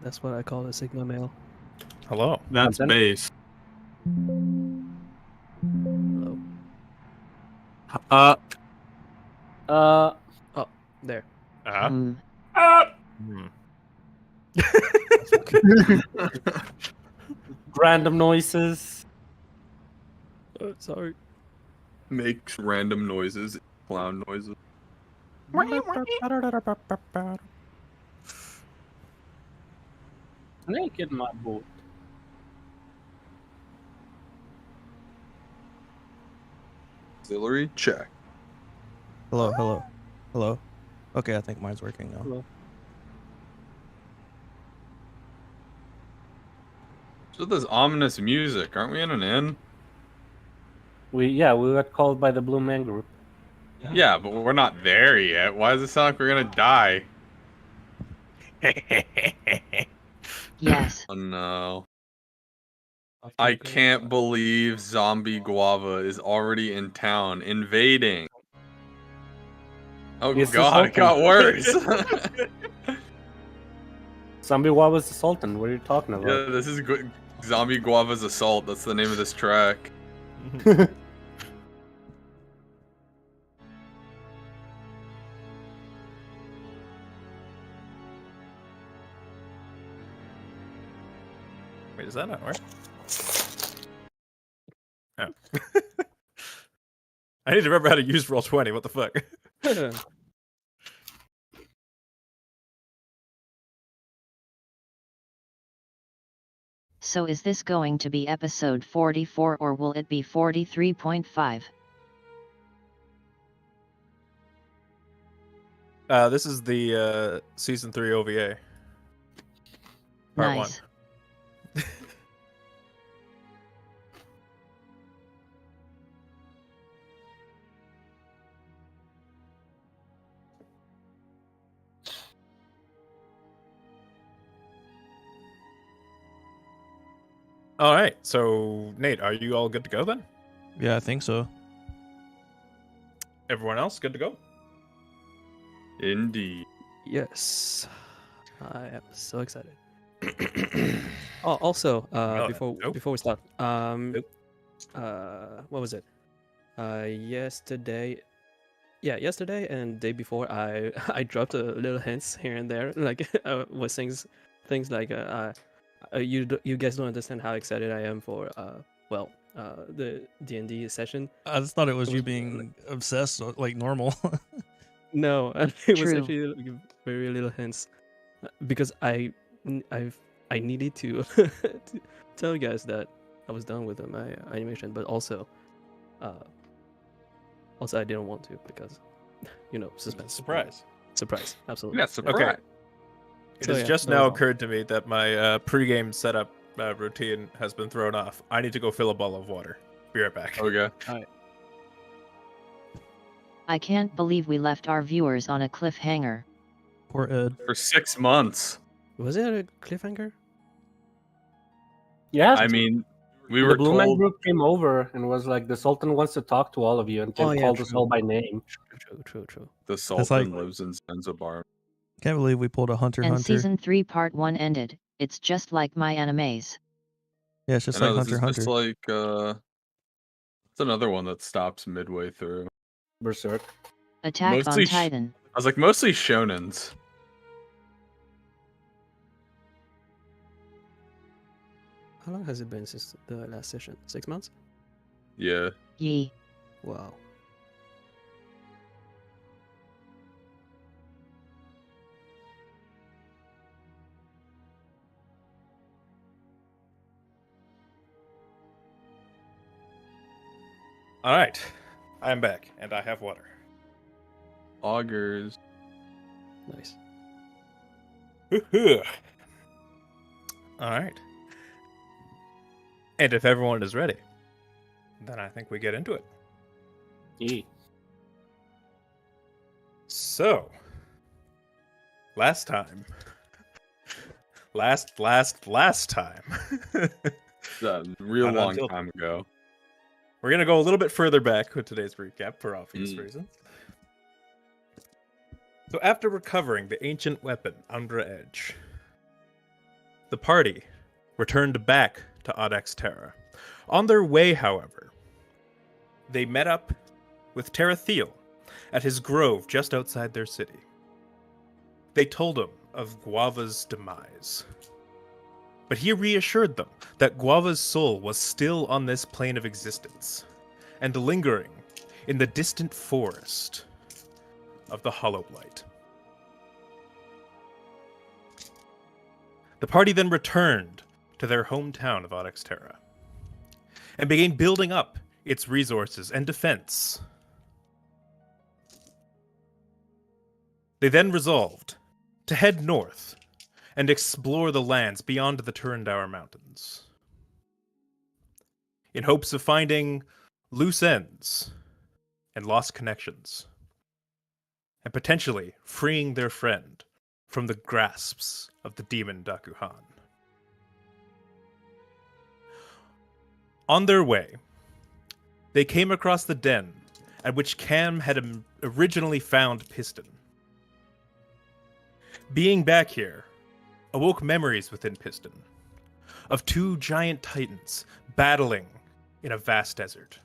That's what I call a Sigma male. Hello. That's base. Hello. Uh. Oh, there. Random noises. Sorry. Makes random noises, clown noises. Snake in my boat. Auxiliary check. Hello, hello, hello. Okay, I think mine's working now. Hello. So this ominous music, aren't we in an inn? We got called by the Blue Man Group. Yeah, but we're not there yet. Why does it sound like we're gonna die? Yes. Oh no. I can't believe Zombie Guava is already in town, invading. Oh It's god, it got worse. Zombie Wawa's the Sultan. What are you talking about? Yeah, this is Zombie Guava's Assault. That's the name of this track. Wait, does that not work? Oh. I need to remember how to use Roll20. What the fuck? So is this going to be episode 44 or will it be 43.5? This is the season 3 OVA. Part Nice. 1. All right, so Nate, are you all good to go then? Yeah, I think so. Everyone else good to go? Indeed. Yes. I am so excited. Oh, also, before we start, what was it? Yesterday and day before, I I dropped a little hints here and there, like was things like you guys don't understand how excited I am for the D&D session. I just thought it was It you was being obsessed, like normal. No, it was True. actually like, very little hints because I needed to, to tell you guys that I was done with my animation, but also I didn't want to because suspense. Surprise. Surprise, absolutely. Yeah, surprise. Okay. It So, has yeah, just that was now all. occurred to me that my pregame setup routine has been thrown off. I need to go fill a bottle of water. Be right back. Okay. I can't believe we left our viewers on a cliffhanger. Poor Ed. For 6 months. Was it a cliffhanger? Yes. I mean, we the were Blue Man told. Group came over and was like, the Sultan wants to talk to all of you, and then called us true. all by name. True. The like- Sultan lives in Zanzibar. Can't believe we pulled a Hunter And Hunter. season 3 part 1 ended. It's just like my animes. Yeah, it's just I know, like this Hunter is Hunter. just like it's another one that stops midway through. Berserk. Attack Mostly on Titan. I was like, mostly shonens. How long has it been since the last session? 6 months? Yeah. Yee. Wow. All right. I'm back, and I have water. Augers. Nice. Woohoo. All right. And if everyone is ready, then I think we get into it. Yee. So, last time. Last time. A real On long Untilted. time ago. We're going to go a little bit further back with today's recap for obvious reasons. So, after recovering the ancient weapon, Umbra Edge, the party returned back to Audax Terra. On their way, however, they met up with Terathiel at his grove just outside their city. They told him of Guava's demise. But he reassured them that Guava's soul was still on this plane of existence, and lingering in the distant forest of the Hollow Blight. The party then returned to their hometown of Audax Terra, and began building up its resources and defense. They then resolved to head north and explore the lands beyond the Turandauer Mountains, in hopes of finding loose ends and lost connections, and potentially freeing their friend from the grasps of the demon Dakuhan. On their way, they came across the den at which Cam had originally found Piston. Being back here awoke memories within Piston of two giant titans battling in a vast desert.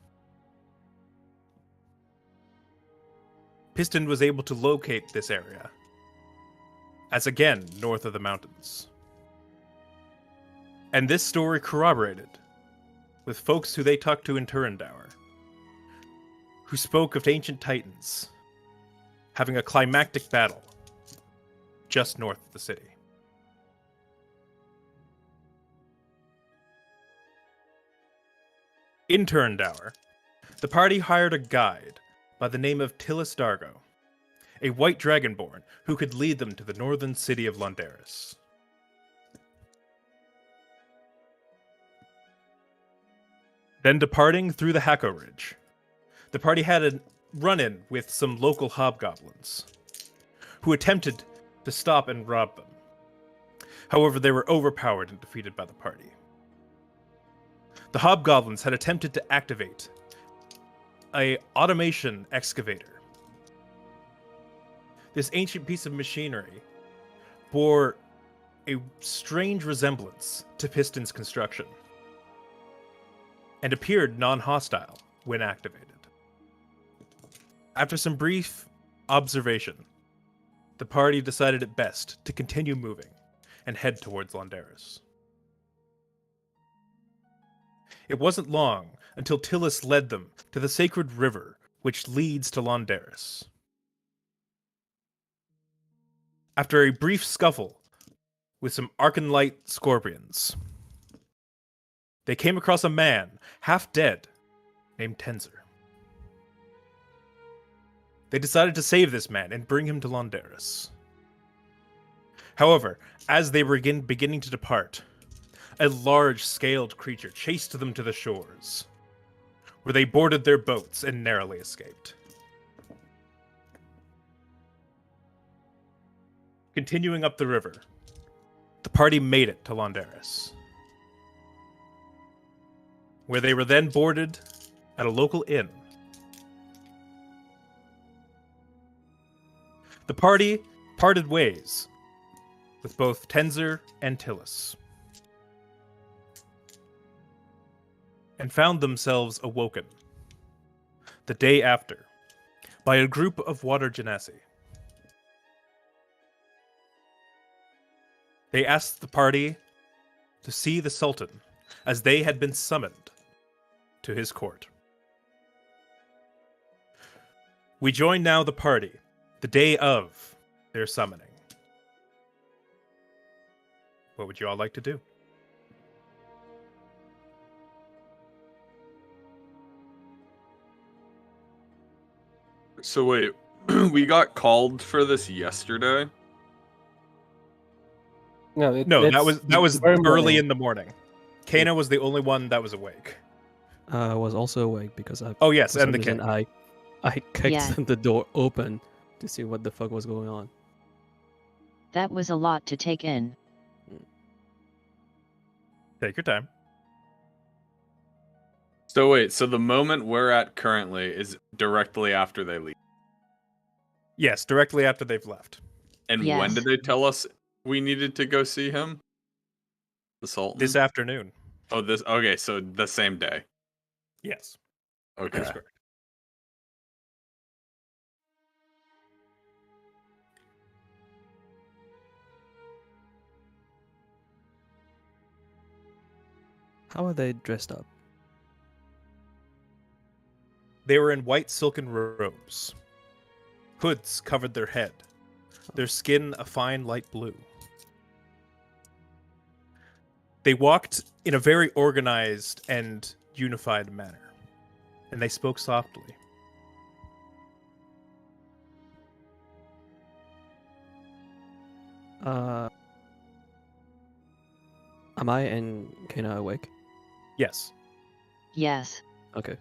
Piston was able to locate this area, as again north of the mountains. And this story corroborated with folks who they talked to in Turandauer, who spoke of ancient titans having a climactic battle just north of the city. In Turandauer, the party hired a guide by the name of Tillis Dargo, a white dragonborn who could lead them to the northern city of Londaris. Then departing through the Hako Ridge, the party had a run-in with some local hobgoblins, who attempted to stop and rob them. However, they were overpowered and defeated by the party. The hobgoblins had attempted to activate an automation excavator. This ancient piece of machinery bore a strange resemblance to Piston's construction, and appeared non-hostile when activated. After some brief observation, the party decided it best to continue moving and head towards Londaris. It wasn't long until Tillis led them to the sacred river which leads to Londaris. After a brief scuffle with some Arcanlite scorpions, they came across a man, half dead, named Tenzer. They decided to save this man and bring him to Londaris. However, as they were beginning to depart, a large scaled creature chased them to the shores, where they boarded their boats and narrowly escaped. Continuing up the river, the party made it to Londaris, where they were then boarded at a local inn. The party parted ways with both Tenzer and Tillis, and found themselves awoken the day after by a group of water genasi. They asked the party to see the Sultan, as they had been summoned to his court. We join now the party the day of their summoning. What would you all like to do? So wait, we got called for this yesterday? No, That was very early morning. in the morning. Kana was the only one that was awake. I was also awake because I. Oh yes, for and some the reason king. I kicked Yeah. the door open to see what the fuck was going on. That was a lot to take in. Take your time. So wait, so the moment we're at currently is directly after they leave. Yes, directly after they've left. And when Yes. did they tell us we needed to go see him? The Sultan? This afternoon. Okay, so the same day. Yes. Okay. That's correct. How are they dressed up? They were in white silken robes. Hoods covered their head, their skin a fine light blue. They walked in a very organized and unified manner, and they spoke softly. Am I and Kana awake? Yes. Yes. Okay.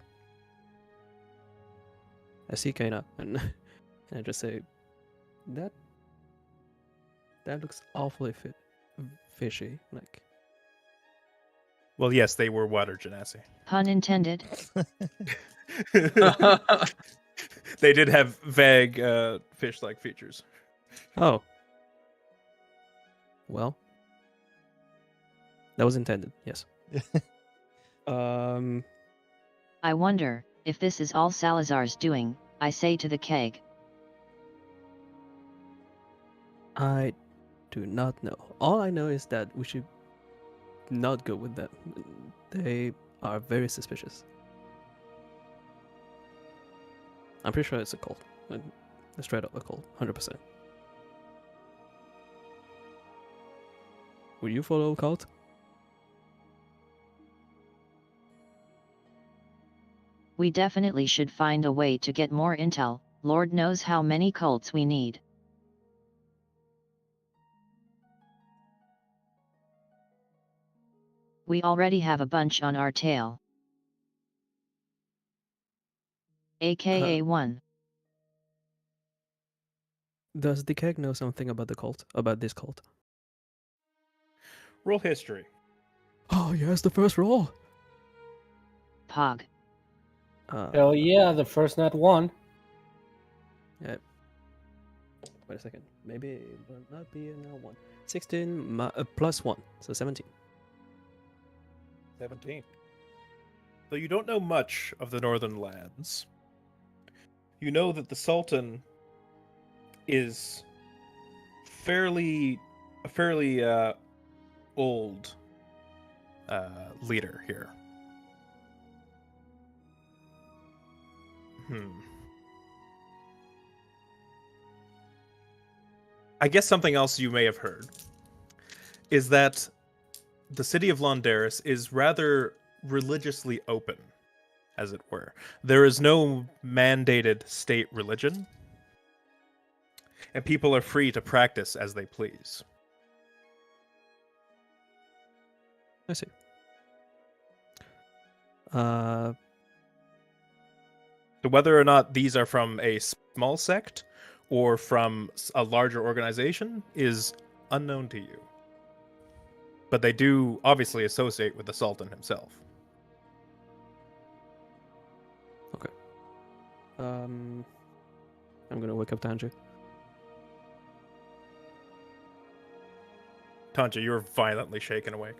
I see Kana and I just say, that looks awfully fishy. Like, Well, yes, they were water genasi. Pun intended. They did have vague fish-like features. oh, well, that was intended. Yes. I wonder if this is all Salazar's doing, I say to the keg. I do not know. All I know is that we should not go with them. They are very suspicious. I'm pretty sure it's a cult. Straight up a cult, 100%. Would you follow a cult? We definitely should find a way to get more intel. Lord knows how many cults we need. We already have a bunch on our tail. AKA one. Does the keg know something about the cult? About this cult? Roll history. Oh, yes, the first roll. Pog. Hell yeah, the first nat one. Yeah. Wait a second. Maybe it will not be now one. 16 plus 1, so 17. 17. Though you don't know much of the Northern Lands, you know that the Sultan is a fairly old leader here. I guess something else you may have heard is that the city of Londaris is rather religiously open, as it were. There is no mandated state religion, and people are free to practice as they please. I see. So whether or not these are from a small sect or from a larger organization is unknown to you. But they do obviously associate with the Sultan himself. I'm gonna wake up Tanji. Tanja, you're violently shaken awake.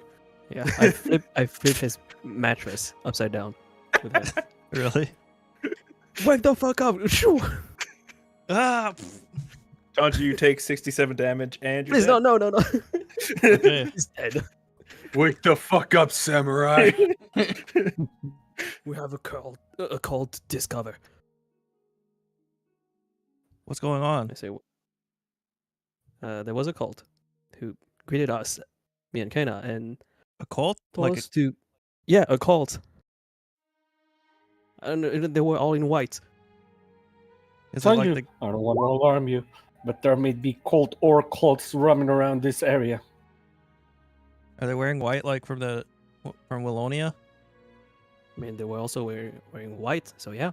Yeah, I flip his mattress upside down. With it. Really? Wake the fuck up! Shoo! Ah! Tanja, you take 67 damage and you're Please, dead. no. Okay. He's dead. Wake the fuck up, samurai. We have a cult to discover. What's going on? I say, there was a cult who greeted us, me and Kena, and A cult? told Like us to, yeah, a cult. And they were all in white. is it Tell like you, the I don't want to alarm you, but there may be cult or cults roaming around this area. are they wearing white like from Wallonia? I mean, they were also wearing white, so yeah.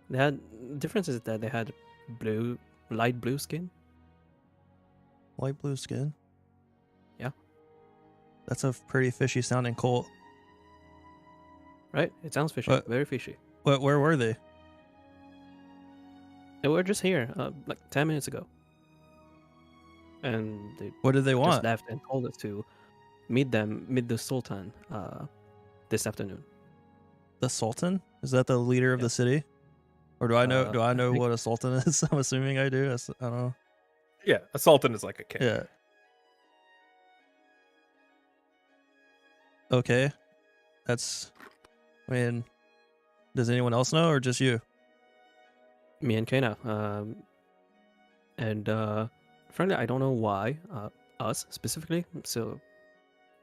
They had differences that they had light blue skin. Light blue skin? Yeah. That's a pretty fishy sounding cult. Right? It sounds fishy, What? very fishy. Where were they? They were just here, like 10 minutes ago. And they What did they just want? left and told us to meet the Sultan this afternoon. The Sultan? Is that the leader of Yeah. the city? Or do I know I think- what a Sultan is? I'm assuming I do. I don't know. Yeah, a sultan is like a king. Yeah. Okay. That's I mean, does anyone else know or just you? Me and Kena. And frankly, I don't know why us specifically. So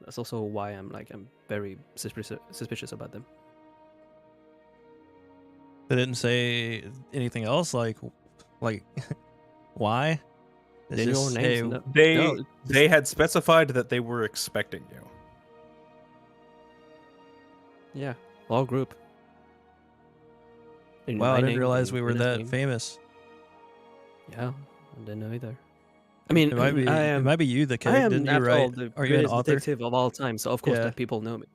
that's also why I'm very suspicious about them. They didn't say anything else like why? It's They know just, names. hey, No, They had specified that they were expecting you. yeah, all group. In wow, I my didn't name, realize in we were Kena's that name. famous. Yeah, I didn't know either. I mean, It might be I it am. might be you, the I kid. am, Didn't you after all, write? the Are you an greatest author? detective of all time. So of course Yeah. that people know me.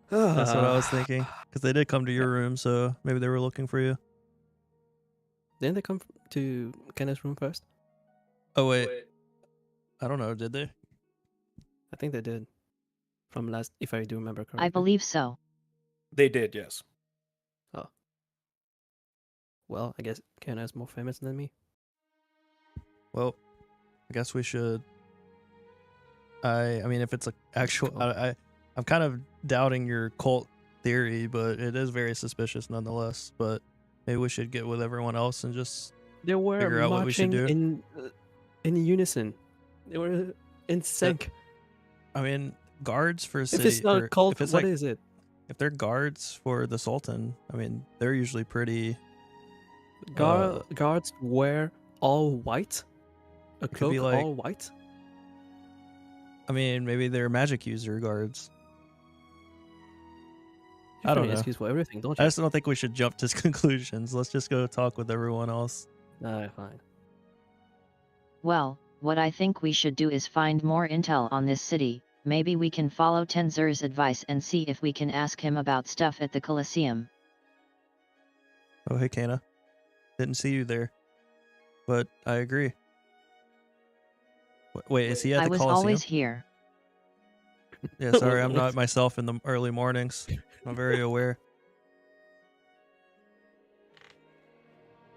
That's what I was thinking. Because they did come to your room, so maybe they were looking for you. Didn't they come to Kenneth's room first? Oh wait, I don't know. Did they? I think they did. From last, if I do remember correctly. I believe so. They did, yes. Well, I guess Kenna is more famous than me. Well, I guess we should. I mean, if it's a actual, Cool. I'm kind of doubting your cult theory, but it is very suspicious nonetheless. But maybe we should get with everyone else and just. They were Figure out what we should marching do. in unison. They were in sync. I mean, guards for a city. If it's not or a cult, if it's what like, is it? if they're guards for the Sultan, I mean, they're usually pretty. Guards wear all white. A could cloak be like- all white. I mean, maybe they're magic user guards. You I find don't an know. excuse for everything, don't I you? just don't think we should jump to conclusions. Let's just go talk with everyone else. Fine. Well, what I think we should do is find more intel on this city. Maybe we can follow Tenzur's advice and see if we can ask him about stuff at the Colosseum. Oh, hey, Kana. Didn't see you there, but I agree. Wait, is he at I the was Coliseum? always here. Yeah, sorry, I'm not myself in the early mornings. I'm very aware.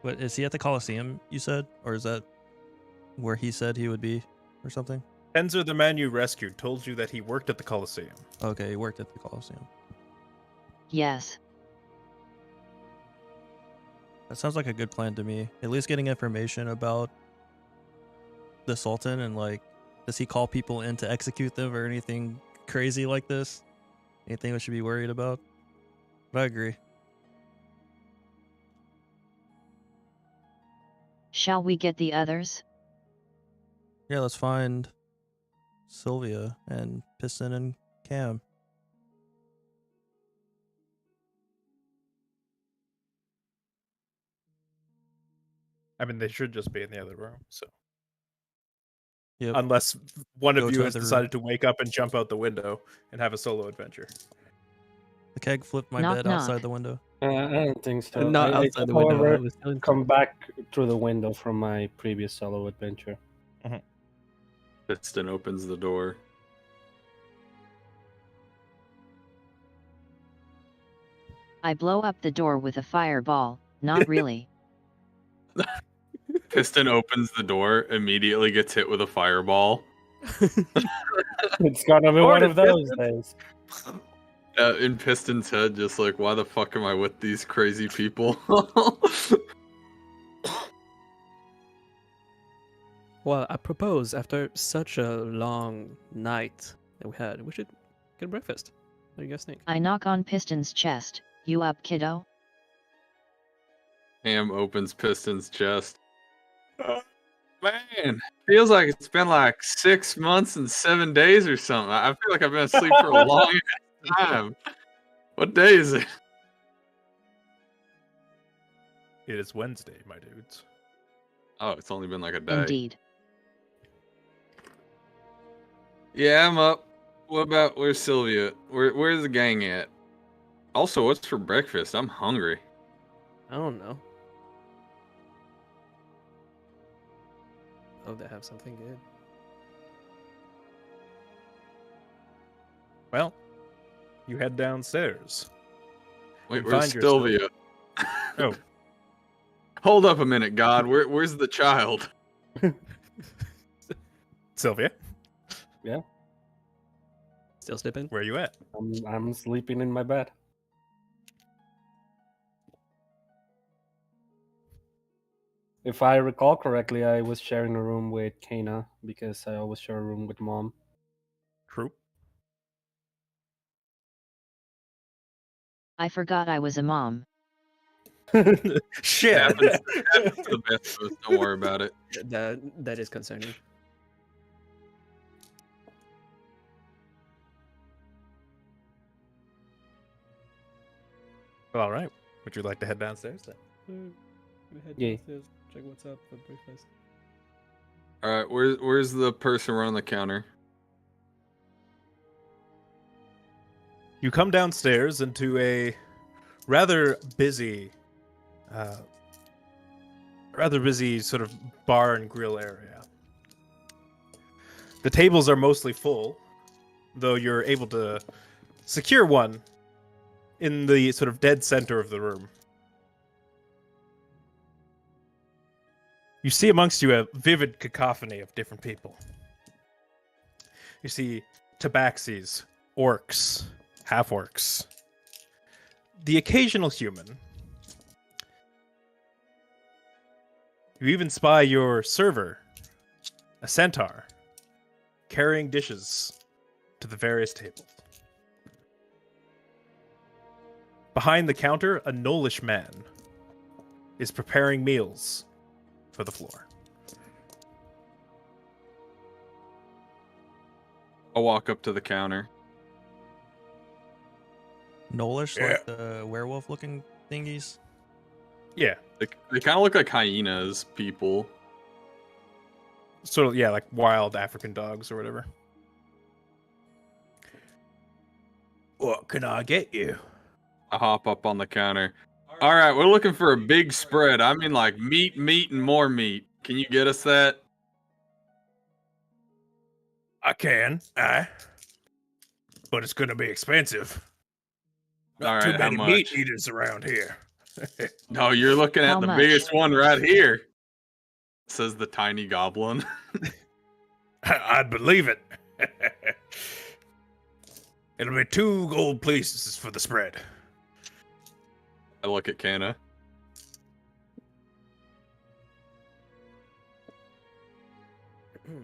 But is he at the Coliseum, you said? Or is that where he said he would be or something? Tenzur, the man you rescued, told you that he worked at the Colosseum. Okay, he worked at the Coliseum. Yes. That sounds like a good plan to me. At least getting information about the Sultan and like, does he call people in to execute them or anything crazy like this? Anything we should be worried about? But I agree. Shall we get the others? Yeah, let's find Sylvia and Piston and Cam. I mean, they should just be in the other room. So Yep. unless one Go of to you has other room. decided to wake up and jump out the window and have a solo adventure. The keg flipped my Knock, bed knock. outside the window. I don't think so. Not I outside the window. however, I was still inside. come back through the window from my previous solo adventure. Piston opens the door. I blow up the door with a fireball. Not really. Piston opens the door, immediately gets hit with a fireball. It's gonna be one of those days. In Piston's head, just like, why the fuck am I with these crazy people? Well, I propose after such a long night that we had, we should get breakfast. What do you guys think? I knock on Piston's chest. You up, kiddo? Ham opens Piston's chest. Man, feels like it's been like 6 months and 7 days or something. I feel like I've been asleep for a long time. What day is it? It is Wednesday, my dudes. Oh, it's only been like a day. Indeed. Yeah, I'm up. Where's Sylvia? Where's the gang at? Also, what's for breakfast? I'm hungry. I don't know. Hope they have something good. Well, you head downstairs. Wait, And where's find yourself- Sylvia? Oh, Hold up a minute, God. Where's the child? Sylvia, Still sleeping? where are you at? I'm sleeping in my bed. If I recall correctly, I was sharing a room with Kana because I always share a room with Mom. True. I forgot I was a mom. Shit. Happens to the best of us. Don't worry about it. That is concerning. All right. Would you like to head downstairs then? Yeah. Check what's up for breakfast. All right, where's the person running the counter? You come downstairs into a rather busy sort of bar and grill area. The tables are mostly full, though you're able to secure one in the sort of dead center of the room. You see amongst you a vivid cacophony of different people. You see tabaxis, orcs, half-orcs, the occasional human. You even spy your server, a centaur, carrying dishes to the various tables. Behind the counter, a gnollish man is preparing meals for the floor. I'll walk up to the counter. Knowlish, Yeah. like the werewolf-looking thingies. Yeah, They kind of look like hyenas, people. sort of, yeah, like wild African dogs or whatever. What can I get you? I hop up on the counter. All right, we're looking for a big spread. I mean, like meat, and more meat. Can you get us that? I can, but it's gonna be expensive. Not All right, too how many much? meat eaters around here. No, you're looking How at the much? biggest one right here. Says the tiny goblin. I'd believe it. It'll be 2 gold pieces for the spread. I look at Kana.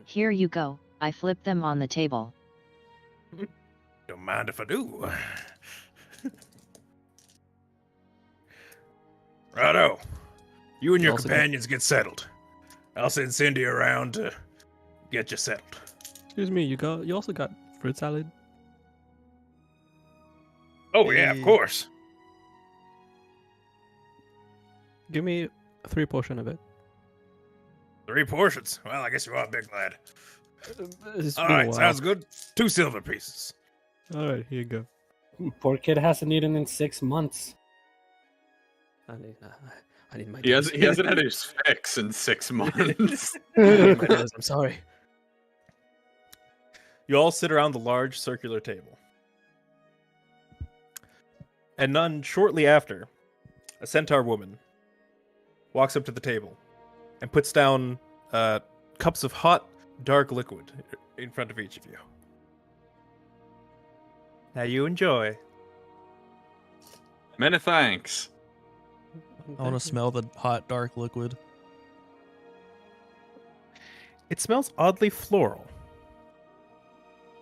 Here you go. I flip them on the table. Don't mind if I do. Righto. You and your Also got- companions get settled. I'll send Cindy around to get you settled. Excuse me, you also got fruit salad? Oh, yeah, of Hey. course. Give me 3 portion of it. 3 portions. Well, I guess you are a big lad. It's All been a right, while. sounds good. 2 silver pieces. All right, here you go. Poor kid hasn't eaten in 6 months. I need my He hasn't had his fix in 6 months. I need my dose, I'm sorry. You all sit around the large circular table. And none shortly after, a centaur woman walks up to the table and puts down cups of hot, dark liquid in front of each of you. Now you enjoy. Many thanks. I want to smell the hot, dark liquid. It smells oddly floral.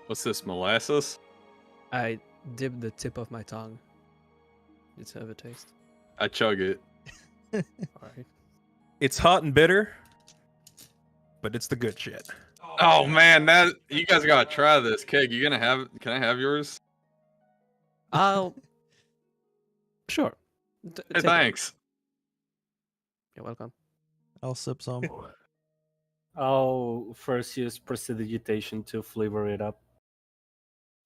What's this, molasses? I dip the tip of my tongue. Let's have a taste. I chug it. All right. It's hot and bitter, but it's the good shit. Oh man, that you guys gotta try this. Keg, you gonna have? Can I have yours? I'll. Sure. Hey, Take it. thanks. You're welcome. I'll sip some. I'll first use prestidigitation to flavor it up.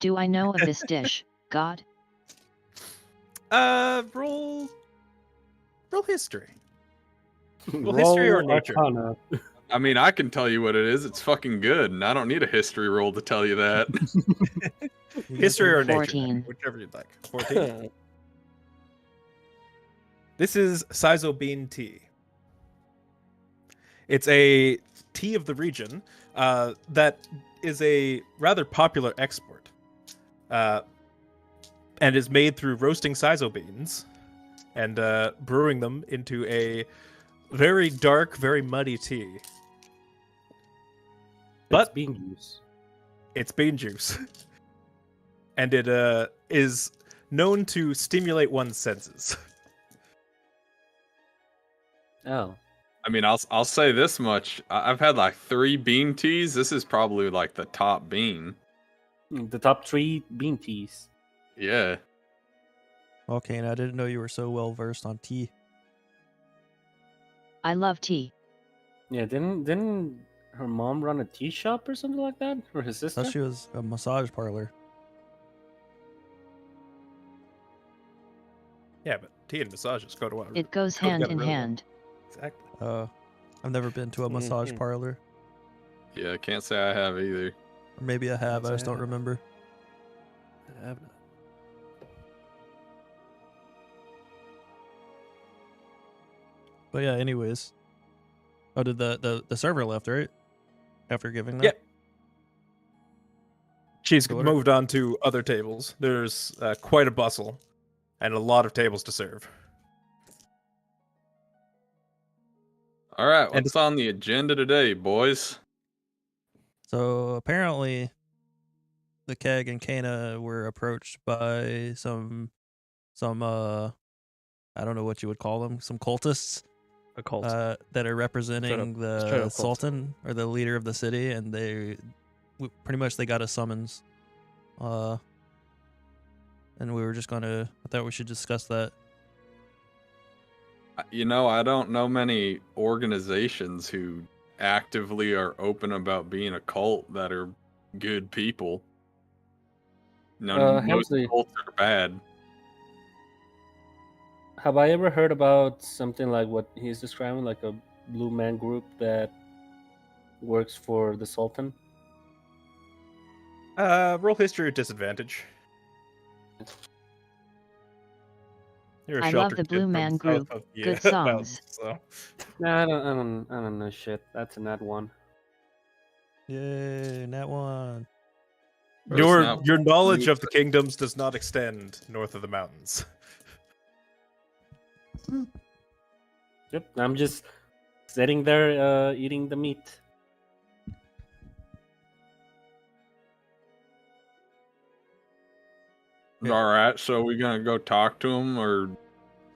Do I know of this dish, God? Roll history. Well, history or nature? Arcana. I mean, I can tell you what it is. It's fucking good, and I don't need a history roll to tell you that. History or nature? 14. Whichever you'd like. 14. This is Saizo bean tea. It's a tea of the region that is a rather popular export, and is made through roasting Saizo beans and brewing them into a very dark, very muddy tea. But But bean juice. it's bean juice, and it is known to stimulate one's senses. Oh. I mean, I'll say this much. I've had like 3 bean teas. This is probably like the top bean. The top 3 bean teas. Yeah. Okay, and I didn't know you were so well versed on tea. I love tea. Yeah, didn't her mom run a tea shop or something like that? Or his I sister? thought she was a massage parlor. Yeah, but tea and massages go to It goes Go hand together in really well. hand. Exactly. I've never been to a massage Mhm. parlor. Yeah, I can't say I have either. Or maybe I have, I just don't Yeah. remember. I have not. But yeah, anyways. Oh, did the server left, right? After giving that? Yep. She's Sure. moved on to other tables. There's quite a bustle and a lot of tables to serve. All right, And- what's on the agenda today, boys? So apparently, the Keg and Kana were approached by some I don't know what you would call them, some cultists A cult. that are representing straight the up cult. Sultan or the leader of the city, and pretty much they got a summons. And we were just I thought we should discuss that. You know, I don't know many organizations who actively are open about being a cult that are good people. No, most Hemsley, cults are bad. have I ever heard about something like what he's describing, like a blue man group that works for the Sultan? Roll history at disadvantage. You're a I love sheltered the kid Blue from Man south Group. of the, Good mountains, songs. so. Nah, I don't know shit. That's a nat one. Yay, Nat 1. Bro, it's not- Your knowledge of the kingdoms does not extend north of the mountains. Yep, I'm just sitting there eating the meat. Yeah. All right, so are we gonna go talk to him, or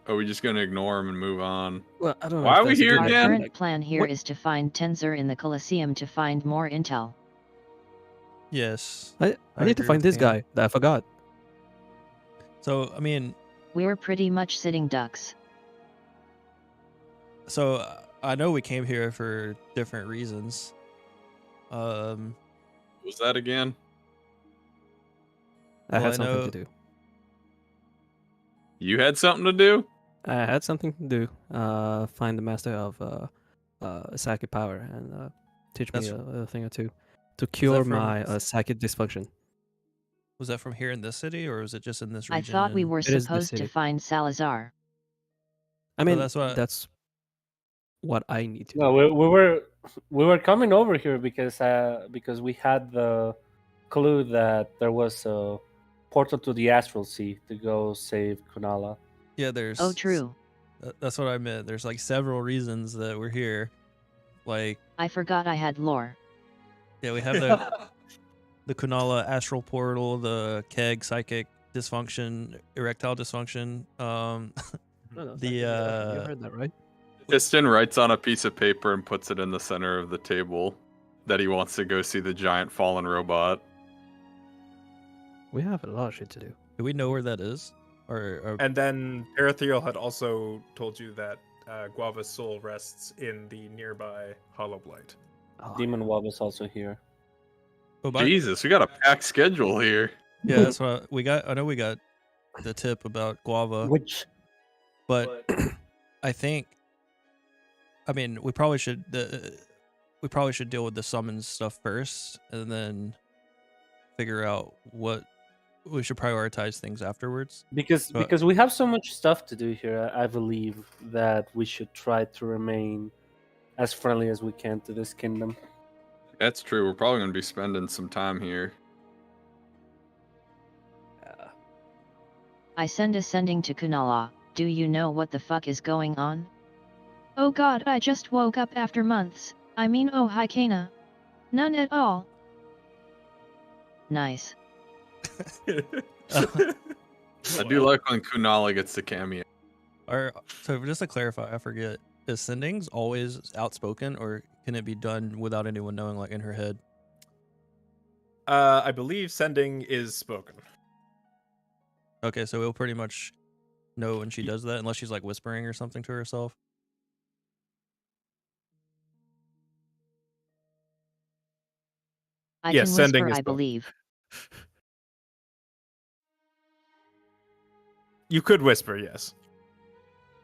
are we just gonna ignore him and move on? Well, I don't know. Why if are we that's a here good Our idea. again? current Like, plan here what- is to find Tenzor in the Colosseum to find more intel. Yes. I need to agree find with this Kane. guy that I forgot. So, I mean, We're pretty much sitting ducks. so I know we came here for different reasons. Was that again? I Well, had I something know- to do. You had something to do? I had something to do. Find the master of psychic power and teach me That's- a thing or two to cure from- my psychic dysfunction. Was that from here in this city, or was it just in this I region? thought we and- were It is the supposed to city. find Salazar. I mean, that's that's what- what I need to. No, do. we were coming over here because we had the clue that there was a portal to the Astral Sea to go save Kunala. Yeah, there's. Oh, true. That's what I meant. There's like several reasons that we're here. Like, I forgot I had lore. yeah, we have the Kunala astral portal, the Keg psychic dysfunction, erectile dysfunction. No, the, you heard that right? Piston writes on a piece of paper and puts it in the center of the table that he wants to go see the giant fallen robot. We have a lot of shit to do. Do we know where that is? Or And then Erythriel had also told you that Guava's soul rests in the nearby Hollow Blight. Oh, Demon Wub is also here. oh, by- Jesus, we got a packed schedule here. yeah, that's what we got. I know we got the tip about Guava, Which but I think, I mean, we probably should deal with the summons stuff first, and then figure out what we should prioritize things afterwards. because But- because we have so much stuff to do here, I believe that we should try to remain as friendly as we can to this kingdom. That's true. We're probably going to be spending some time here. I send a sending to Kunala. Do you know what the fuck is going on? Oh god, I just woke up after months. I mean, oh hi Kana. None at all. Nice. I do like when Kunala gets the cameo. So just to clarify, I forget, is sendings always outspoken, or can it be done without anyone knowing, like in her head? I believe sending is spoken. Okay, so we'll pretty much know when she does that, unless she's like whispering or something to herself. I Yes, can sending whisper, is I both. believe. You could whisper, yes.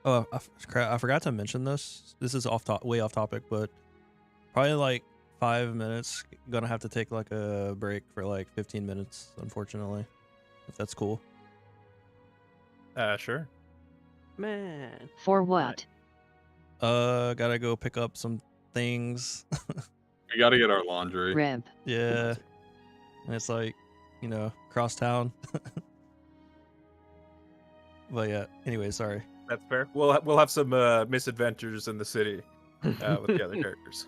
Oh, I forgot to mention this. This is way off topic, but probably like 5 minutes. Gonna have to take like a break for like 15 minutes, unfortunately. If that's cool. Sure. man. For what? Gotta go pick up some things. We got to get our laundry. Rib. Yeah. And it's like, cross town. But yeah, anyway, sorry. That's fair. We'll have some misadventures in the city with the other characters.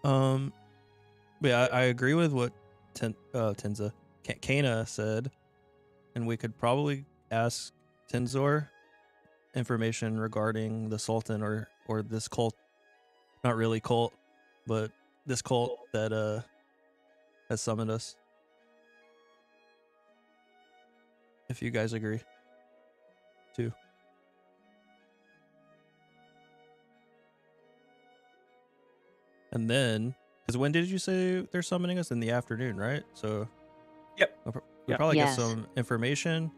But yeah, I agree with what Tenza Kana said, and we could probably ask Tenzor information regarding the Sultan or this cult, not really cult, but this cult that has summoned us. If you guys agree, too. And then, because when did you say they're summoning us? In the afternoon, right? So, Yep. we'll Yep. probably Yes. get some information.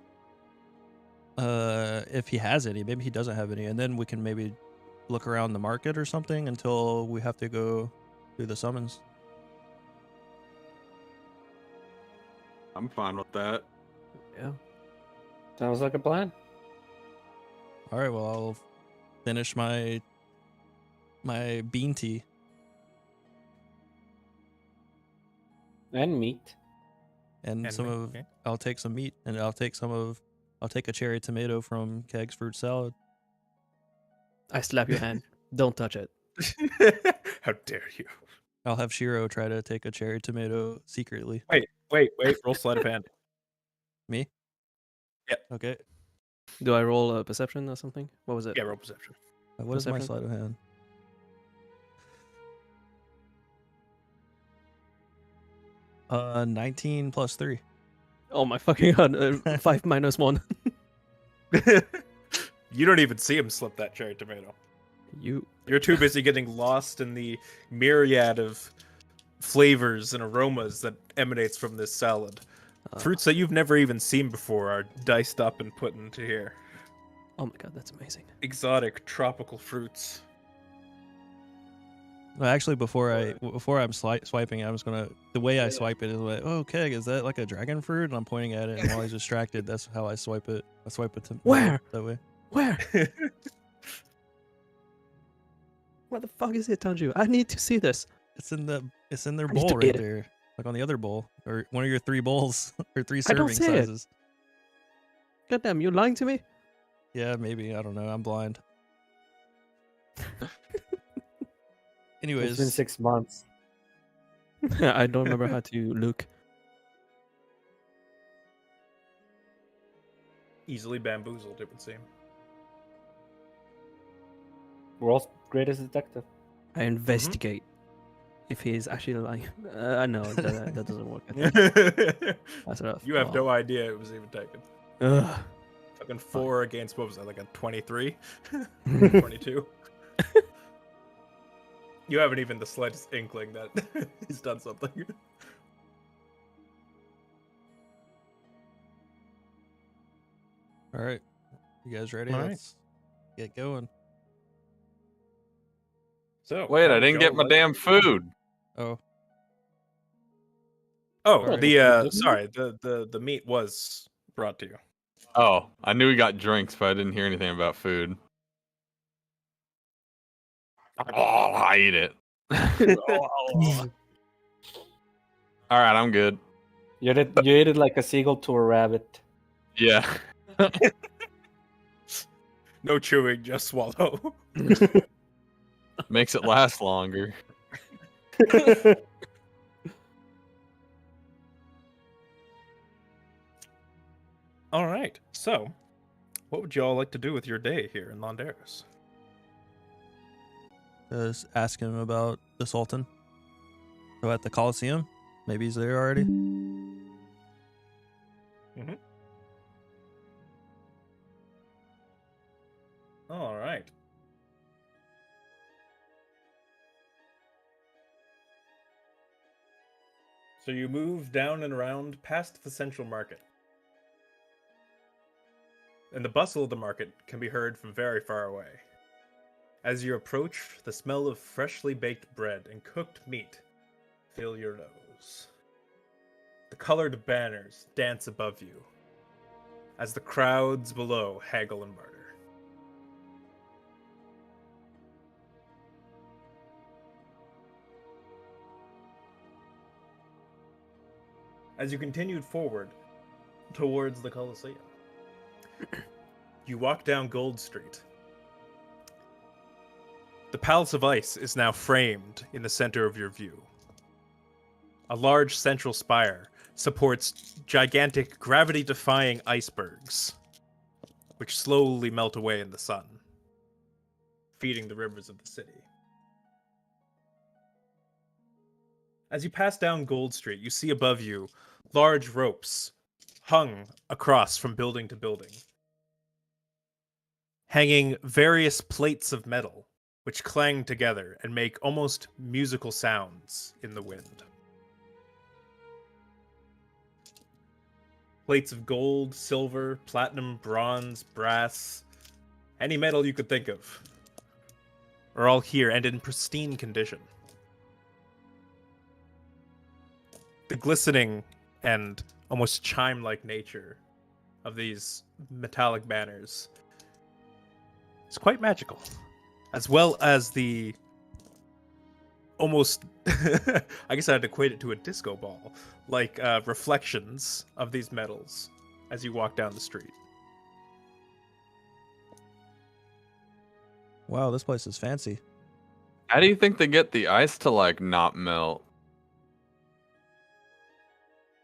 If he has any, maybe he doesn't have any, and then we can maybe look around the market or something until we have to go do the summons. I'm fine with that. Yeah. Sounds like a plan. All right, well, I'll finish my bean tea. And meat. And And some meat, of okay. I'll take some meat, and I'll take a cherry tomato from Keg's fruit salad. I slap your hand. Don't touch it. How dare you? I'll have Shiro try to take a cherry tomato secretly. Wait. Roll sleight of hand. Me? Yeah. Okay. Do I roll a perception or something? What was it? Yeah, roll perception. What is my Perception? sleight of hand? Uh, 19 plus 3. Oh my fucking god! 5 minus 1. You don't even see him slip that cherry tomato. You're too busy getting lost in the myriad of flavors and aromas that emanates from this salad. Fruits that you've never even seen before are diced up and put into here. Oh my god, that's amazing. Exotic tropical fruits. Well, actually, before I'm swiping, I was gonna. The way I swipe it is like, oh, okay, is that like a dragon fruit? And I'm pointing at it, and while he's distracted, that's how I swipe it. I swipe it to Where? that way. Where? What the fuck is it, Tanju? I need to see this. It's in their I need bowl to right eat it. there, like on the other bowl, or one of your 3 bowls or 3 I don't serving see it. sizes. Goddamn, you lying to me? Yeah, maybe, I don't know. I'm blind. Anyways, It's been 6 months. I don't remember how to look. Easily bamboozled, it would seem. World's greatest detective. I investigate if he is actually lying. No, that doesn't work. I think. That's enough. You have no idea it was even taken. Ugh. Fucking 4 against, what was that, like a 23? 22? You haven't even the slightest inkling that he's done something. all right, you guys ready? All right. Let's get going. So Wait, how I would didn't get y'all my like- damn food. Oh, Oh, Sorry. the meat was brought to you. Oh, I knew we got drinks, but I didn't hear anything about food. Oh, I eat it. All right, I'm good. You ate it like a seagull to a rabbit. Yeah. No chewing, just swallow. Makes it last longer. All right. So, what would y'all like to do with your day here in Londaris? just ask him about the Sultan. So at the Coliseum, maybe he's there already. All right. So you move down and around past the central market. And the bustle of the market can be heard from very far away. As you approach, the smell of freshly baked bread and cooked meat fill your nose. The colored banners dance above you as the crowds below haggle and barter. As you continued forward towards the Colosseum, you walk down Gold Street. The Palace of Ice is now framed in the center of your view. A large central spire supports gigantic gravity-defying icebergs, which slowly melt away in the sun, feeding the rivers of the city. As you pass down Gold Street, you see above you large ropes hung across from building to building, hanging various plates of metal, which clang together and make almost musical sounds in the wind. Plates of gold, silver, platinum, bronze, brass, any metal you could think of, are all here and in pristine condition. The glistening and almost chime-like nature of these metallic banners is quite magical, as well as the almost, I guess I'd equate it to a disco ball, like reflections of these metals as you walk down the street. Wow, this place is fancy. How do you think they get the ice to like not melt?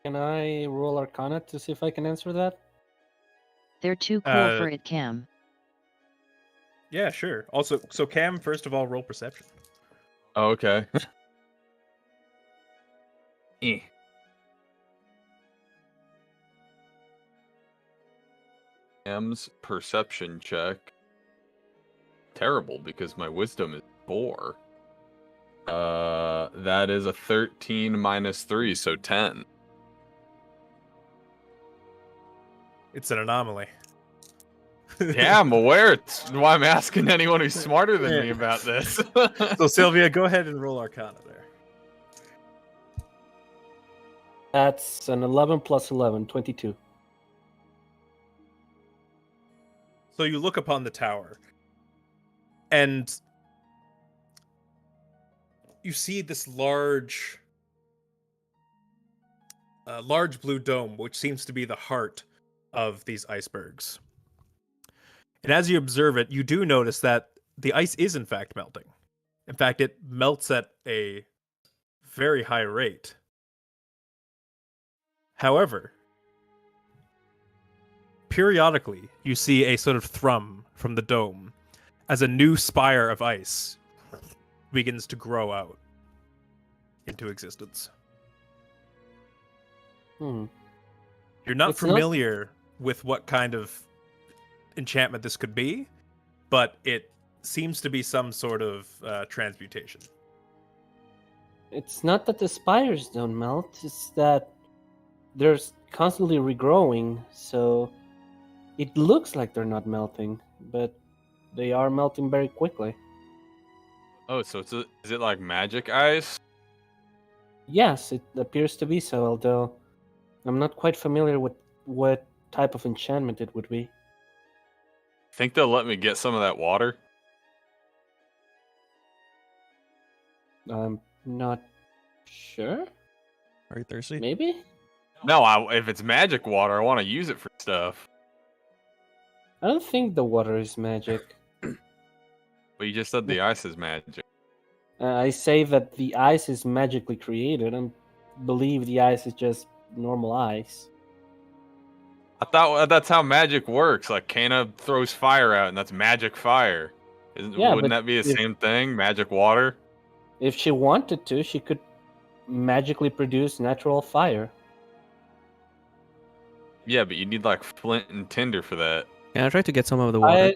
Can I roll Arcana to see if I can answer that? They're too cool for it, Cam. Yeah, sure. Also, so Cam, first of all, roll perception. Oh, okay. Eh. M's perception check. Terrible because my wisdom is 4. That is a 13 minus 3, so 10. It's an anomaly. Yeah, I'm aware. It's why I'm asking anyone who's smarter than me about this. So Sylvia, go ahead and roll Arcana there. That's an 11 plus 11, 22. So you look upon the tower, and you see this large blue dome, which seems to be the heart of these icebergs. And as you observe it, you do notice that the ice is in fact melting. In fact, it melts at a very high rate. However, periodically, you see a sort of thrum from the dome as a new spire of ice begins to grow out into existence. Hmm. You're not It's not- familiar with what kind of enchantment this could be, but it seems to be some sort of transmutation. It's not that the spires don't melt, it's that they're constantly regrowing, so it looks like they're not melting, but they are melting very quickly. Oh, so is it like magic ice? Yes, it appears to be so, although I'm not quite familiar with what type of enchantment it would be. Think they'll let me get some of that water? I'm not sure. Are you thirsty? Maybe? No, if it's magic water, I want to use it for stuff. I don't think the water is magic. But you just said the ice is magic. I say that the ice is magically created and believe the ice is just normal ice. I thought that's how magic works. Like Kana throws fire out, and that's magic fire. Yeah, Wouldn't but that be the if- same thing? Magic water? If she wanted to, she could magically produce natural fire. Yeah, but you need like flint and tinder for that. Yeah, I tried to get some of the water.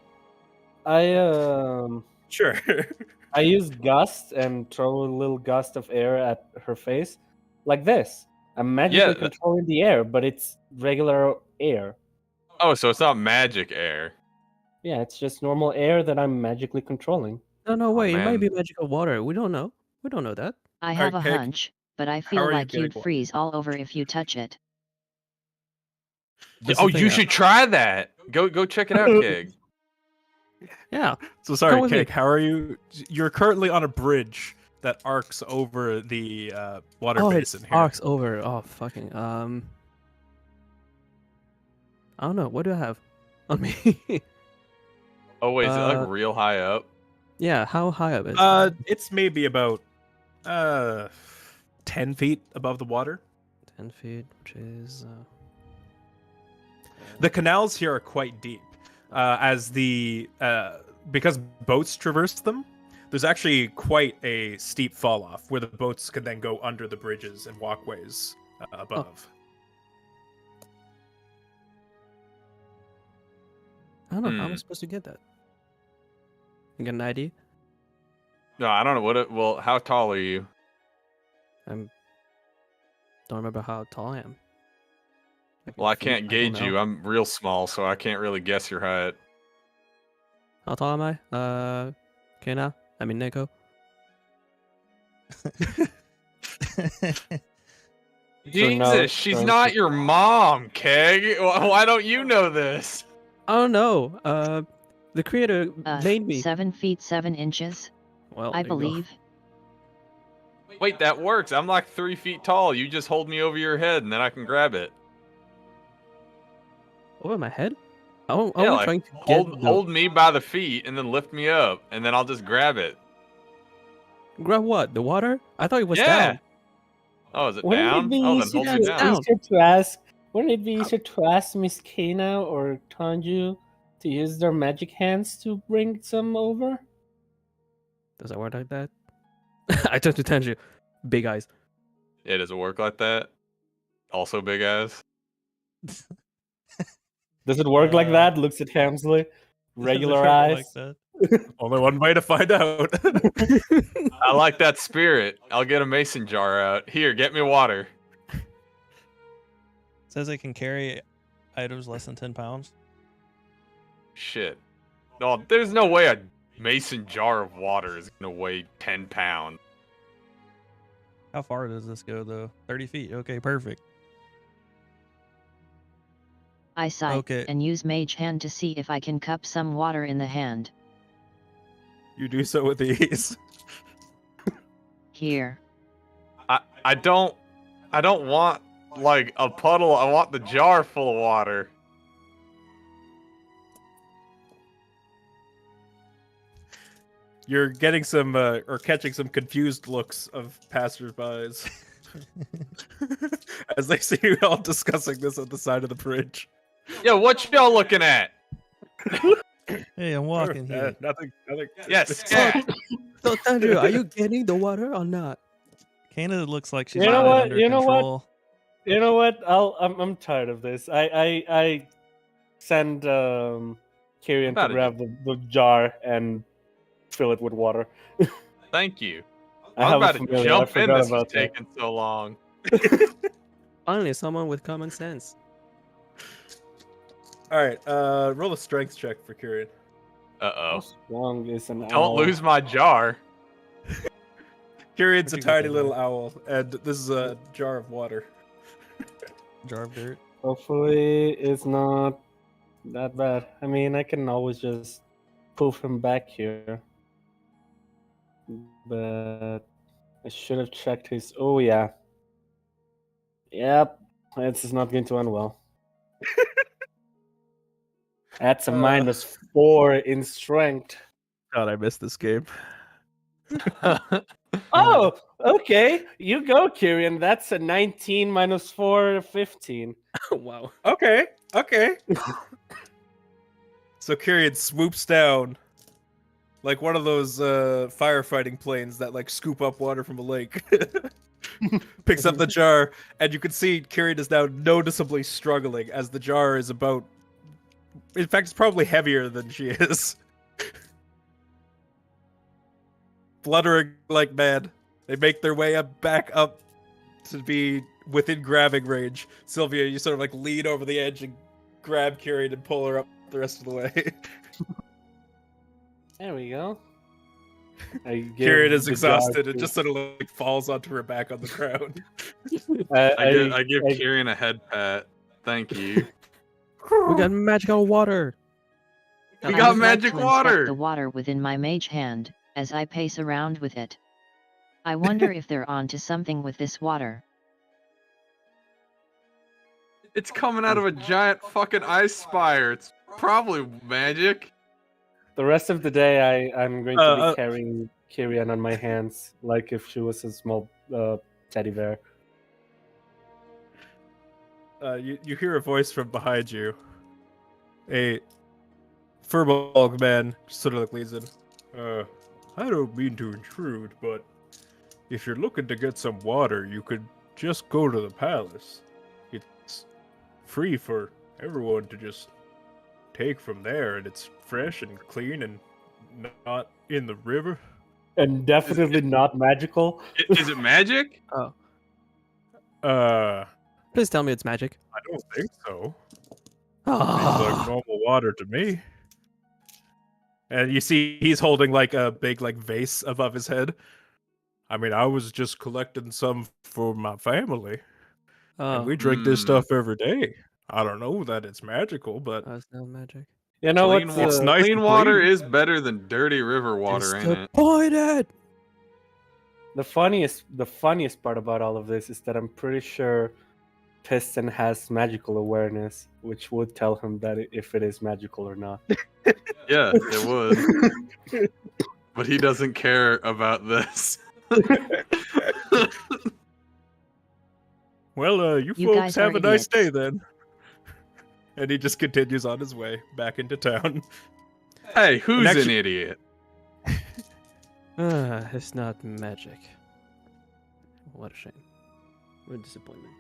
Sure. I use gust and throw a little gust of air at her face, like this. I'm magically Yeah, controlling the air, but it's regular air. Oh, so it's not magic air. Yeah, it's just normal air that I'm magically controlling. No, wait, it might man. be magical water. We don't know. We don't know that. I have a Okay, hunch, but I how feel are you like getting you'd water? freeze all over if you touch it. That's Oh, the thing, you should try that. Go check it out, Keg. Yeah. So Come sorry, with me. Cake, how are you? You're currently on a bridge that arcs over the water Oh, basin it here. arcs over. Oh, fucking. I don't know. What do I have on me? Oh wait, is it Uh, like real high up? Yeah, how high up is it? It's maybe about 10 feet above the water. 10 feet, which is... The canals here are quite deep, as because boats traverse them. There's actually quite a steep fall off where the boats can then go under the bridges and walkways above. I don't know. How am I supposed to get that? You got an idea? No, I don't know what it. Well, how tall are you? Don't remember how tall I am. Well, I think- can't don't gauge know. you. I'm real small, so I can't really guess your height. How tall am I? Kena? I mean, Neko? Jesus, she's not your mom, Keg. Why don't you know this? I don't know. The creator made me. 7 feet 7 inches, Well, I there you go. believe. Wait, that works. I'm like 3 feet tall. You just hold me over your head, and then I can grab it. Over my head? I'm Yeah, like, trying to get hold me by the feet, and then lift me up, and then I'll just grab it. Grab what? The water? I thought it was Yeah. down. Oh, is it Wouldn't down? it be Oh, then easier hold me down. to ask? Wouldn't it be easier to ask Miss Kana or Tanju to use their magic hands to bring some over? Does that work like that? I turned to Tanju. Big eyes. Yeah, does it work like that? Also big ass. Does it work like that? Looks at Hamsley. Regular eyes. Like that. Only one way to find out. I like that spirit. I'll get a mason jar out. Here, get me water. Says it can carry items less than 10 pounds. Shit. No, there's no way a mason jar of water is gonna weigh 10 pounds. How far does this go, though? 30 feet. Okay, perfect. I sigh Okay. and use Mage Hand to see if I can cup some water in the hand. You do so with ease. Here. I don't want like a puddle. I want the jar full of water. You're getting some or catching some confused looks of passersby as they see you all discussing this at the side of the bridge. Yeah, what y'all looking at? Hey, I'm walking here. Nothing. Yes, yeah. So Tanju, are you getting the water or not? Kana looks like she's You know got it what? under You know what? control. You know what? I'm tired of this. I send Kyrian About to it. grab the jar and fill it with water. Thank you. I I have was a about to familiar. I jump in. forgot This was about that. taking so long. Finally, someone with common sense. All right. Roll a strength check for Kyrian. Uh How oh. strong is an Don't owl? lose my jar. Kyrian's a Where'd you get tiny that little at? owl, and this is a jar of water. Jar of dirt. Hopefully, it's not that bad. I mean, I can always just poof him back here. But I should have checked his. Oh, yeah. Yep. This is not going to end well. That's a -4 in strength. God, I missed this game. Oh, okay. You go, Kyrian. That's a 19 -4, 15. Wow. Okay. So Kyrian swoops down like one of those firefighting planes that like scoop up water from a lake. Picks up the jar, and you can see Kyrian is now noticeably struggling as the jar is about. In fact, it's probably heavier than she is. Fluttering like mad, they make their way back up to be within grabbing range. Sylvia, you sort of like lean over the edge and grab Kyrian and pull her up the rest of the way. There we go. Kyrian is exhausted and just sort of like falls onto her back on the ground. I give Kyrian a head pat. Thank you. We got magical water. We I got would like magic to inspect water. the water within my mage hand, as I pace around with it. I wonder if they're on to something with this water. It's coming out of a giant fucking ice spire. It's probably magic. The rest of the day, I'm going to be carrying Kyrian on my hands, like if she was a small teddy bear. You hear a voice from behind you. A furball man sort of like leads in. I don't mean to intrude, but if you're looking to get some water, you could just go to the palace. It's free for everyone to just take from there, and it's fresh and clean and not in the river. And definitely not magical. Is it magic? Please tell me it's magic. I don't think so. Ah. Seems like normal water to me. And you see he's holding like a big like vase above his head. I mean, I was just collecting some for my family. And we drink this stuff every day. I don't know that it's magical, but That's not magic. You know Clean, what? It's nice clean and water clean. is better than dirty river water, ain't it? Disappointed. The funniest part about all of this is that I'm pretty sure Piston has magical awareness, which would tell him that if it is magical or not. Yeah, it would. But he doesn't care about this. Well, you You folks guys are have a nice day idiots. then. And he just continues on his way back into town. Hey, who's an actually- idiot? It's not magic. What a shame. What a disappointment.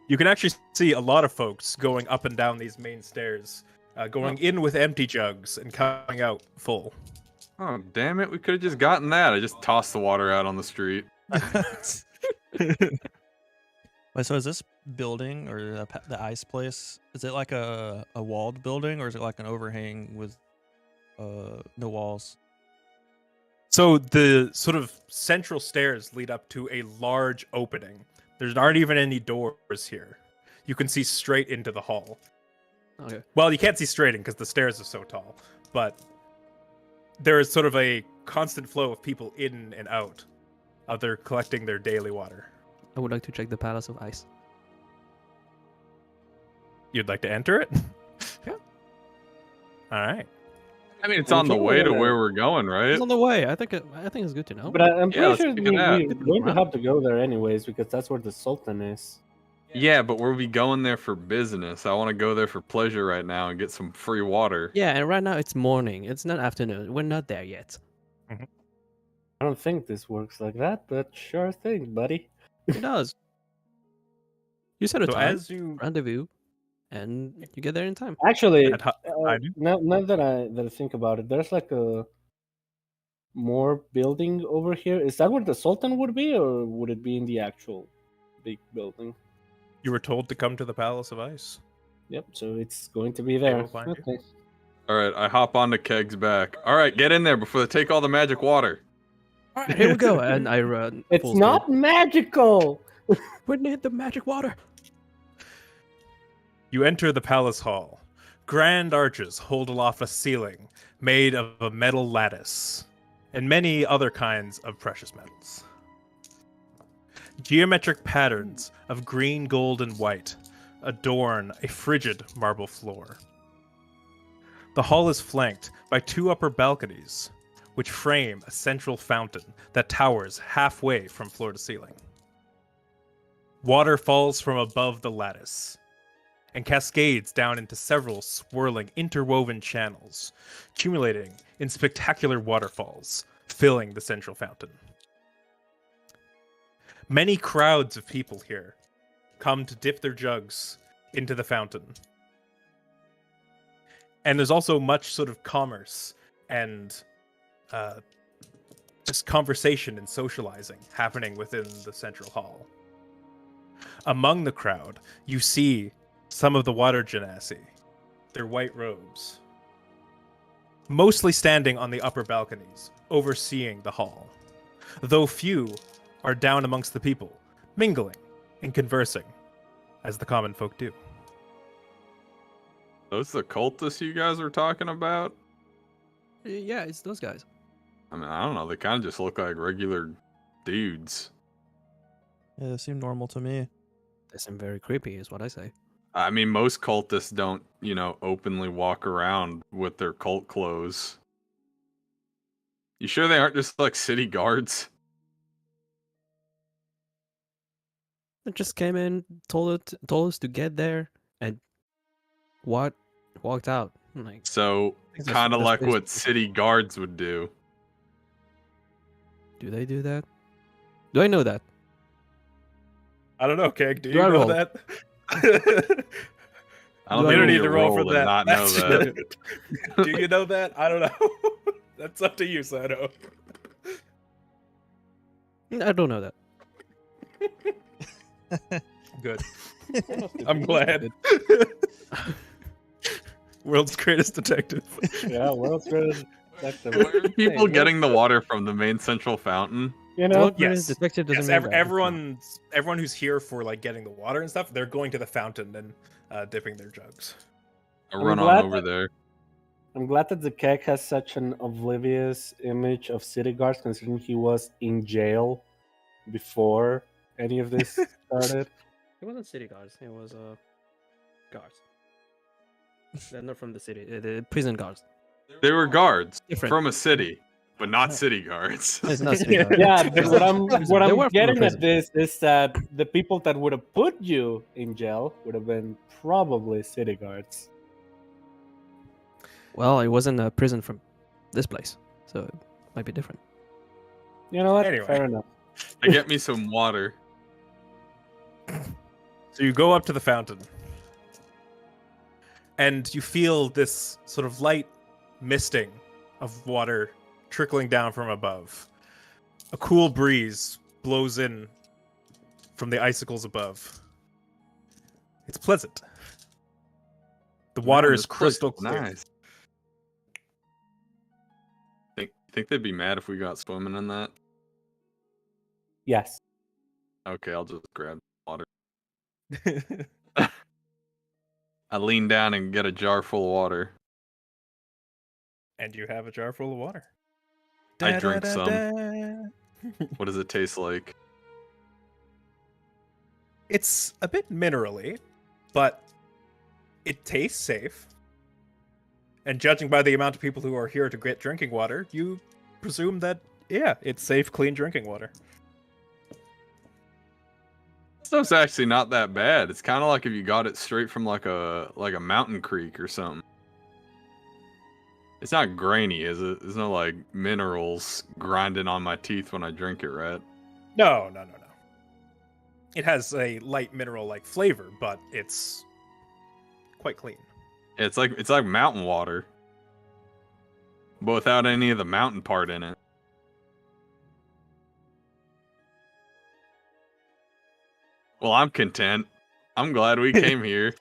You can actually see a lot of folks going up and down these main stairs, going in with empty jugs and coming out full. Oh, damn it. We could have just gotten that. I just tossed the water out on the street. Wait, so is this building or the ice place? Is it like a walled building, or is it like an overhang with no walls? So the sort of central stairs lead up to a large opening. There aren't even any doors here. You can see straight into the hall. Okay. Well, you can't see straight in because the stairs are so tall, but there is sort of a constant flow of people in and out. They're collecting their daily water. I would like to check the Palace of Ice. You'd like to enter it? Yeah. All right. I mean, it's I'm on the sure way to we're- where we're going, right? It's on the way. I think it's good to know. But I'm Yeah, pretty let's sure check it out. we're going to have to go there anyways because that's where the Sultan is. Yeah, but we'll be going there for business. I want to go there for pleasure right now and get some free water. Yeah, and right now it's morning. It's not afternoon. We're not there yet. I don't think this works like that, but sure thing, buddy. It does. You set a So time, as you rendezvous, and you get there in time. Actually, I do. now that I think about it, there's like a more building over here. Is that where the Sultan would be, or would it be in the actual big building? You were told to come to the Palace of Ice. Yep, so it's going to be there. will find you. Okay. All right, I hop on to Keg's back. All right, get in there before they take all the magic water. All right, here we go. And I run. It's full not speed. magical. We need the magic water. You enter the palace hall. Grand arches hold aloft a ceiling made of a metal lattice and many other kinds of precious metals. Geometric patterns of green, gold, and white adorn a frigid marble floor. The hall is flanked by two upper balconies, which frame a central fountain that towers halfway from floor to ceiling. Water falls from above the lattice and cascades down into several swirling, interwoven channels, accumulating in spectacular waterfalls, filling the central fountain. Many crowds of people here come to dip their jugs into the fountain. And there's also much sort of commerce and just conversation and socializing happening within the central hall. Among the crowd, you see some of the water genasi, their white robes, mostly standing on the upper balconies, overseeing the hall, though few are down amongst the people, mingling and conversing, as the common folk do. Those the cultists you guys are talking about? Yeah, it's those guys. I mean, I don't know. They kind of just look like regular dudes. Yeah, they seem normal to me. They seem very creepy, is what I say. I mean, most cultists don't, openly walk around with their cult clothes. You sure they aren't just like city guards? They just came in, told us to get there, and walked out. I'm like, So, think that's- kind of that's like what basically- city guards would do. do they do that? Do I know that? I don't know, Keg. Do Do you I know roll? that? I Do don't I You think don't you need to roll for to that. not know That's- that. Do you know that? I don't know. That's up to you, Sado. I don't know that. Good. I'm glad. World's greatest detective. Yeah, world's greatest detective. Where are people Hey, getting the water from the main central fountain? You know, Yes. Detective doesn't Yes, mean that. everyone who's here for like getting the water and stuff, they're going to the fountain and dipping their jugs. I I'm run glad on over there. I'm glad that the keg has such an oblivious image of city guards, considering he was in jail before any of this started. It wasn't city guards. It was guards. They're not from the city. The prison guards. They were guards Different. from a city. but not city guards. It's not city guard. Yeah, but what I'm They were from a getting at prison. this is that the people that would have put you in jail would have been probably city guards. Well, it wasn't a prison from this place, so it might be different. You know what? Anyway. Fair enough. Get me some water. So you go up to the fountain, and you feel this sort of light misting of water trickling down from above. A cool breeze blows in from the icicles above. It's pleasant. The water Man, is this place crystal is clear. nice. Think they'd be mad if we got swimming in that? Yes. Okay, I'll just grab water. I lean down and get a jar full of water. And you have a jar full of water. I drink some. What does it taste like? It's a bit minerally, but it tastes safe. And judging by the amount of people who are here to get drinking water, you presume that, yeah, it's safe, clean drinking water. Stuff's actually not that bad. It's kind of like if you got it straight from like a mountain creek or something. It's not grainy, is it? There's no like minerals grinding on my teeth when I drink it, right? No. It has a light mineral-like flavor, but it's quite clean. It's like mountain water, but without any of the mountain part in it. Well, I'm content. I'm glad we came here.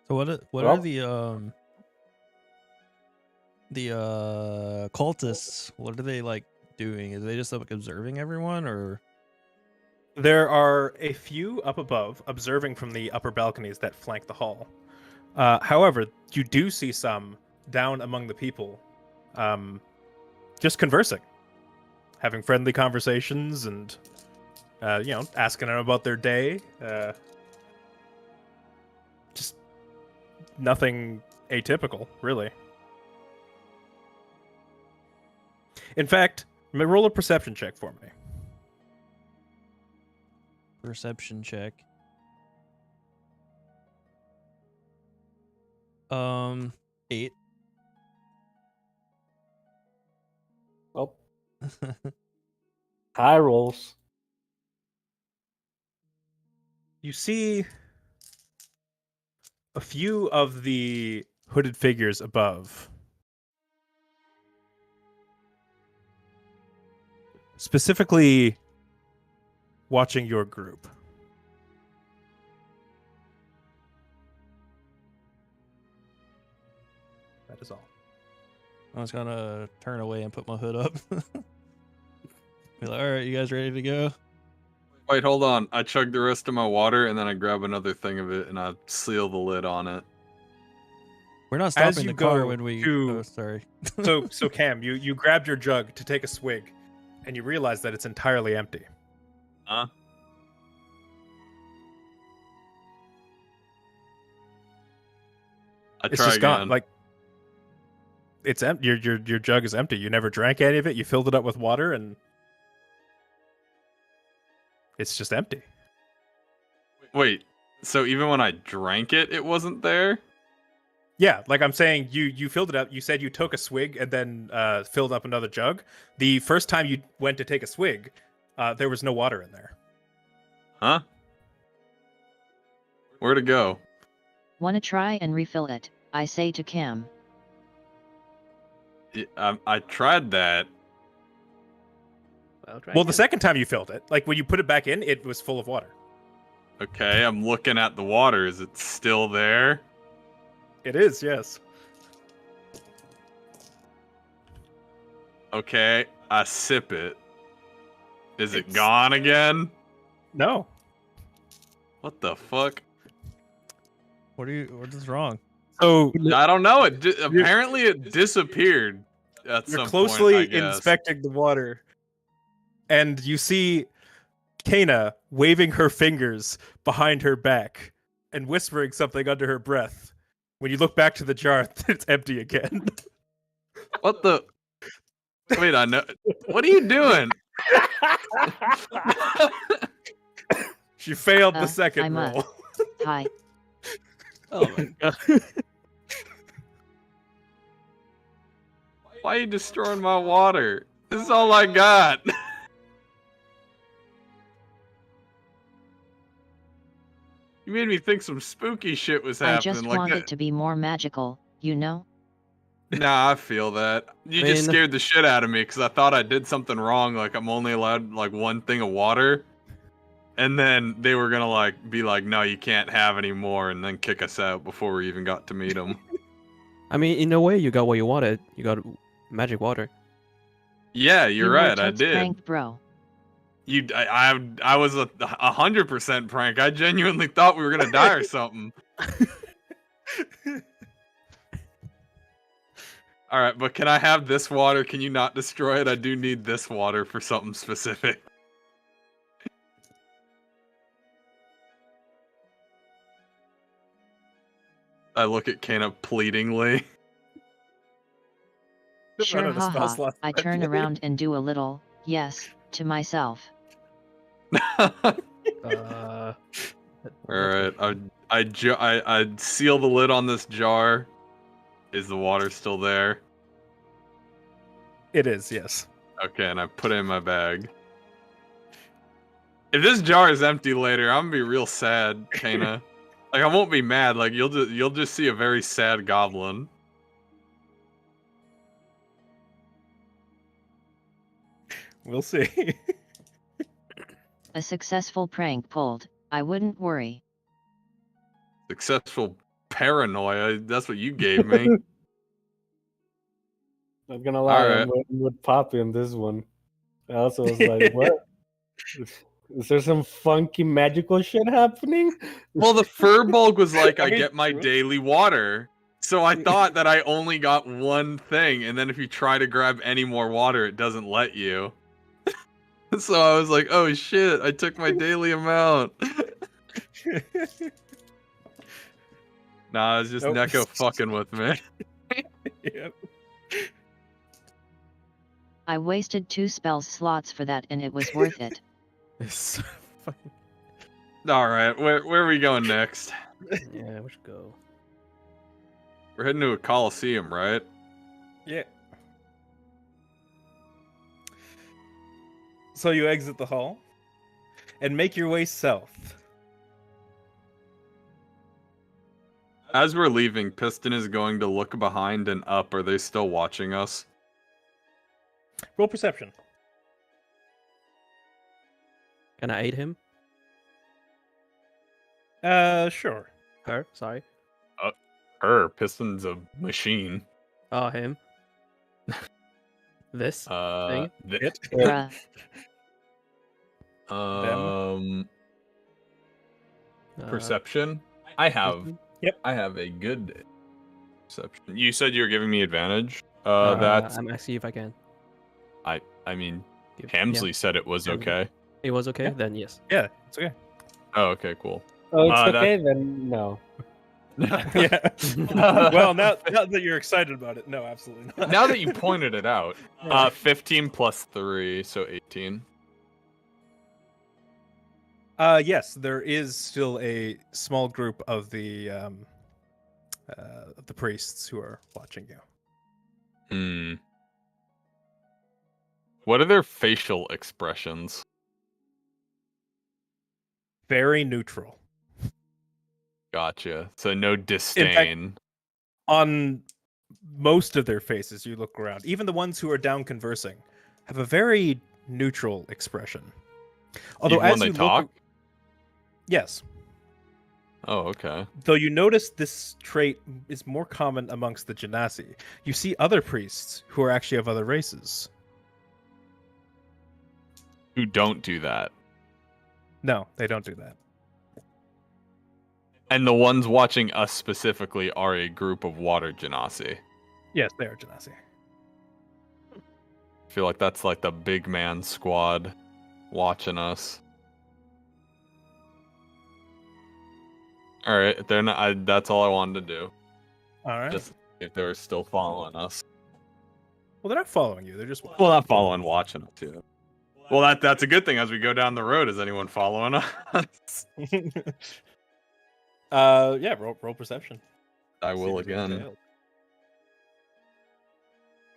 So what are Well- the cultists? What are they like doing? Are they just like observing everyone, or There are a few up above, observing from the upper balconies that flank the hall. However, you do see some down among the people, just conversing, having friendly conversations, and asking them about their day. Just nothing atypical, really. In fact, roll a perception check for me. perception check? 8. Oh, high rolls. You see a few of the hooded figures above. Specifically watching your group. That is all. I was gonna turn away and put my hood up. Be like, all right, you guys ready to go? Wait, hold on. I chug the rest of my water and then I grab another thing of it and I seal the lid on it. We're not As stopping you the car go when we. to- Oh, sorry. So Cam, you grabbed your jug to take a swig, and you realize that it's entirely empty. Huh? I It's try just again. gone. Like it's empty. Your jug is empty. You never drank any of it. You filled it up with water, and it's just empty. Wait, so even when I drank it, it wasn't there? Yeah, like I'm saying, you filled it up. You said you took a swig and then filled up another jug. The first time you went to take a swig, there was no water in there. Huh? Where'd it go? Wanna try and refill it, I say to Cam. I tried that. Well, the second time you filled it, like when you put it back in, it was full of water. Okay, I'm looking at the water. Is it still there? It is, yes. Okay, I sip it. Is it It's- gone again? No. What the fuck? What is wrong? So I don't know. Apparently it disappeared at you're some closely point, I guess. inspecting the water, and you see Kana waving her fingers behind her back and whispering something under her breath. When you look back to the jar, it's empty again. What the? Wait, I know. What are you doing? She failed the I second roll. must. Hi. Oh my god. Why are you destroying my water? This is all I got. You made me think some spooky shit was I happening. just like want that. it to be more magical, you know? Nah, I feel that. You I just mean- scared the shit out of me because I thought I did something wrong. Like I'm only allowed like one thing of water, and then they were gonna like be like, "No, you can't have any more," and then kick us out before we even got to meet them. I mean, in a way, you got what you wanted. You got magic water. Yeah, You you're were right. I totes did. pranked, bro. I was 100% prank. I genuinely thought we were gonna die or something. All right, but can I have this water? Can you not destroy it? I do need this water for something specific. I look at Kana pleadingly. Sure, Run out of spell haha. slots I turn eventually. around and do a little, yes, to myself. Uh, All right, I seal the lid on this jar. Is the water still there? It is, yes. Okay, and I put it in my bag. If this jar is empty later, I'm gonna be real sad, Kana. Like I won't be mad. Like you'll just see a very sad goblin. We'll see. A successful prank pulled. I wouldn't worry. Successful paranoia. That's what you gave me. Not gonna lie, Alright. I'm with Poppy on this one. I also was like, what? Is there some funky magical shit happening? Well, the Furbolg was like, I I mean, get my true. daily water. So I thought that I only got one thing, and then if you try to grab any more water, it doesn't let you. So I was like, oh shit, I took my daily amount. Nah, it's just Nope. Neko fucking with me. Yep. I wasted 2 spell slots for that and it was worth it. it's so fucking. Alright, where are we going next? Yeah, we should go. We're heading to a coliseum, right? Yeah. So you exit the hall and make your way south. As we're leaving, Piston is going to look behind and up. Are they still watching us? Roll perception. Can I aid him? Sure. Her? Sorry. Her, Piston's a machine. Oh, him. This thing. It. Bruh. Perception. I have. Piston? I have a good perception. You said you were giving me advantage. No, That's. I'm asking if I can. I mean, Give- Hamsley said it was Hamsley. okay. It was okay. Yeah. Then yes. Yeah, it's okay. Oh, okay, cool. Oh, it's that- okay then. No. Yeah. Well, now that you're excited about it, no, absolutely not. Now that you pointed it out, Yeah. 15 plus 3, so 18. Yes, there is still a small group of the priests who are watching you. Hmm. What are their facial expressions? Very neutral. Gotcha. So no disdain. On most of their faces, you look around, even the ones who are down conversing, have a very neutral expression. Although Even as when they you talk? look, yes, Oh, okay. though you notice this trait is more common amongst the Genasi. You see other priests who are actually of other races. Who don't do that. No, they don't do that. And the ones watching us specifically are a group of water genasi. Yes, they are Genasi. I feel like that's like the big man squad watching us. All right, they're not. That's all I wanted to do. All right. Just if they were still following us. Well, they're not following you. They're just Well, not following, watching us too. Well, that's a good thing as we go down the road. Is anyone following us? Yeah, roll perception. I See will if you again.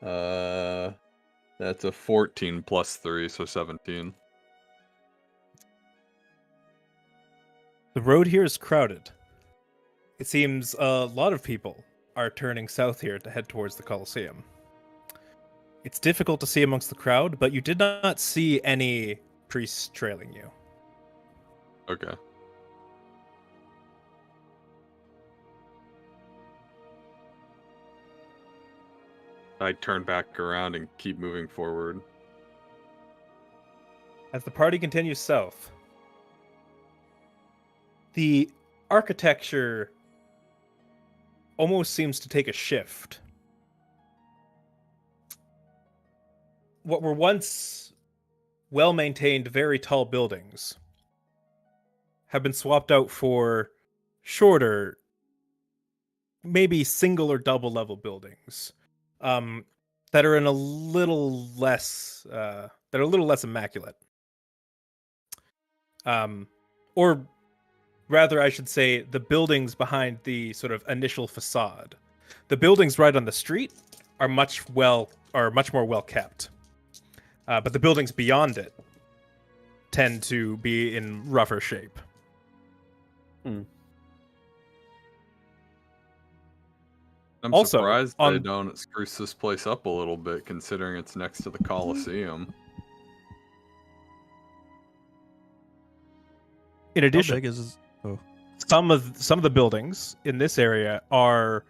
failed. That's a 14 plus 3, so 17. The road here is crowded. It seems a lot of people are turning south here to head towards the Colosseum. It's difficult to see amongst the crowd, but you did not see any priests trailing you. Okay. I turn back around and keep moving forward. As the party continues south, the architecture almost seems to take a shift. What were once well-maintained, very tall buildings have been swapped out for shorter, maybe single or double level buildings that are in a little less immaculate. Or rather, I should say, the buildings behind the sort of initial facade. The buildings right on the street are much more well kept. But the buildings beyond it tend to be in rougher shape. I'm Also, surprised they don't spruce this place up a little bit, considering it's next to the Colosseum. In How addition, big is? Oh, some of the buildings in this area are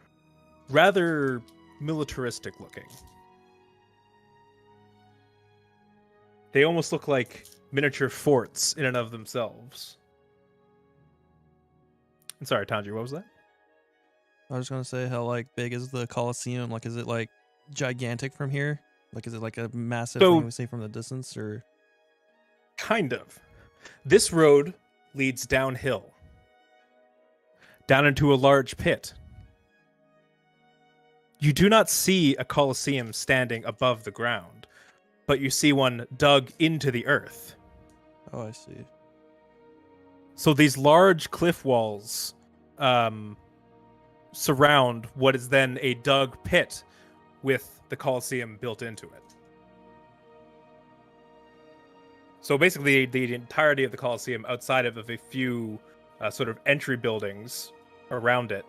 rather militaristic looking. They almost look like miniature forts in and of themselves. I'm sorry, Tanji, what was that? I was gonna say, how like big is the Colosseum? Like, is it like gigantic from here? Like, is it like a massive So- thing we see from the distance, or? Kind of. This road leads downhill, down into a large pit. You do not see a Colosseum standing above the ground, but you see one dug into the earth. Oh, I see. So these large cliff walls surround what is then a dug pit with the Colosseum built into it. So basically, the entirety of the Colosseum, outside of a few sort of entry buildings around it,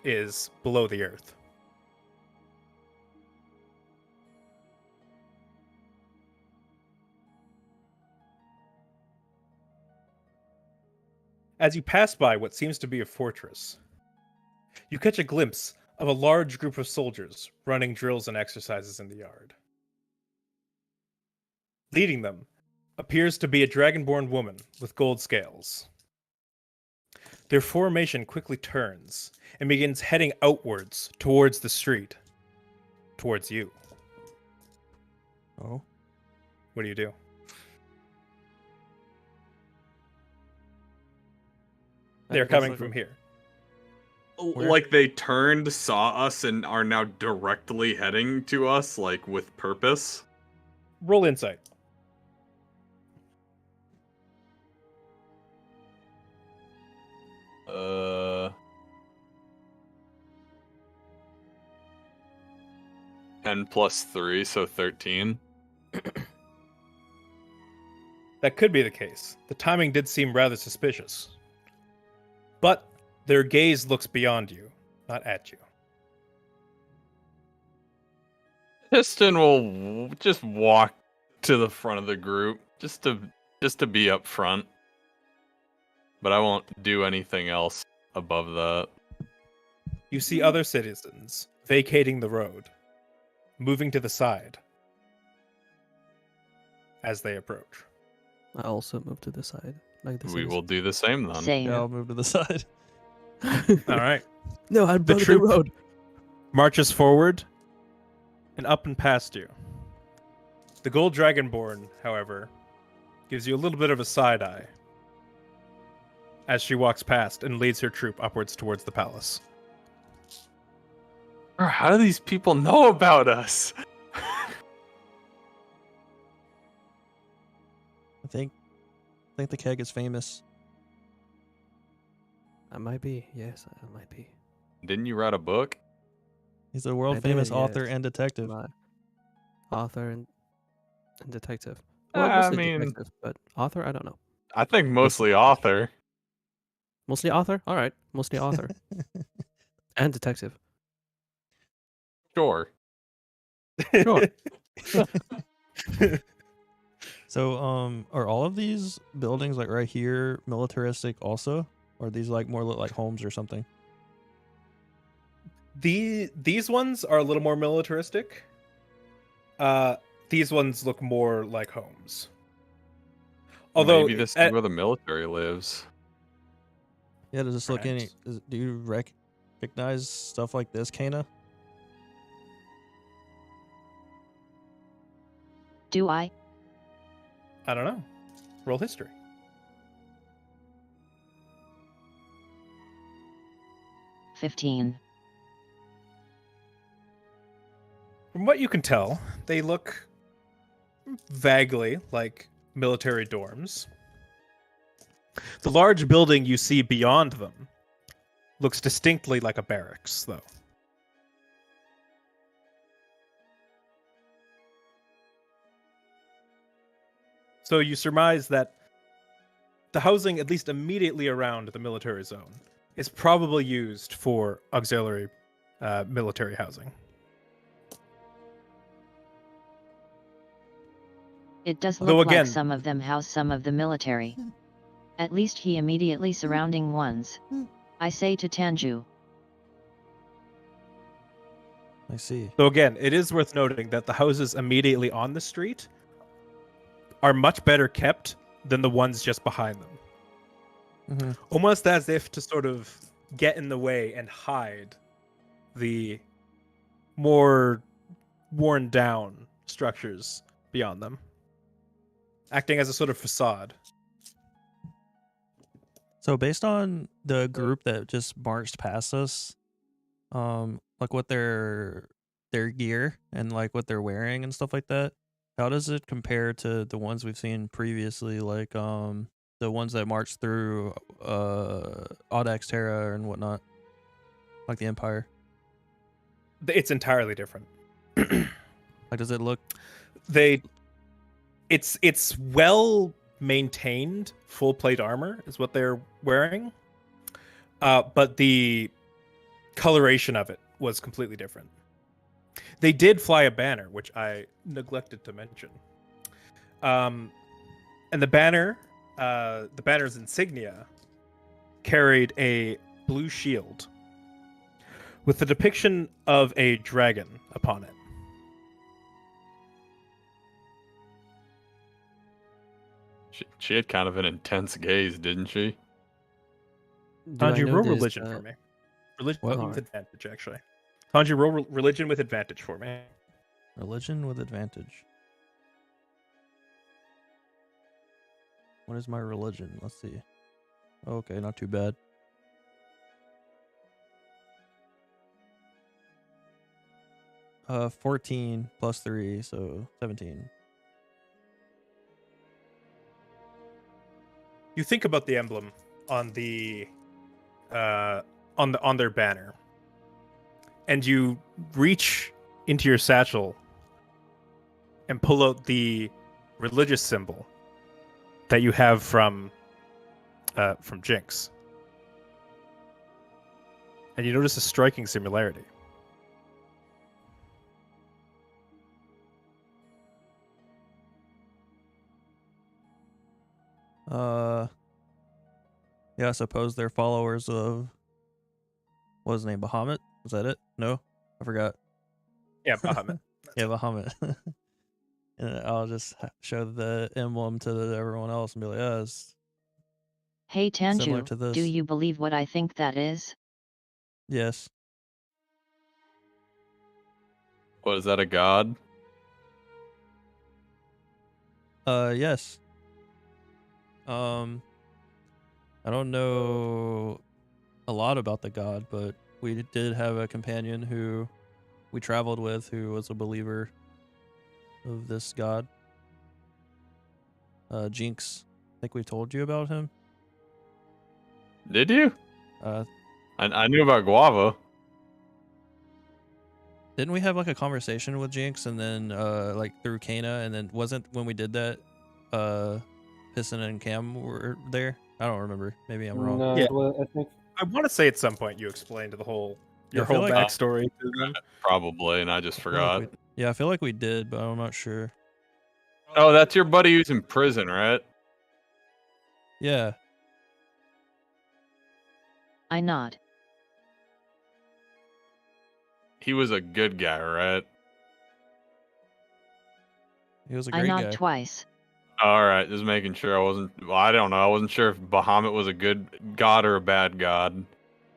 is below the earth. As you pass by what seems to be a fortress, you catch a glimpse of a large group of soldiers running drills and exercises in the yard. Leading them appears to be a dragonborn woman with gold scales. Their formation quickly turns and begins heading outwards towards the street, towards you. Oh, What do you do? They're coming from here. Where? Like they turned, saw us, and are now directly heading to us, like with purpose. Roll insight. Uh, 10 plus 3, so 13. That could be the case. The timing did seem rather suspicious. But their gaze looks beyond you, not at you. Piston will just walk to the front of the group, just to be up front. But I won't do anything else above that. You see other citizens vacating the road, moving to the side as they approach. I also move to the side, like this. We will do the same then. Same. yeah, I'll move to the side. All right. No, I broke the troop- road. Marches forward and up and past you. The gold dragonborn, however, gives you a little bit of a side eye. as she walks past and leads her troop upwards towards the palace. Bro, how do these people know about us? I think the keg is famous. I might be. Yes, I might be. Didn't you write a book? He's a world I famous did, author yes. and detective. My author and detective. I Well, mostly mean- detective, but author, I don't know. I think mostly author. Mostly author? All right. Mostly author and detective. Sure. Sure. So, are all of these buildings like right here militaristic also? Or are these like more look like homes or something? These ones are a little more militaristic. These ones look more like homes. Although, maybe this is where the military lives. Yeah, does this look any? Perhaps. Do you recognize stuff like this, Kana? Do I? I don't know. Roll history. $15. From what you can tell, they look vaguely like military dorms. The large building you see beyond them looks distinctly like a barracks, though. So you surmise that the housing, at least immediately around the military zone, is probably used for auxiliary military housing. It does Though look again- like some of them house some of the military. At least he immediately surrounding ones. I say to Tanju. I see. So again, it is worth noting that the houses immediately on the street are much better kept than the ones just behind them. Mm-hmm. Almost as if to sort of get in the way and hide the more worn down structures beyond them, acting as a sort of facade. So based on the group that just marched past us, like what their gear and like what they're wearing and stuff like that, how does it compare to the ones we've seen previously, like the ones that marched through Audax Terra and whatnot, like the Empire? It's entirely different. Like, does it look? It's well maintained full plate armor is what they're wearing, but the coloration of it was completely different. They did fly a banner, which I neglected to mention, and the banner's insignia carried a blue shield with the depiction of a dragon upon it. She had kind of an intense gaze, didn't she? Do I Tanji, roll notice religion that- for me. Religion What? with advantage, actually. Tanji, roll religion with advantage for me. Religion with advantage. What is my religion? Let's see. Okay, not too bad. Uh, 14 plus 3, so 17. You think about the emblem on the on their banner, and you reach into your satchel and pull out the religious symbol that you have from Jinx, and you notice a striking similarity. Yeah, I suppose they're followers of, what was his name, Bahamut? Was that it? No? I forgot. Yeah, Bahamut. Yeah, Bahamut. And I'll just show the emblem to everyone else and be like, yeah, it's Hey similar Tanju, to this. do you believe what I think that is? Yes. What, is that a god? Yes. I don't know a lot about the god, but we did have a companion who we traveled with who was a believer of this god. Jinx. I think we told you about him. Did you? Uh, I knew about Guava. didn't we have like a conversation with Jinx and then like through Kana, and then wasn't when we did that Piston and Cam were there? I don't remember. Maybe I'm wrong. No, Yeah. well, I think I want to say at some point you explained the whole your I feel whole like- backstory to them. Probably, and I just I feel like forgot. yeah, I feel like we did, but I'm not sure. Oh, that's your buddy who's in prison, right? Yeah. I nod. He was a good guy, right? He was a I great nod guy. twice. All right, just making sure I wasn't. Well, I don't know. I wasn't sure if Bahamut was a good god or a bad god.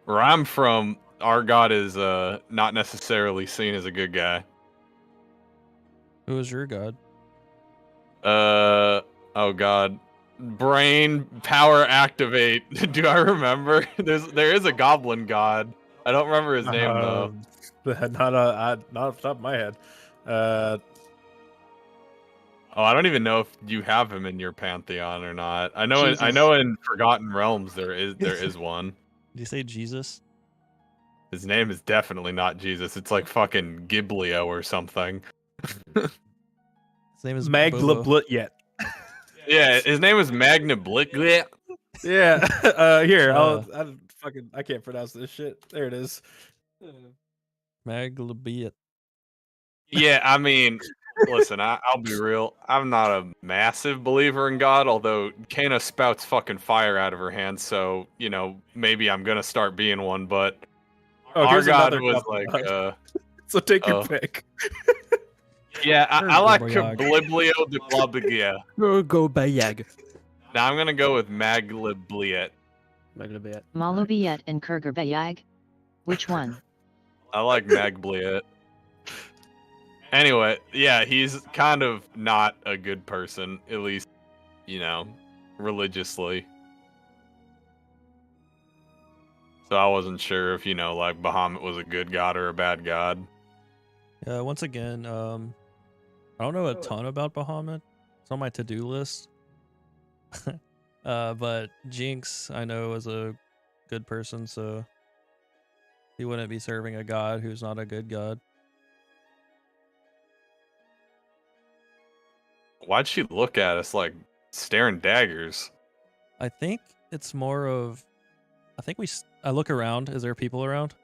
Where I'm from, our god is not necessarily seen as a good guy. Who was your god? Oh god, brain power activate. Do I remember? There is a goblin god. I don't remember his name though. Not off the top of my head. Oh, I don't even know if you have him in your pantheon or not. I know Jesus. in Forgotten Realms there is one. Did you say Jesus? His name is definitely not Jesus. It's like fucking Giblio or something. His name is Bobo. Maglablut yet. Yeah, his name is Magna Blick. Yeah. Here, Uh. I can't pronounce this shit. There it is. Maglabiat. Yeah, I mean, listen, I'll be real. I'm not a massive believer in God, although Kana spouts fucking fire out of her hands, so, you know, maybe I'm gonna start being one, but our here's God another was goblin like, god. So take your oh. pick. yeah, I like Gurbayag. Kabliblio de Blabigia. Go Bayag. Now I'm gonna go with Maglibliet. Maglabayat. Malubiet and Kurgerbayag? Which one? I like Magliet. Anyway, yeah, he's kind of not a good person, at least, you know, religiously. So I wasn't sure if, you know, like Bahamut was a good god or a bad god. Yeah, once again, I don't know a ton about Bahamut. It's on my to-do list. But Jinx, I know, is a good person, so he wouldn't be serving a god who's not a good god. Why'd she look at us like staring daggers? I think it's more of, I look around. Is there people around?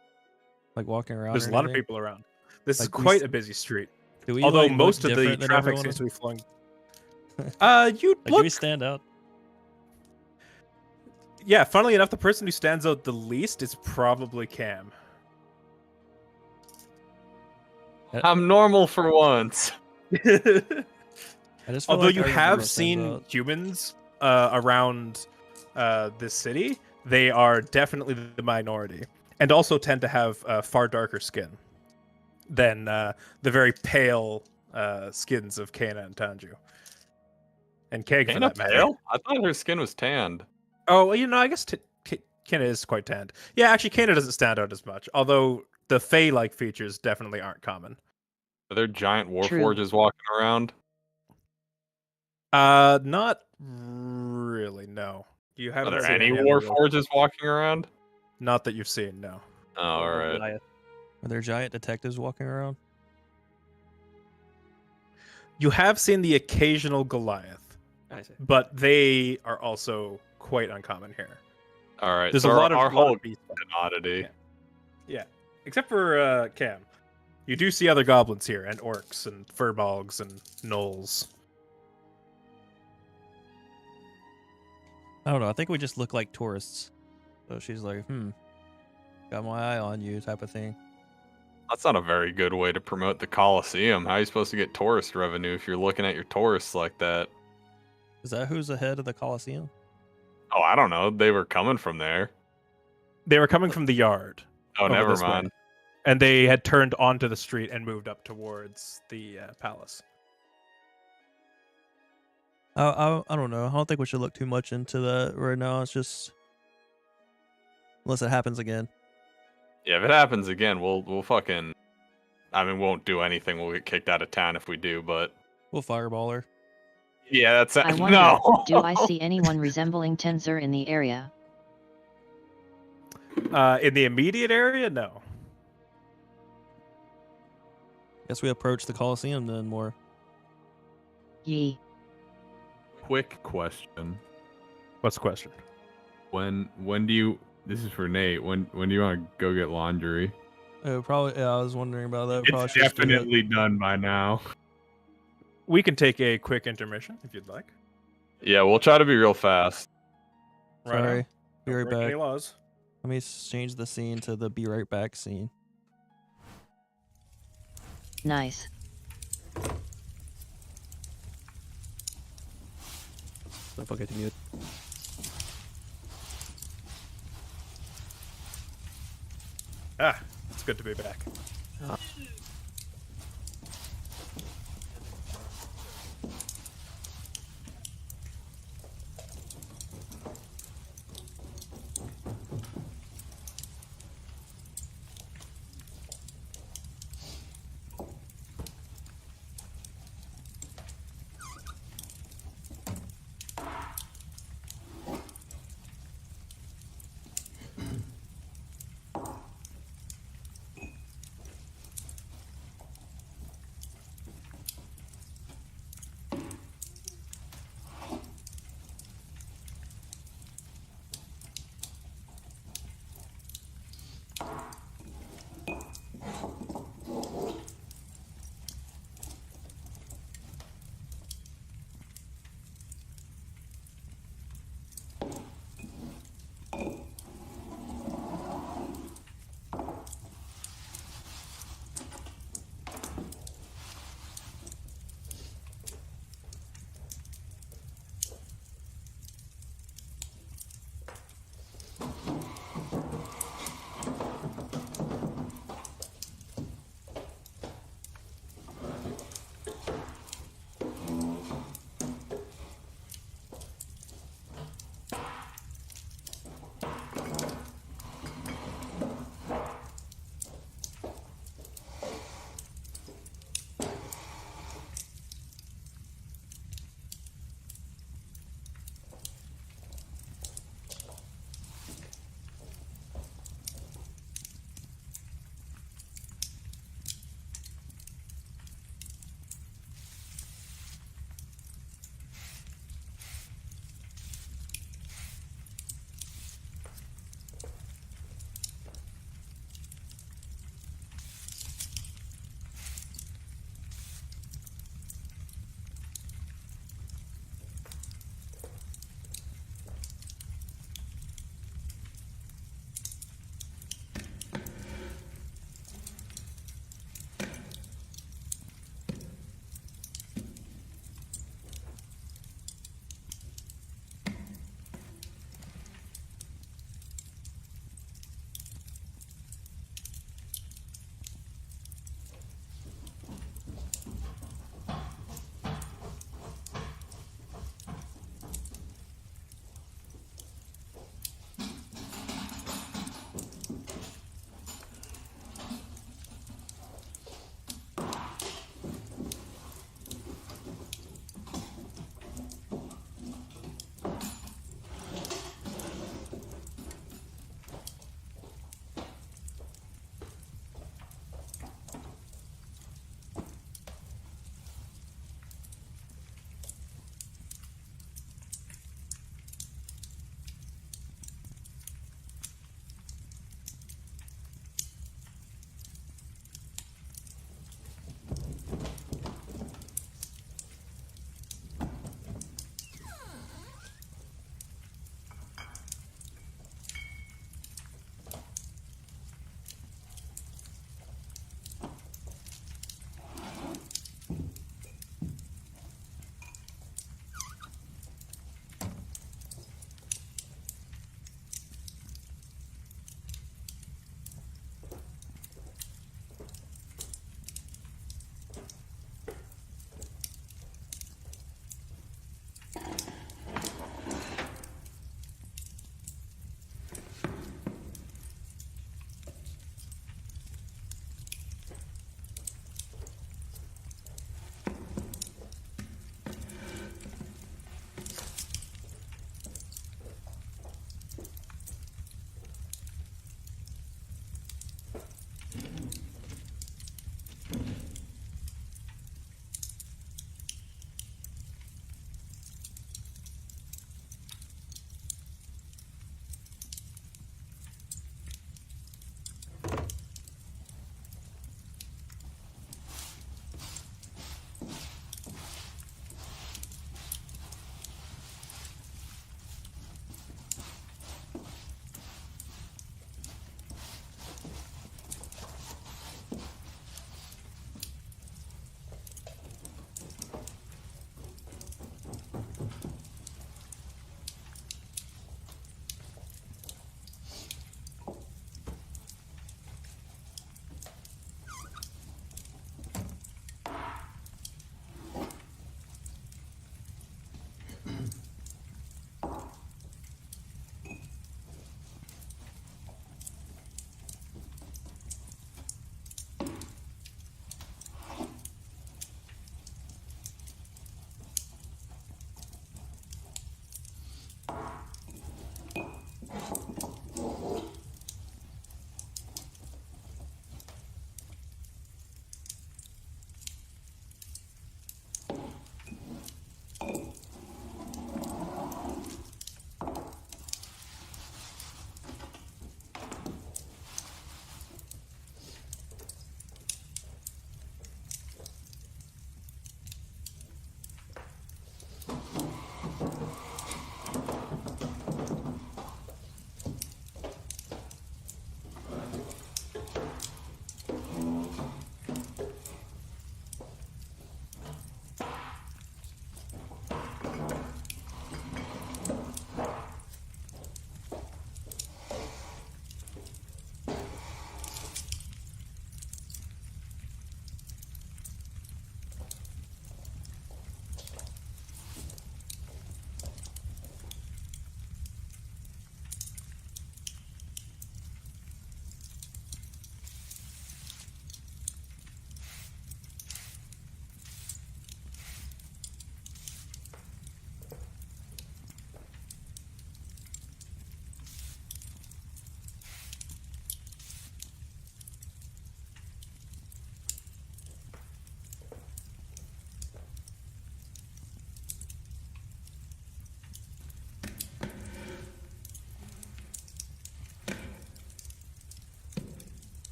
Like walking around? There's or a lot of anything? people around. This is Like, we quite s- a busy street. Do we, Although like, look most of the different than traffic everyone seems to else? be flowing. You Like, do look. we stand out? Yeah, funnily enough, the person who stands out the least is probably Cam. I'm normal for once. I just feel Although like you everyone have stands seen out. humans around this city, they are definitely the minority, and also tend to have far darker skin than the very pale skins of Kana and Tanju. And Keg, for Kana that matter. pale? I thought her skin was tanned. Oh, well, you know, I guess Kana is quite tanned. Yeah, actually, Kana doesn't stand out as much, although the Fae-like features definitely aren't common. Are there giant True. warforges walking around? Not really, no. You Are haven't there seen any of those. warforges walking around? Not that you've seen, no. Oh, alright. Goliath. Are there giant detectives walking around? You have seen the occasional Goliath, I see. but they are also quite uncommon here. Alright, There's so a lot of our whole beasts. an oddity. Yeah, except for Cam. You do see other goblins here, and orcs, and furbolgs, and gnolls. I don't know. I think we just look like tourists. So she's like, got my eye on you type of thing. That's not a very good way to promote the Colosseum. How are you supposed to get tourist revenue if you're looking at your tourists like that? Is that who's ahead of the Colosseum? Oh, I don't know. They were coming from there. They were coming from the yard. Oh, over never this way, mind. and they had turned onto the street and moved up towards the palace. I don't know. I don't think we should look too much into that right now. It's just Unless it happens again. Yeah, if it happens again, we'll fucking. I mean, won't do anything. We'll get kicked out of town if we do. But We'll fireball her. yeah, that's I wonder, no. do I see anyone resembling Tenzer in the area? In the immediate area, no. Guess we approach the Coliseum then more. Yee. Quick question. What's the question? When do you? This is for Nate. When do you want to go get laundry? Probably. Yeah, I was wondering about that. Probably It's should just do it. definitely done by now. We can take a quick intermission if you'd like. Yeah, we'll try to be real fast. Right on. Sorry. Be Don't right break any back. laws. Let me change the scene to the be right back scene. Nice. Don't forget to mute. It's good to be back.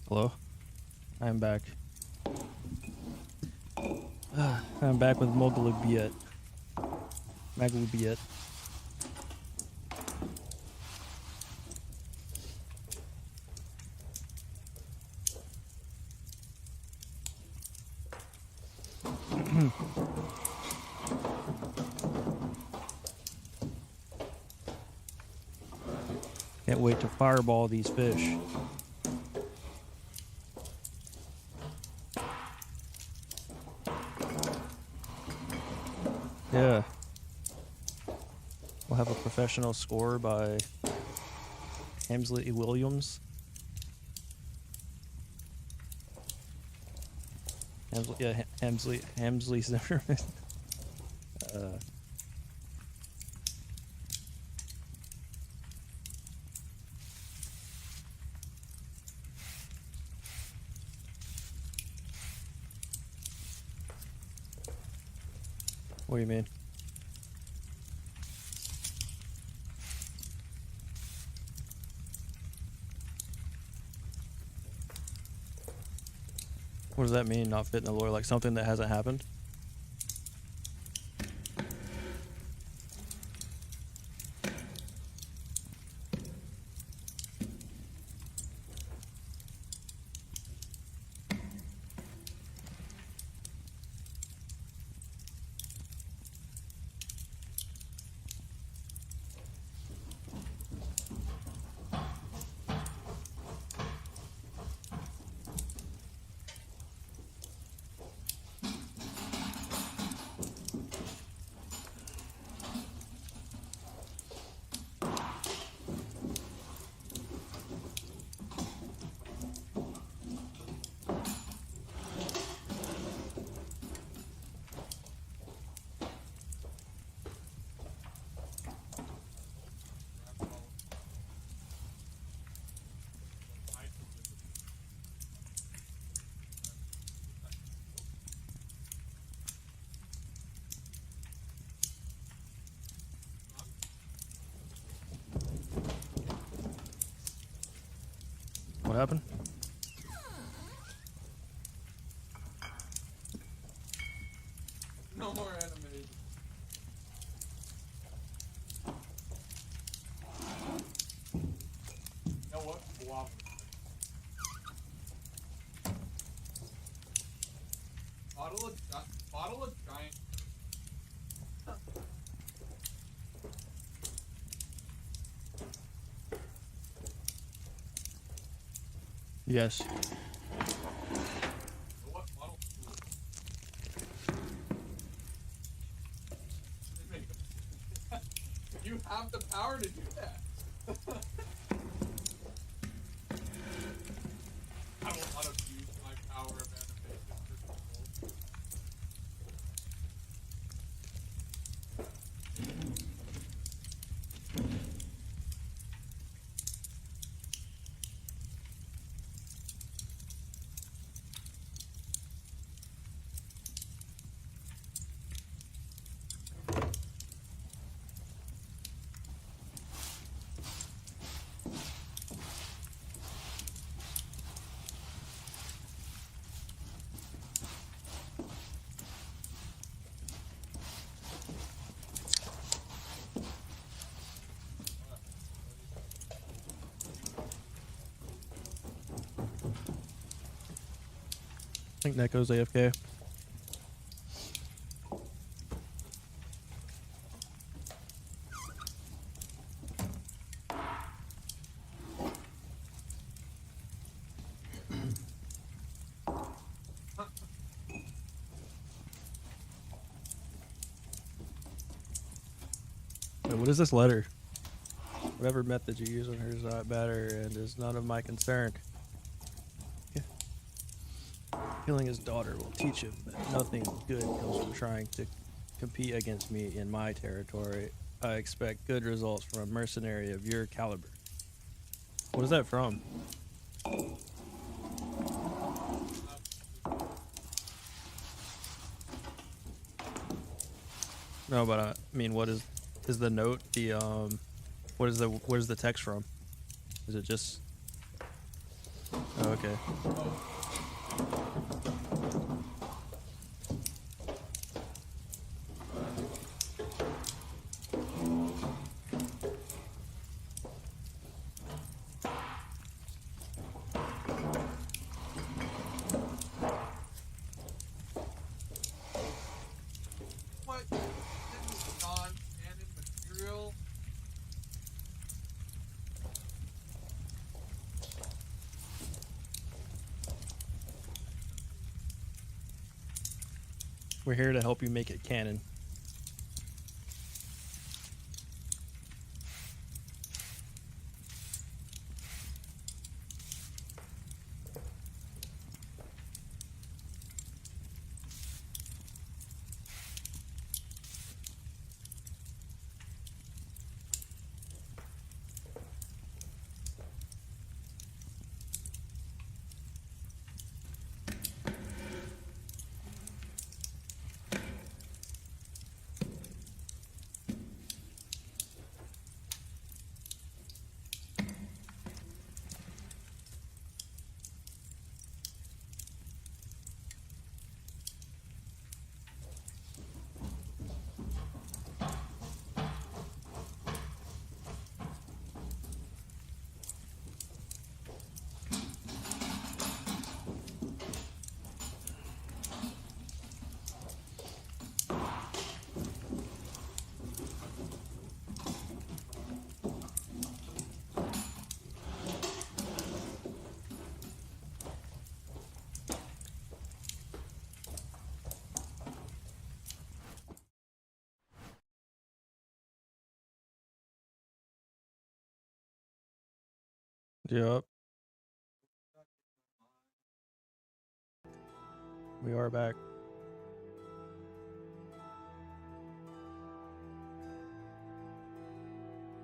Hello? I'm back. I'm back with Moglubiet. Maglubiet. Can't wait to fireball these fish. Yeah. We'll have a professional score by Hamsley Williams. Hamsley Zimmerman. What do you mean? What does that mean, not fit in the lore? Like something that hasn't happened? What happened? No more animation. You know what? Wow. Bottle of giant. Yes. What bottle? You have the power to do that. I will not abuse my power of animation for people. I think Neko's AFK. Wait, what is this letter? Whatever method you use on her is not better and is none of my concern. Killing his daughter will teach him that nothing good comes from trying to compete against me in my territory. I expect good results from a mercenary of your caliber. What is that from? No, but I mean, what is the note? What is the text from? Is it just Oh, okay. What? This is non-canon material? We're here to help you make it canon. Yep. We are back.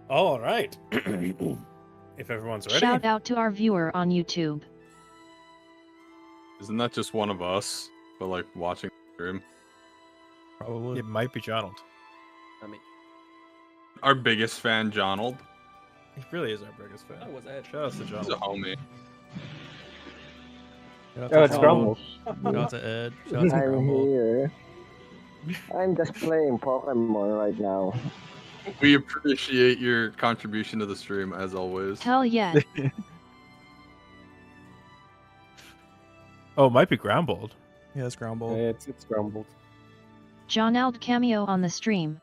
All right. If everyone's ready. Shout out to our viewer on YouTube. Isn't that just one of us? But like watching the stream. Probably. It might be Jonald. I mean, Our biggest fan, Jonald. He really is our biggest fan. that was Ed. Shout out to He's a Jonald. homie. Shout out Oh, to it's Grumble. Grumble. Shout out to Ed. Shout out to I'm Grumble. here. I'm just playing Pokemon right now. We appreciate your contribution to the stream as always. Hell yeah. Oh, it might be Groundbold. Yeah, it's Grumble. It's Grumbled. John Ald cameo on the stream.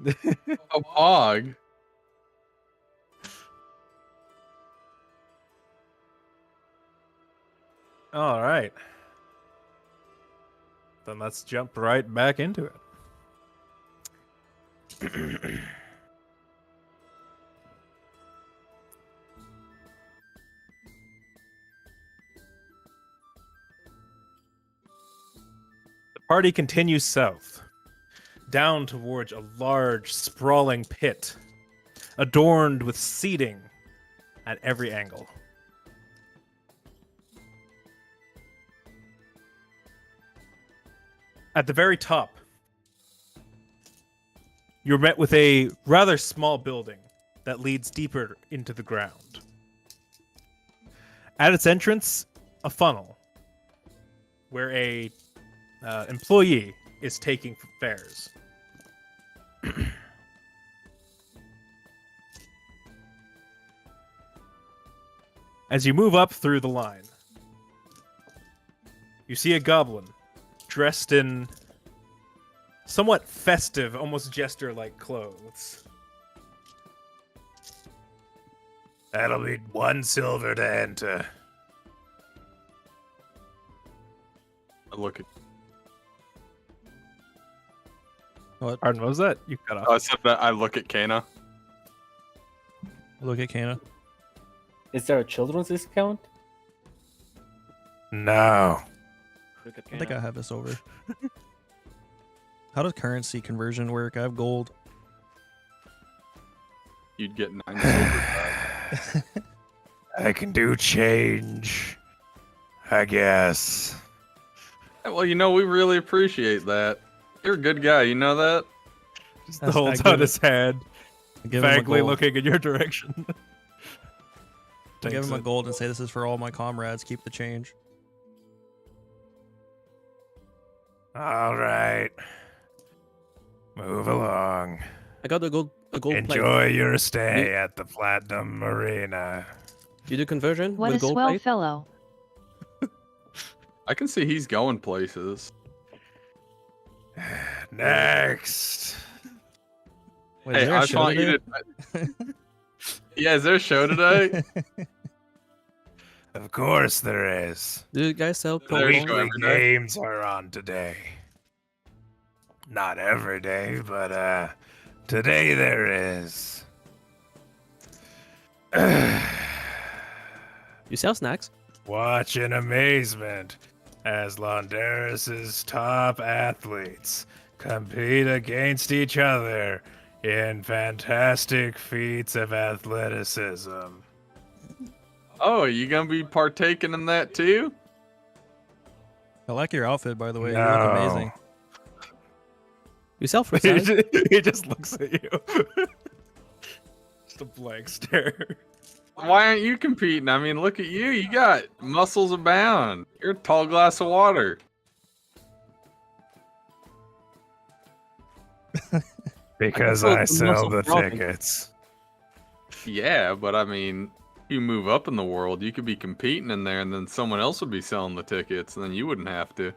A pog. All right. Then let's jump right back into it. The party continues south, down towards a large, sprawling pit, adorned with seating at every angle. At the very top, you're met with a rather small building that leads deeper into the ground. At its entrance, a funnel where a employee is taking fares. As you move up through the line, you see a goblin dressed in somewhat festive, almost jester-like clothes. That'll be 1 silver to enter. I look at. What? Pardon, what was that? You cut off. I said that I look at Kana. Look at Kana. Is there a children's discount? No. Look at I think Kana. I have this over. How does currency conversion work? I have gold. You'd get 9 silver back. I can do change, I guess. Well, you know, we really appreciate that. You're a good guy, you know that? Just the whole I time give his head, I give him a vaguely gold. looking in your direction. I'll give takes him a it. gold and say this is for all my comrades. Keep the change. All right. Move along. I got a gold plate. Enjoy your stay at the Platinum Marina. You do conversion What with a gold swell plate? fellow. I can see he's going places. Next. Wait, Hey, is there a I show want you today? to. Yeah, is there a show today? Of course there is. Do you guys sell There popcorn? you go. Weekly every day. games are on today. Not every day, but today there is. You sell snacks? Watch in amazement as Londaris's top athletes compete against each other in fantastic feats of athleticism. Oh, you gonna be partaking in that too? I like your outfit, by the way. You look amazing. You sell fruit he salad? just looks at you. Just a blank stare. Why aren't you competing? I mean, look at you. You got muscles abound. You're a tall glass of water. Because I I feel sell muscle the throbbing. tickets. Yeah, but I mean, you move up in the world, you could be competing in there, and then someone else would be selling the tickets, and then you wouldn't have to.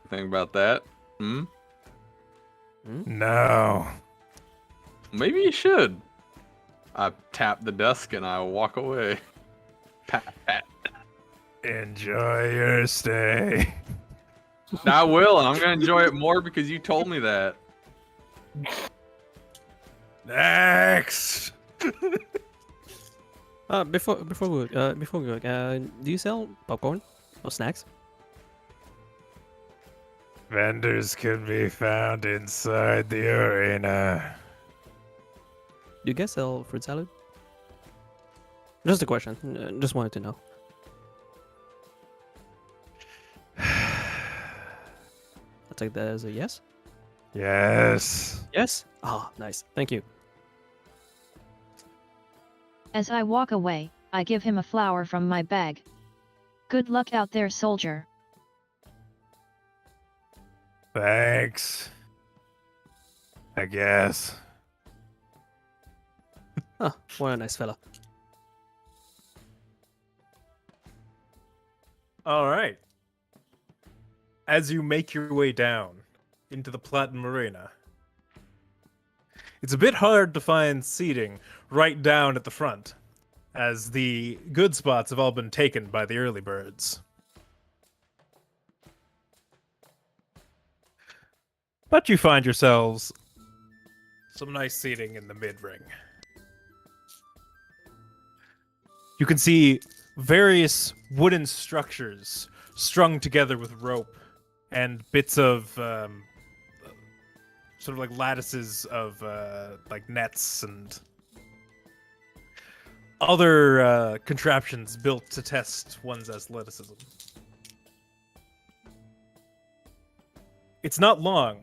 Think about that? Hmm? No. Maybe you should. I tap the desk and I walk away. Pat, pat. Enjoy your stay. I will, and I'm gonna enjoy it more because you told me that. Next. Before we go, do you sell popcorn or snacks? Vendors can be found inside the arena. Do you guys sell fruit salad? Just a question. Just wanted to know. I'll take that as a yes. Yes. Yes? Ah, nice. Thank you. As I walk away, I give him a flower from my bag. Good luck out there, soldier. Thanks. I guess. Huh, what a nice fella. All right. As you make your way down into the Platinum Arena, it's a bit hard to find seating right down at the front, as the good spots have all been taken by the early birds. But you find yourselves some nice seating in the mid-ring. You can see various wooden structures strung together with rope and bits of sort of like lattices of like nets and other contraptions built to test one's athleticism. It's not long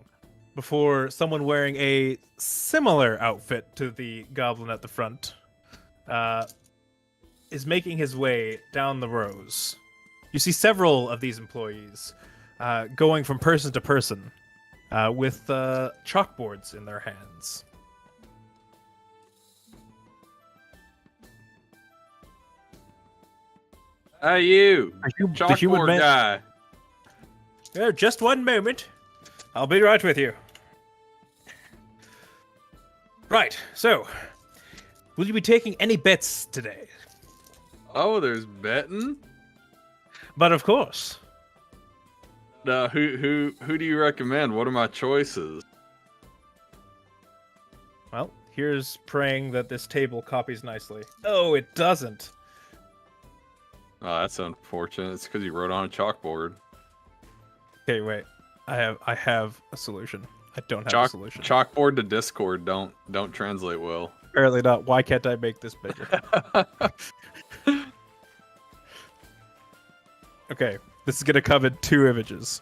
before someone wearing a similar outfit to the goblin at the front is making his way down the rows. You see several of these employees going from person to person with chalkboards in their hands. Hey, you! The Chalkboard man. guy. Just one moment. I'll be right with you. Right, so, will you be taking any bets today? Oh, there's betting? But of course. Who do you recommend? What are my choices? Well, here's praying that this table copies nicely. Oh, it doesn't. Oh, that's unfortunate. It's because you wrote on a chalkboard. Okay, wait. I have a solution. I don't have a solution. Chalkboard to Discord don't translate well. Apparently not. Why can't I make this bigger? Okay, this is gonna come in 2 images.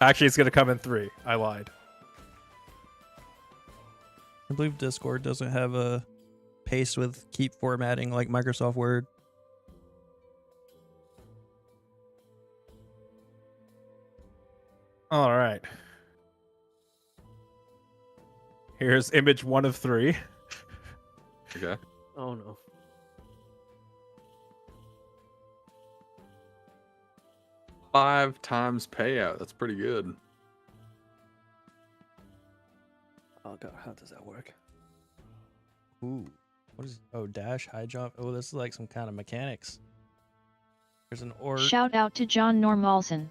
Actually, it's gonna come in 3. I lied. I believe Discord doesn't have a paste with keep formatting like Microsoft Word. All right. Here's image 1 of 3. Okay. Oh no. Five times payout. That's pretty good. Oh god, how does that work? Ooh. What is dash, high jump? Oh, this is like some kind of mechanics. There's an orc. Shout out to John Normalson.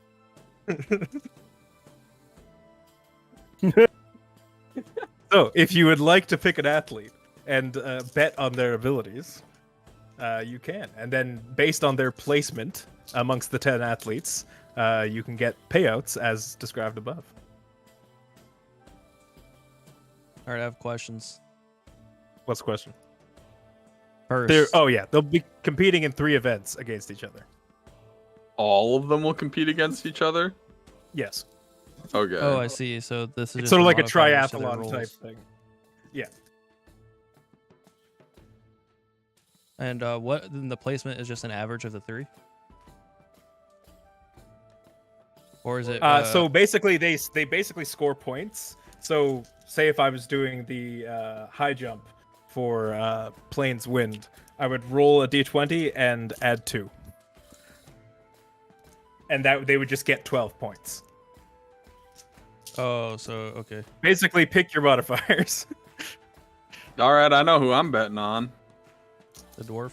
So, if you would like to pick an athlete and bet on their abilities, you can. And then, based on their placement amongst the 10 athletes, you can get payouts as described above. All right, I have questions. What's the question? First, They'll be competing in 3 events against each other. All of them will compete against each other? Yes. Okay. oh, I see. So this is It's just sort of like a modifiers to their triathlon type rules. thing. Yeah. And what? Then the placement is just an average of the 3, or is it? So basically, they basically score points. So say if I was doing the high jump for Plains Wind, I would roll a d20 and add 2, and that they would just get 12 points. Oh, so okay. Basically, pick your modifiers. All right, I know who I'm betting on. The dwarf.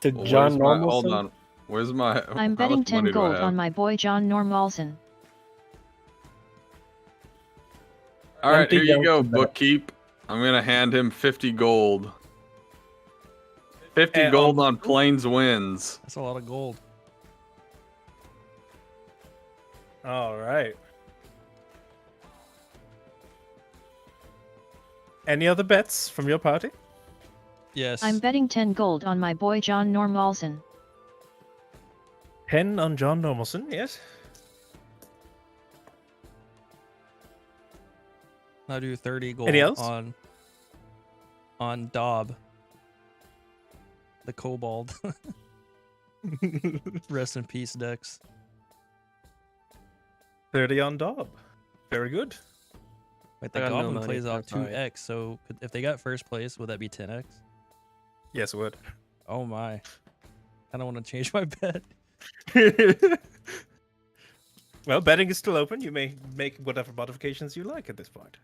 To Well, John hold Normalson. on. Where's my? I'm how betting much 10 money do I gold have? on my boy John Normalson. All right, Empty here you gold go, to bet. bookkeep. I'm gonna hand him 50 gold. 50 And gold on Plains Winds. That's a lot of gold. All right. Any other bets from your party? Yes. I'm betting 10 gold on my boy John Normalson. 10 on John Normalson, yes. I'll do 30 gold Any else? on Daub. The kobold. Rest in peace, Dex. 30 on Dob. Very good. Wait, I the got no goblin money, plays out that's alright. 2x, so if they got first place, would that be 10x? Yes, it would. Oh my. I don't want to change my bet. Well, betting is still open. You may make whatever modifications you like at this point.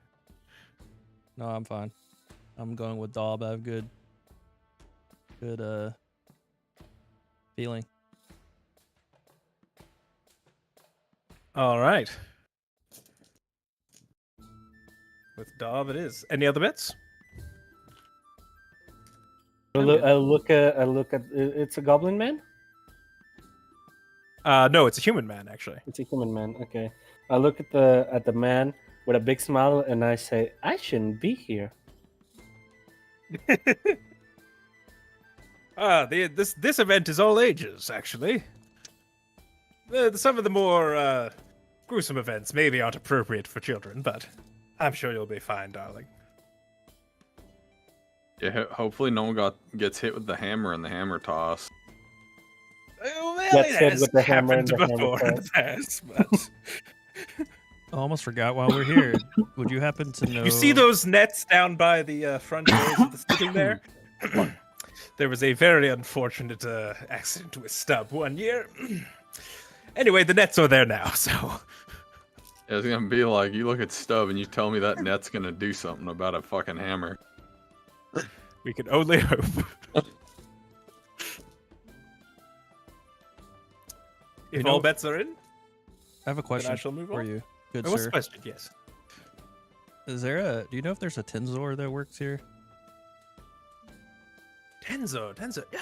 No, I'm fine. I'm going with Daub. I have good feeling. All right. With Dob it is. Any other bets? I look at. It's a goblin man. No, it's a human man, actually. It's a human man. Okay. I look at the man with a big smile and I say, I shouldn't be here. This event is all ages, actually. Some of the more gruesome events maybe aren't appropriate for children, but I'm sure you'll be fine, darling. Yeah, hopefully no one gets hit with the hammer in the hammer toss. Well, Gets it hit has with the hammer happened and the hammer before in the toss. past, but I almost forgot while we're here. Would you happen to know? you see those nets down by the front doors of the city there? There was a very unfortunate accident with Stub one year. Anyway, the nets are there now, so... Yeah, it's gonna be like, you look at Stub and you tell me that net's gonna do something about a fucking hammer. We can only hope. If know- all bets are in, I have a question shall move for on. you, good what's sir. the question? Yes. Is there do you know if there's a Tenzor that works here? Tenzo.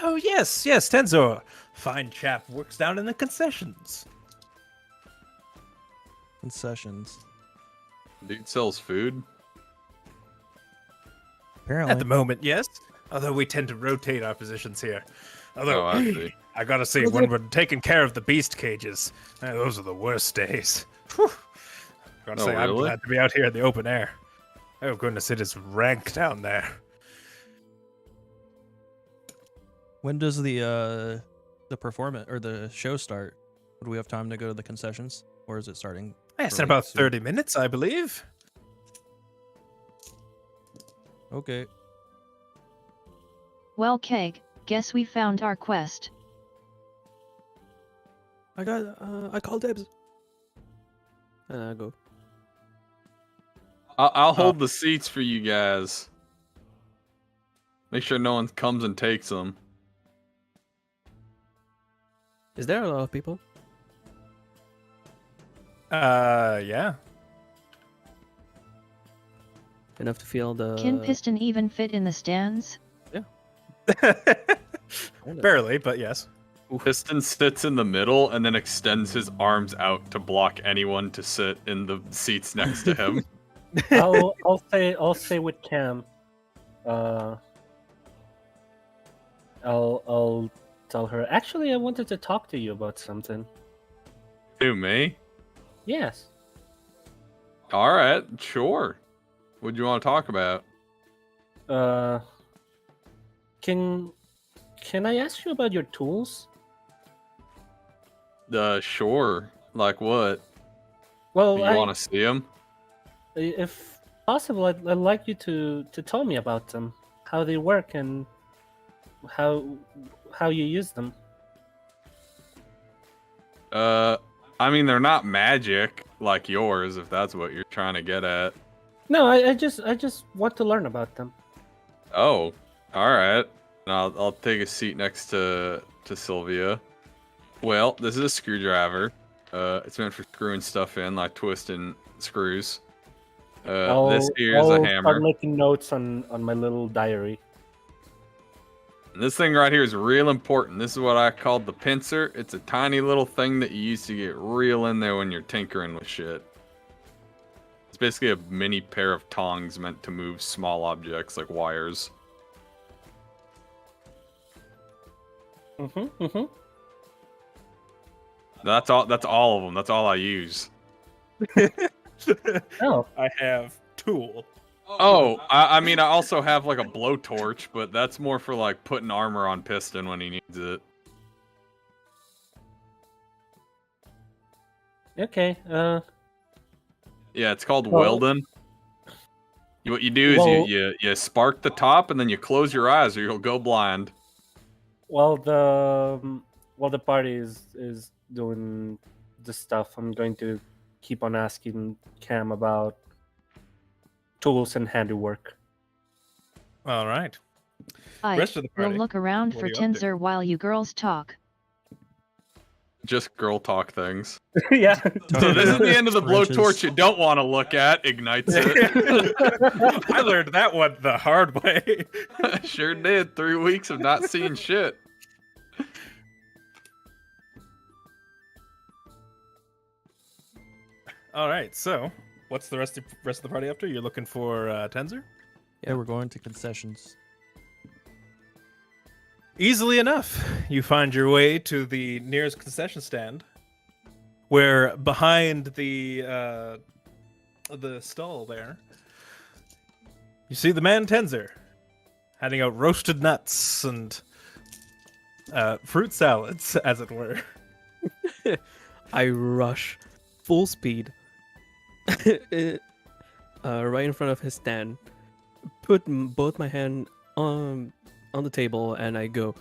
Oh, yes, Tenzo. Fine chap, works down in the concessions. Concessions. Dude sells food. Apparently. At the moment, yes. Although we tend to rotate our positions here. Although, Oh, I see. I gotta say, when we're taking care of the beast cages, those are the worst days. Whew. Gotta Oh, say, I'm really? glad to be out here in the open air. Oh goodness, it is rank down there. When does the performance or the show start? Would we have time to go to the concessions, or is it starting? Yes, in early about soon? 30 minutes, I believe. Okay. Well, Keg, guess we found our quest. I called dibs. And I go. I'll hold the seats for you guys. Make sure no one comes and takes them. Is there a lot of people? Yeah. Enough to feel the. Can Piston even fit in the stands? Barely, but yes. Piston sits in the middle and then extends his arms out to block anyone to sit in the seats next to him. I'll say with Cam. I'll tell her. Actually, I wanted to talk to you about something. Who, me? Yes. All right, sure. What do you want to talk about? Can I ask you about your tools? Sure. Like what? Well, Do you want to see them? if possible, I'd like you to tell me about them, how they work, and how you use them. I mean, they're not magic like yours, if that's what you're trying to get at. No, I just want to learn about them. Oh, all right. I'll take a seat next to Sylvia. Well, this is a screwdriver. It's meant for screwing stuff in, like twisting screws. This here is a hammer. Start making notes on my little diary. And this thing right here is real important. This is what I called the pincer. It's a tiny little thing that you use to get real in there when you're tinkering with shit. It's basically a mini pair of tongs meant to move small objects like wires. That's all of them. That's all I use. Oh. I have tool. Oh, I mean, I also have like a blowtorch, but that's more for like putting armor on Piston when he needs it. Okay. Yeah, it's called Well- welding. What you do is Well- you spark the top and then you close your eyes or you'll go blind. While the party is doing the stuff, I'm going to keep on asking Cam about tools and handiwork. All right. Rest of the We'll party, look around what for are you up to? Tinzer while you girls talk. Just girl talk things. Yeah. So this is the end of the Wrenches. blowtorch you don't want to look at. Ignites it. I learned that one the hard way. Sure did. 3 weeks of not seeing shit. All right, so what's the rest of the party up to? You're looking for Tenzer? Yeah, we're going to concessions. Easily enough, you find your way to the nearest concession stand, where behind the stall there, you see the man Tenzer handing out roasted nuts and fruit salads, as it were. I rush full speed right in front of his stand, put both my hand on the table, and I go,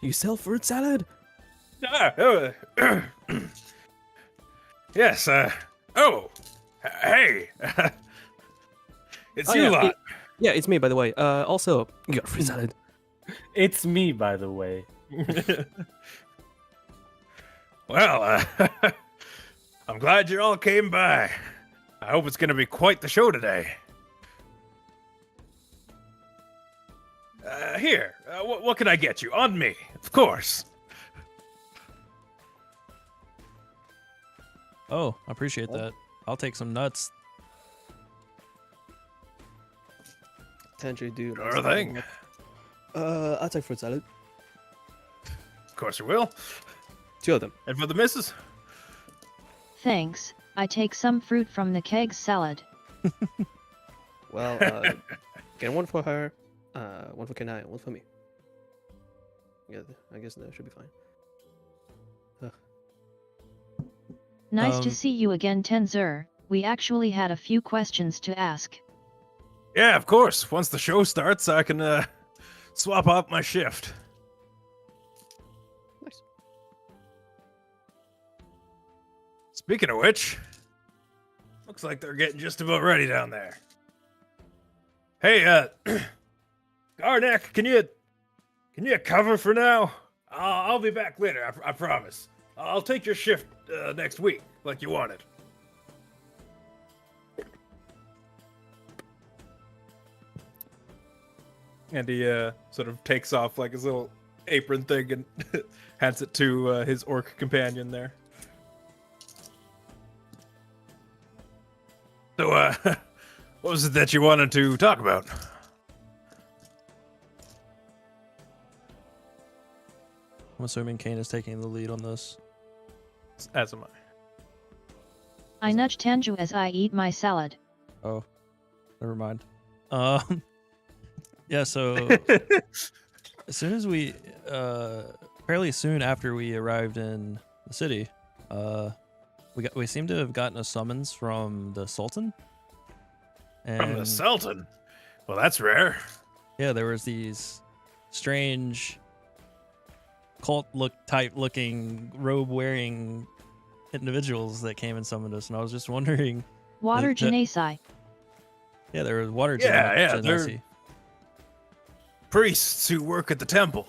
"You sell fruit salad?" Yes, hey. It's Oh, you yeah, lot. Yeah, it's me, by the way. Also, you got fruit salad. It's me, by the way. Well, I'm glad you all came by. I hope it's going to be quite the show today. Here, what can I get you? On me, of course. Oh, I appreciate that. I'll take some nuts. Tangerine, dude. Sure thing. I'll take fruit salad. Of course you will. 2 of them. And for the missus? Thanks, I take some fruit from the keg salad. Well, get one for her, one for Kenai, one for me. Yeah, I guess that should be fine. Nice to Um, see you again, Tenzur. We actually had a few questions to ask. Yeah, of course. Once the show starts, I can swap out my shift. Nice. Speaking of which, looks like they're getting just about ready down there. Hey, Garnek, can you cover for now? I'll be back later. I promise. I'll take your shift next week, like you wanted. And he sort of takes off like his little apron thing and hands it to his orc companion there. So, what was it that you wanted to talk about? I'm assuming Kane is taking the lead on this. As am I. I nudge Tanju as I eat my salad. Oh, never mind. Yeah. So as soon as we, fairly soon after we arrived in the city, we seem to have gotten a summons from the Sultan. From the Sultan? Well, that's rare. Yeah, there was these strange cult looking robe wearing individuals that came and summoned us, and I was just wondering. Water that- Genasi. Yeah, there was water. Yeah, they're genasi. priests who work at the temple.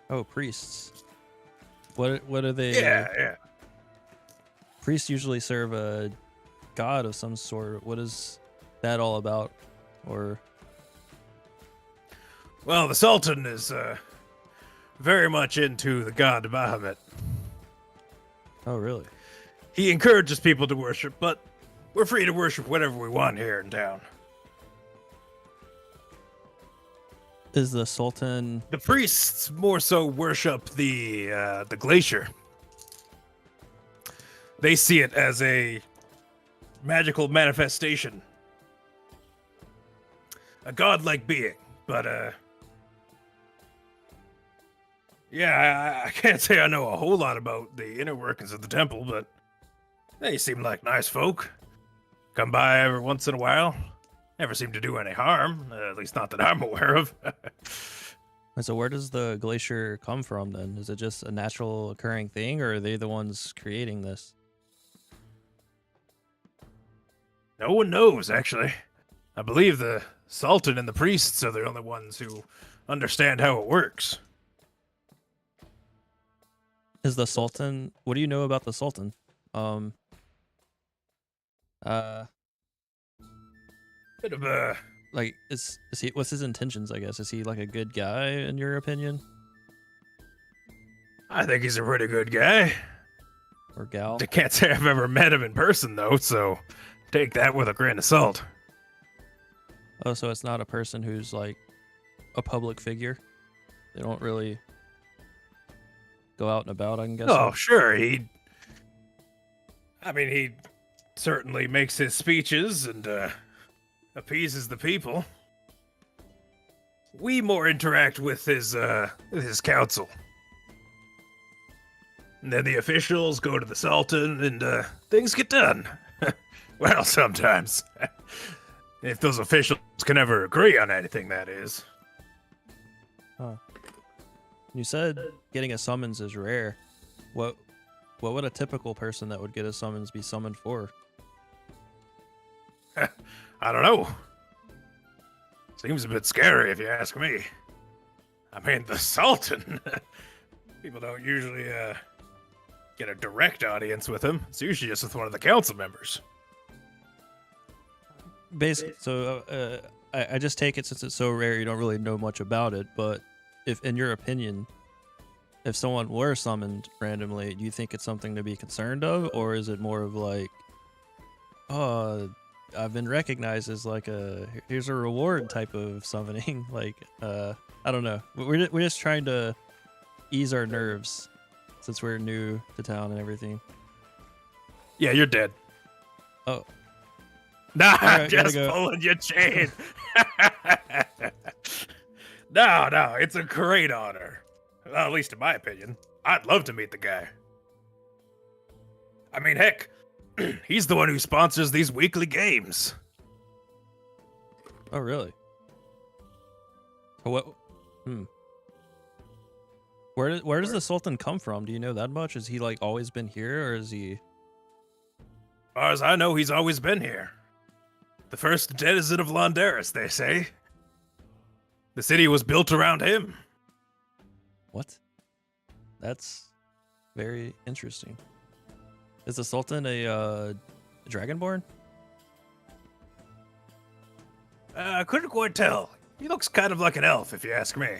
Oh, priests. What are they? Yeah. Priests usually serve a god of some sort. What is that all about? Or Well, the Sultan is very much into the god Bahamut. oh, really? He encourages people to worship, but we're free to worship whatever we want here in town. Is the Sultan? The priests more so worship the glacier. They see it as a magical manifestation, a godlike being. But yeah, I can't say I know a whole lot about the inner workings of the temple, but they seem like nice folk. Come by every once in a while. Never seem to do any harm, at least not that I'm aware of. And so where does the glacier come from then? Is it just a natural occurring thing, or are they the ones creating this? No one knows, actually. I believe the Sultan and the priests are the only ones who understand how it works. Is the Sultan? What do you know about the Sultan? Bit of a... Like, is he? What's his intentions? I guess is he like a good guy in your opinion, I think he's a pretty good guy. or gal? I can't say I've ever met him in person, though, so take that with a grain of salt. Oh, so it's not a person who's like a public figure. They don't really go out and about, I can guess. Oh, sure, he certainly makes his speeches and appeases the people. We more interact with his council. And then the officials go to the Sultan and things get done. Well, sometimes. If those officials can ever agree on anything, that is. You said getting a summons is rare. What would a typical person that would get a summons be summoned for? I don't know. Seems a bit scary if you ask me. I mean, the Sultan. People don't usually get a direct audience with him. It's usually just with one of the council members. Basically, so I just take it since it's so rare, you don't really know much about it. But if, in your opinion, if someone were summoned randomly, do you think it's something to be concerned of, or is it more of like, oh, I've been recognized as like here's a reward type of summoning? Like, I don't know. We're just trying to ease our nerves since we're new to town and everything. Yeah, you're dead. Oh. Nah, right, gotta just go. pulling your chain. No, it's a great honor. Well, at least in my opinion. I'd love to meet the guy. I mean, heck, he's the one who sponsors these weekly games. Oh, really? So what? Where does the Sultan come from? Do you know that much? Has he like always been here, or is he? As far as I know, he's always been here. The first denizen of Londaris, they say. The city was built around him. What? That's very interesting. Is the Sultan a Dragonborn? I couldn't quite tell. He looks kind of like an elf, if you ask me.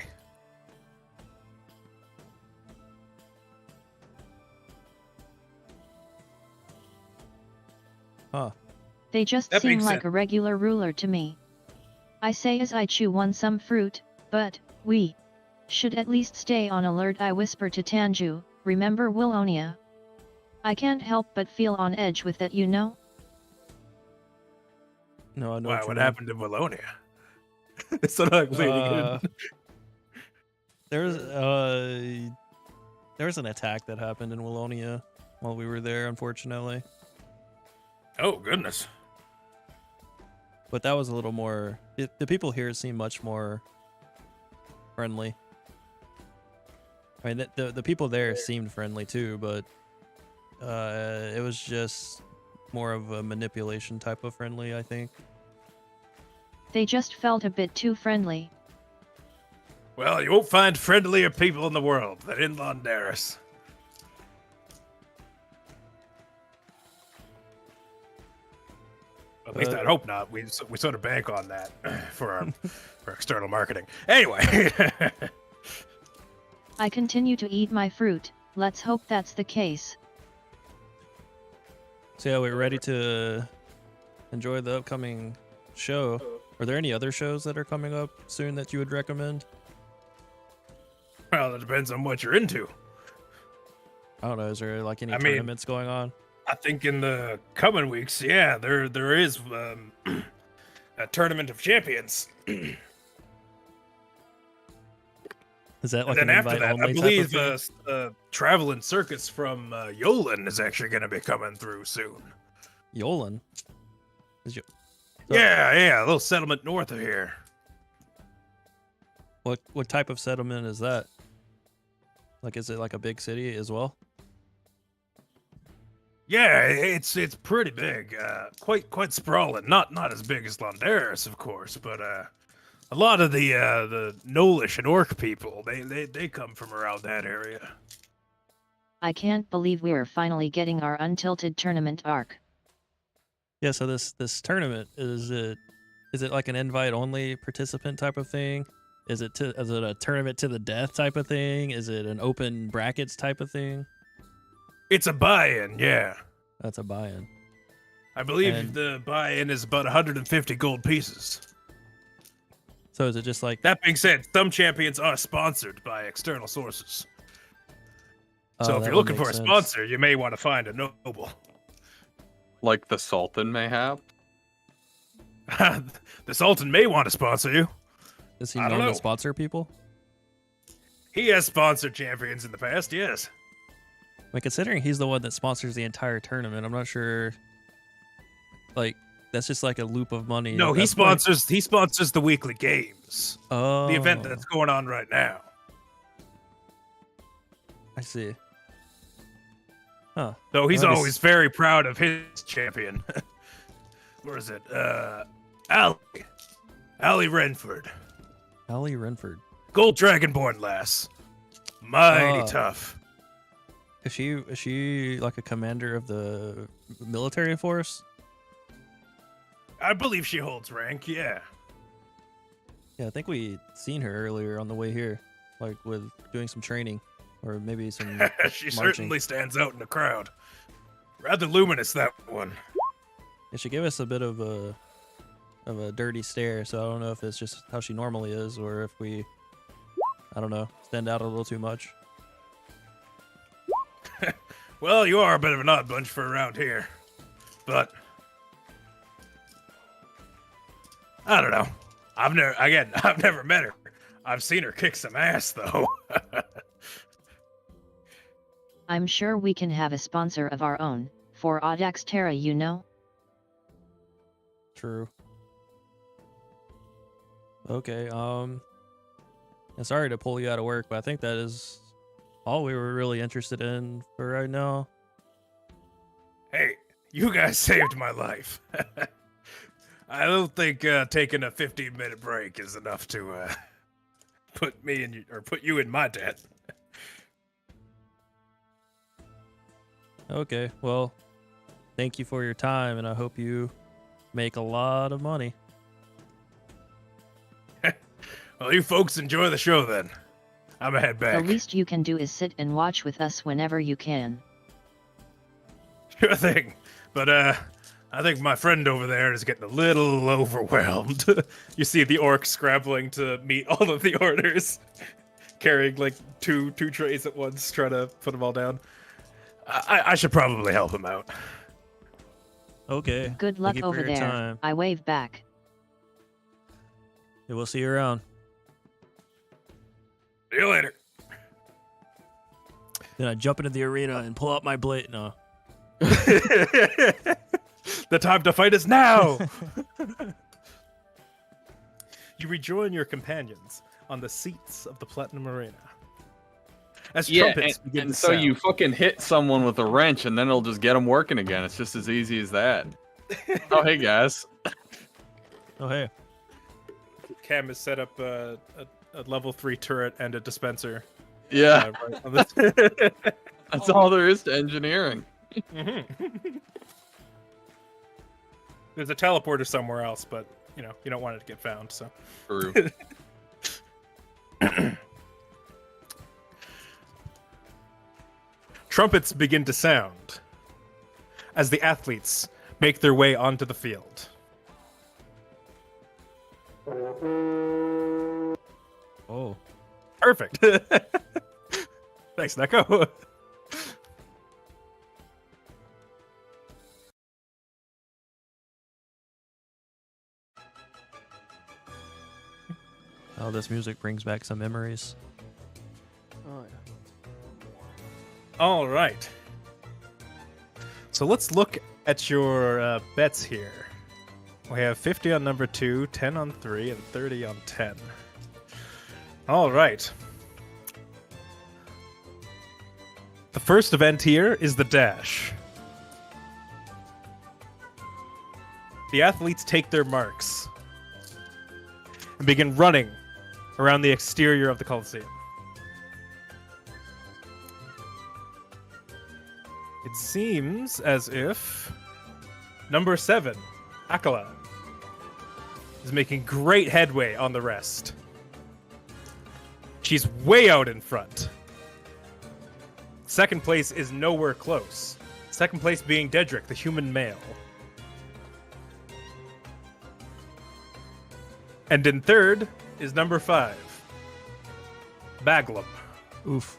Huh. They just That seem makes like sense. a regular ruler to me. I say as I chew on some fruit, but we should at least stay on alert. I whisper to Tanju, remember Willonia? I can't help but feel on edge with it, you know? No, I know. Why, you what mean. happened to Wallonia? It's not Uh, there was an attack that happened in Wallonia while we were there, unfortunately. Oh, goodness. But that was a little more. The people here seem much more friendly. I mean, the people there seemed friendly too, but it was just more of a manipulation type of friendly, I think. They just felt a bit too friendly. Well, you won't find friendlier people in the world than in Londaris. At least I'd hope not. We sort of bank on that for external marketing. Anyway. I continue to eat my fruit, let's hope that's the case. So yeah, we're ready to enjoy the upcoming show. Are there any other shows that are coming up soon that you would recommend? Well, it depends on what you're into. I don't know. Is there like any I mean- tournaments going on? I think in the coming weeks, yeah, there is a tournament of champions. Is that like And an then after invite that, only I type of believe thing? Traveling Circus from Yolan is actually going to be coming through soon. Yolan? So- Yeah, a little settlement north of here. What type of settlement is that? Like, is it like a big city as well? Yeah, it's pretty big, quite sprawling. Not as big as Londaris, of course, but a lot of the Nolish and Orc people they come from around that area. I can't believe we're finally getting our Untilted tournament arc. Yeah. So this tournament is it like an invite only participant type of thing? Is it a tournament to the death type of thing? Is it an open brackets type of thing? It's a buy-in, yeah. That's a buy-in. I believe And- the buy-in is about 150 gold pieces. So is it just like That being said, some champions are sponsored by external sources. So oh, if that you're would looking for make a sense. sponsor, you may want to find a noble. Like the Sultan may have. The Sultan may want to sponsor you. Is he I don't known know. to sponsor people? He has sponsored champions in the past, yes. I mean, considering he's the one that sponsors the entire tournament, I'm not sure. Like, that's just like a loop of money. No, at he that point. sponsors the weekly games. Oh, The event that's going on right now. I see. Huh. So he's Well, always very proud of his champion. Where is it? Allie Renford. Allie Renford. Gold Dragonborn lass. Mighty Oh. tough. Is she like a commander of the military force? I believe she holds rank, yeah. Yeah, I think we seen her earlier on the way here, like with doing some training, or maybe some She marching. certainly stands out in the crowd. Rather luminous, that one. Yeah, she gave us a bit of a dirty stare, so I don't know if it's just how she normally is, or if we, I don't know, stand out a little too much. Well, you are a bit of an odd bunch for around here. But I don't know. I've never met her. I've seen her kick some ass though. I'm sure we can have a sponsor of our own, for Audax Terra, you know? True. Okay, I'm sorry to pull you out of work, but I think that is all we were really interested in for right now. Hey, you guys saved my life. I don't think taking a 15-minute break is enough to put you in my debt. Okay, well, thank you for your time, and I hope you make a lot of money. Well, you folks enjoy the show then. I'm head back. The least you can do is sit and watch with us whenever you can. Sure thing. But I think my friend over there is getting a little overwhelmed. You see the orc scrambling to meet all of the orders, carrying like two trays at once, trying to put them all down. I should probably help him out. Okay. Good luck thank you for over your there. time. I wave back. Yeah, we'll see you around. See you later. Then I jump into the arena and pull out my blade. No. The time to fight is now. You rejoin your companions on the seats of the Platinum Arena. As trumpets begin and to so sound. you fucking hit someone with a wrench, and then it'll just get them working again. It's just as easy as that. Oh, hey guys. Oh, hey. Cam has set up a level 3 turret and a dispenser. Yeah, Right on this. that's all there is to engineering. Mhm. There's a teleporter somewhere else, but you don't want it to get found. So True. trumpets begin to sound as the athletes make their way onto the field. Oh. Perfect. Thanks, Neko. Oh, this music brings back some memories. Oh yeah. All right. So let's look at your bets here. We have 50 on number 2, 10 on 3, and 30 on 10. All right. The first event here is the dash. The athletes take their marks and begin running around the exterior of the Coliseum. It seems as if number 7, Akala, is making great headway on the rest. She's way out in front. Second place is nowhere close. Second place being Dedrick, the human male. And in third is number 5, Baglam. Oof.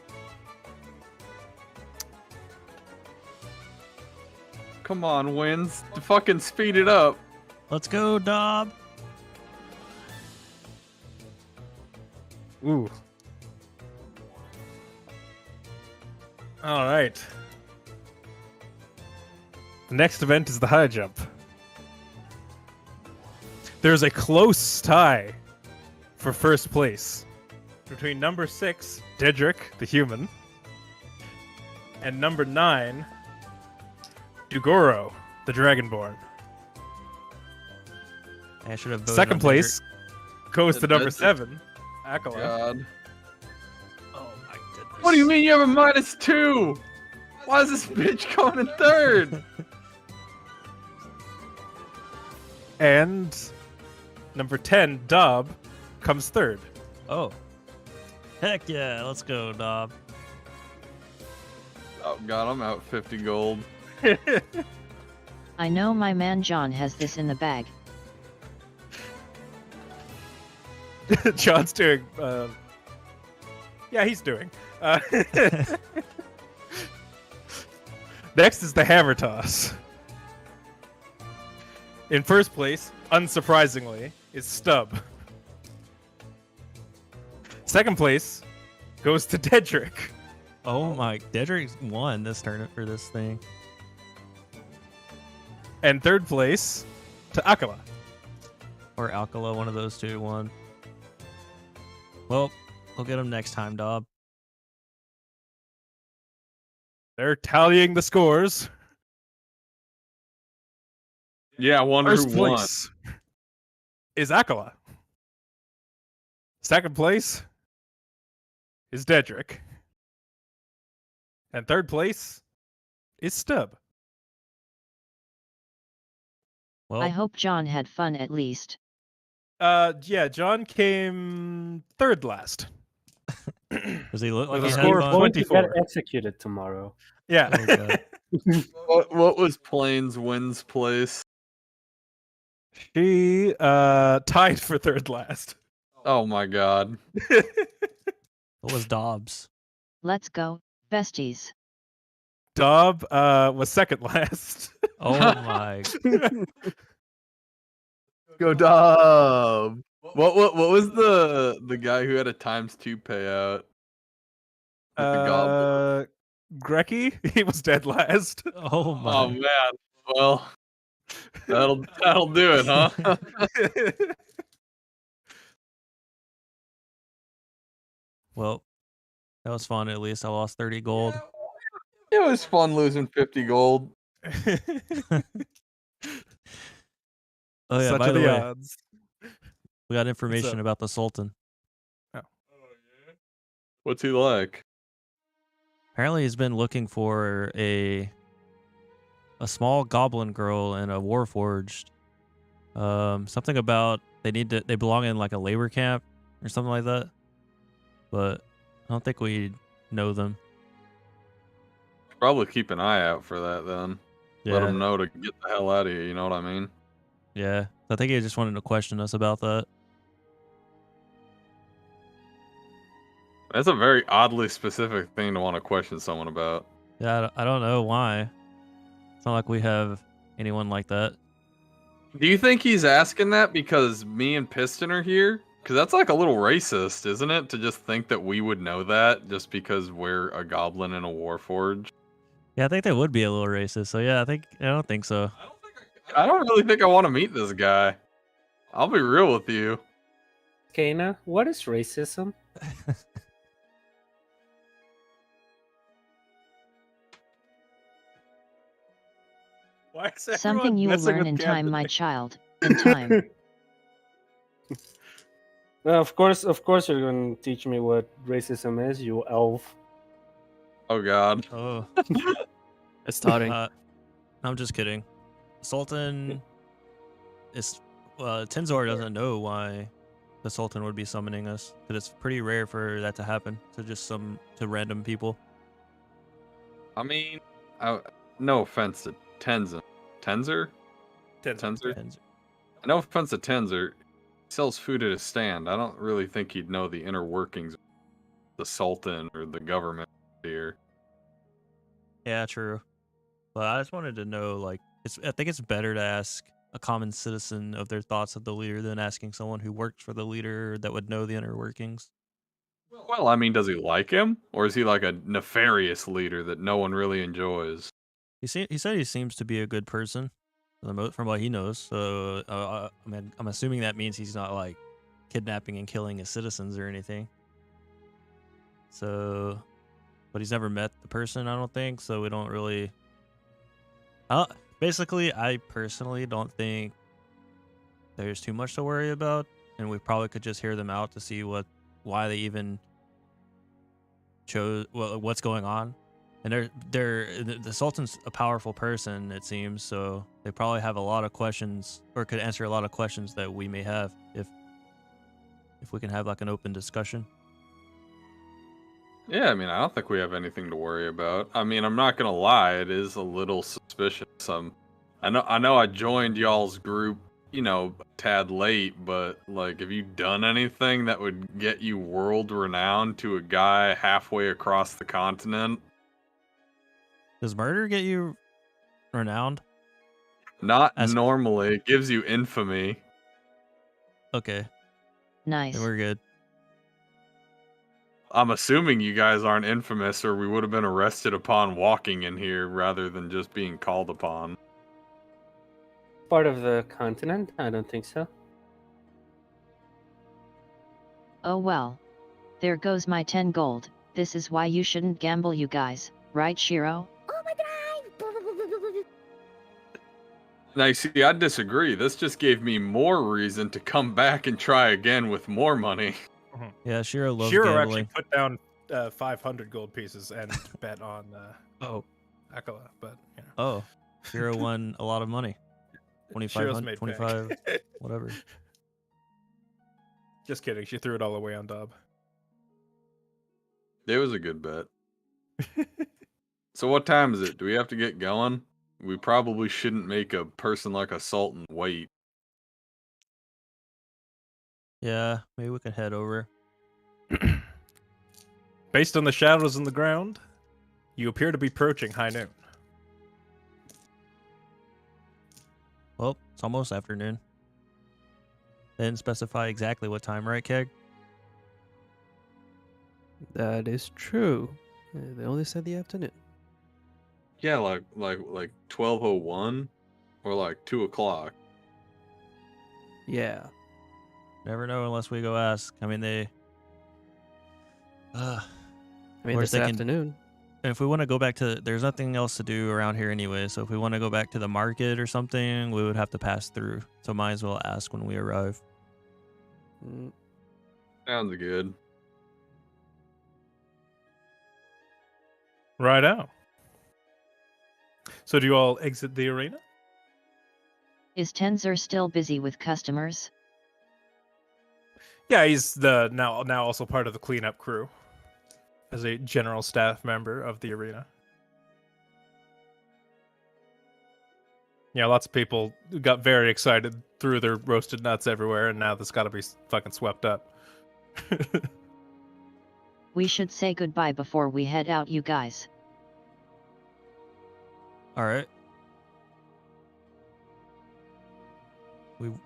Come on, wins. Fucking speed it up. Let's go, Dob. Ooh. All right. The next event is the high jump. There's a close tie for first place between number 6, Dedrick, the human, and number 9, Dugoro, the dragonborn. I should have voted Second on place goes to number That's- 7, Akala. God. Oh my goodness. What do you mean you have a -2? Why is this bitch going in third? And number 10, Dob, comes third. Oh. Heck yeah, let's go, Dob. Oh god, I'm out 50 gold. I know my man John has this in the bag. John's doing. Yeah, he's doing. Next is the hammer toss. In first place, unsurprisingly, is Stub. Second place goes to Dedrick. Oh my, Dedrick won this tournament for this thing. And third place to Akala. Or Alcala, one of those two won. Well, we'll get him next time, Dob. They're tallying the scores. Yeah, I wonder First who won. place is Akala. Second place is Dedrick. And third place is Stub. Well, I hope John had fun at least. Yeah, John came third last. does he look like With he a had score of fun? Going to 24. get executed tomorrow. Yeah. Oh, God. What was Plains Wins place? She tied for third last. Oh my god. What was Dobbs? Let's go, besties. Dob was second last. Oh my. Go Dub. What was the guy who had a ×2 payout? With the goblin. Grecky, he was dead last. Oh my. Oh man. Well, that'll do it, huh? Well, that was fun. At least I lost 30 gold. It was fun losing 50 gold. Oh yeah, Such by are the the way, odds. we got information up? about the Sultan. What's he like? Apparently, he's been looking for a small goblin girl in a warforged. Something about they belong in like a labor camp or something like that. But I don't think we know them. Probably keep an eye out for that then. Let Yeah, him know to get the hell out of here, you know what I mean? yeah. I think he just wanted to question us about that. That's a very oddly specific thing to want to question someone about. Yeah, I don't know why. It's not like we have anyone like that. Do you think he's asking that because me and Piston are here? Because that's like a little racist, isn't it? To just think that we would know that just because we're a goblin in a warforge. Yeah, I think that would be a little racist. So yeah, I don't think so. I don't really think I want to meet this guy. I'll be real with you. Kana, what is racism? Why is everyone Something you will messing learn with in time, Captain my Nick? child. In time. Well, of course, you're going to teach me what racism is, you elf. Oh god. Oh, It's starting. I'm just kidding. Sultan is Tenzor doesn't know why the Sultan would be summoning us, because it's pretty rare for that to happen to random people. I mean, no offense to Tenzer. Tenzer? Tenzer? Tenzor. No offense to Tenzer. He sells food at a stand. I don't really think he'd know the inner workings of the Sultan or the government here. Yeah, true. But I just wanted to know, like, I think it's better to ask a common citizen of their thoughts of the leader than asking someone who works for the leader that would know the inner workings. Well, I mean, does he like him? Or is he like a nefarious leader that no one really enjoys? He said he seems to be a good person, from what he knows. So I mean, I'm assuming that means he's not like kidnapping and killing his citizens or anything. So, but he's never met the person, I don't think. So we don't really. Basically, I personally don't think there's too much to worry about, and we probably could just hear them out to see why they even chose what's going on. And the Sultan's a powerful person, it seems, so they probably have a lot of questions, or could answer a lot of questions that we may have if we can have like an open discussion. Yeah, I mean, I don't think we have anything to worry about. I mean, I'm not gonna lie, it is a little suspicious. I know I joined y'all's group, a tad late, but like, have you done anything that would get you world renowned to a guy halfway across the continent? Does murder get you renowned? Not As- normally. It gives you infamy. Okay, Nice. then we're good. I'm assuming you guys aren't infamous, or we would have been arrested upon walking in here rather than just being called upon. Part of the continent? I don't think so. Oh well. There goes my 10 gold. This is why you shouldn't gamble, you guys. Right, Shiro? Now, you see, I disagree. This just gave me more reason to come back and try again with more money. Yeah, Shiro loves Shiro actually gambling. put down 500 gold pieces and bet on Oh, Akala, but you know. oh, Shiro won a lot of money. Shiro's 2500, made 25, bank. whatever. Just kidding. She threw it all away on Dob. It was a good bet. So what time is it? Do we have to get going? We probably shouldn't make a person like a Sultan wait. Yeah, maybe we can head over. Based on the shadows in the ground, you appear to be approaching high noon. Well, it's almost afternoon. They didn't specify exactly what time, right, Keg? That is true. They only said the afternoon. Yeah, like 12:01 or like 2 o'clock. Yeah. Never know unless we go ask. I mean, they. I mean, Or this they can- afternoon. And if we want to go back to, there's nothing else to do around here anyway. So if we want to go back to the market or something, we would have to pass through. So might as well ask when we arrive. Mm, Sounds good. Right out. So do you all exit the arena? Is Tenzer still busy with customers? Yeah, he's the now also part of the cleanup crew as a general staff member of the arena. Yeah, lots of people got very excited, threw their roasted nuts everywhere, and now this got to be fucking swept up. We should say goodbye before we head out, you guys. All right.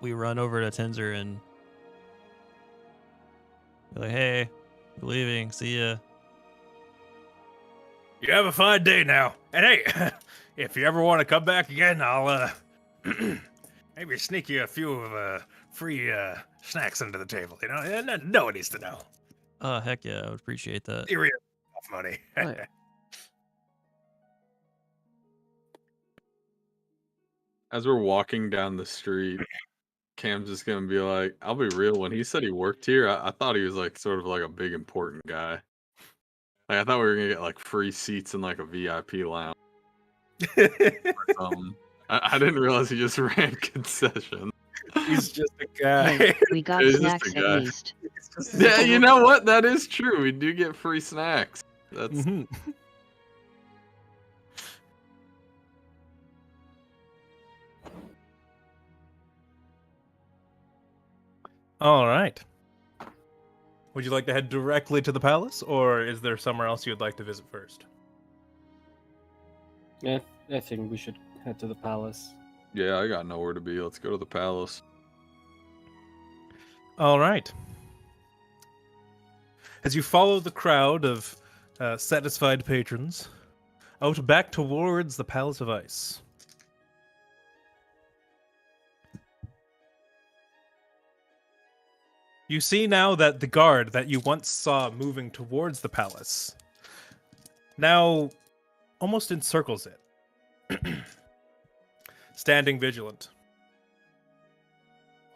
We run over to Tenzer and be like, hey, we're leaving. See ya. You have a fine day now. And hey, if you ever want to come back again, I'll maybe sneak you a few of free snacks under the table. You know, no one needs to know. Oh, heck yeah. I would appreciate that. You're off money. Oh, yeah. As we're walking down the street, Cam's just gonna be like, I'll be real, when he said he worked here, I thought he was like sort of like a big important guy. Like I thought we were gonna get like free seats in like a VIP lounge or something. I didn't realize he just ran concession. He's just a guy. Hey, we got He's just a snacks at guy. least. Yeah, you know what? That is true. We do get free snacks. That's Mhm. All right. Would you like to head directly to the palace, or is there somewhere else you'd like to visit first? Yeah, I think we should head to the palace. yeah, I got nowhere to be. Let's go to the palace. All right. As you follow the crowd of satisfied patrons out back towards the Palace of Ice. You see now that the guard that you once saw moving towards the palace now almost encircles it, standing vigilant,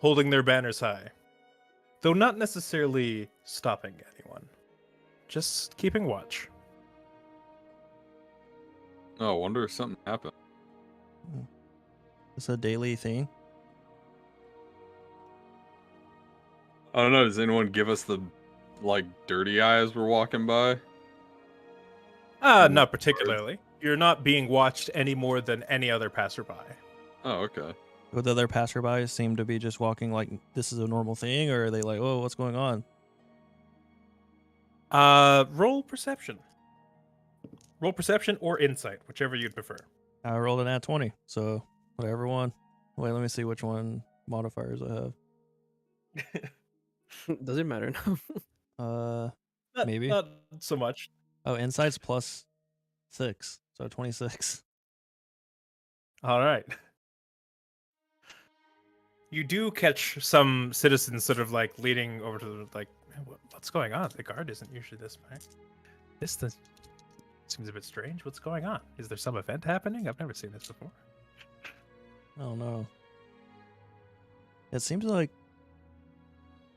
holding their banners high, though not necessarily stopping anyone, just keeping watch. Oh, I wonder if something happened. It's a daily thing. I don't know. Does anyone give us the like dirty eye as we're walking by? Not particularly. You're not being watched any more than any other passerby. Oh, okay. Would the other passerbys seem to be just walking like this is a normal thing, or are they like, oh, what's going on? Roll perception. Roll perception or insight, whichever you'd prefer. I rolled an at 20, so whatever one. Wait, let me see which one modifiers I have. Does it matter now? Maybe. Not so much. Oh, inside's +6, so 26. All right. You do catch some citizens sort of like leading over to the like, what's going on? The guard isn't usually this way. This seems a bit strange. What's going on? Is there some event happening? I've never seen this before. Oh no. It seems like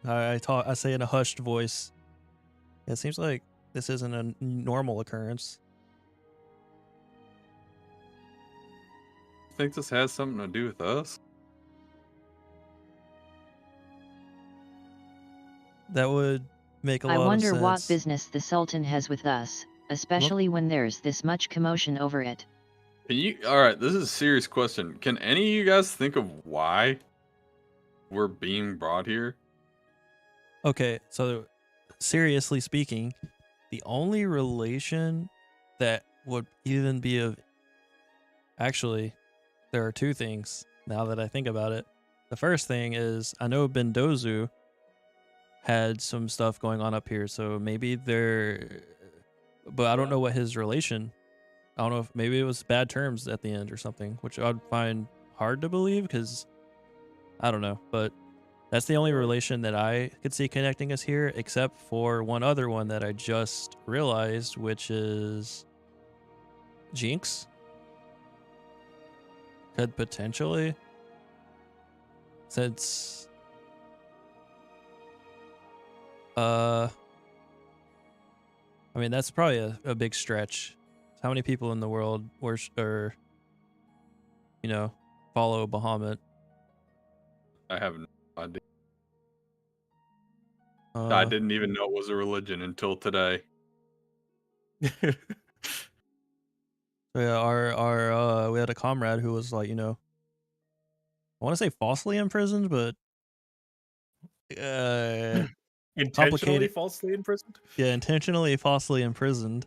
I say in a hushed voice. It seems like this isn't a normal occurrence. Think this has something to do with us? That would make a I lot of wonder sense. what business the Sultan has with us, especially when there's this much commotion over it. All right, this is a serious question. Can any of you guys think of why we're being brought here? Okay, so seriously speaking, the only relation that would even be of... Actually, there are two things now that I think about it. The first thing is, I know Bendozu had some stuff going on up here, so maybe they're... But I don't know what his relation... I don't know if maybe it was bad terms at the end or something, which I'd find hard to believe because I don't know, but that's the only relation that I could see connecting us here, except for one other one that I just realized, which is Jinx. Could potentially, since I mean that's probably a big stretch. How many people in the world follow Bahamut? I have no idea. I didn't even know it was a religion until today. So yeah, we had a comrade who was like, I want to say falsely imprisoned, but Intentionally complicated. falsely imprisoned? Yeah, intentionally falsely imprisoned.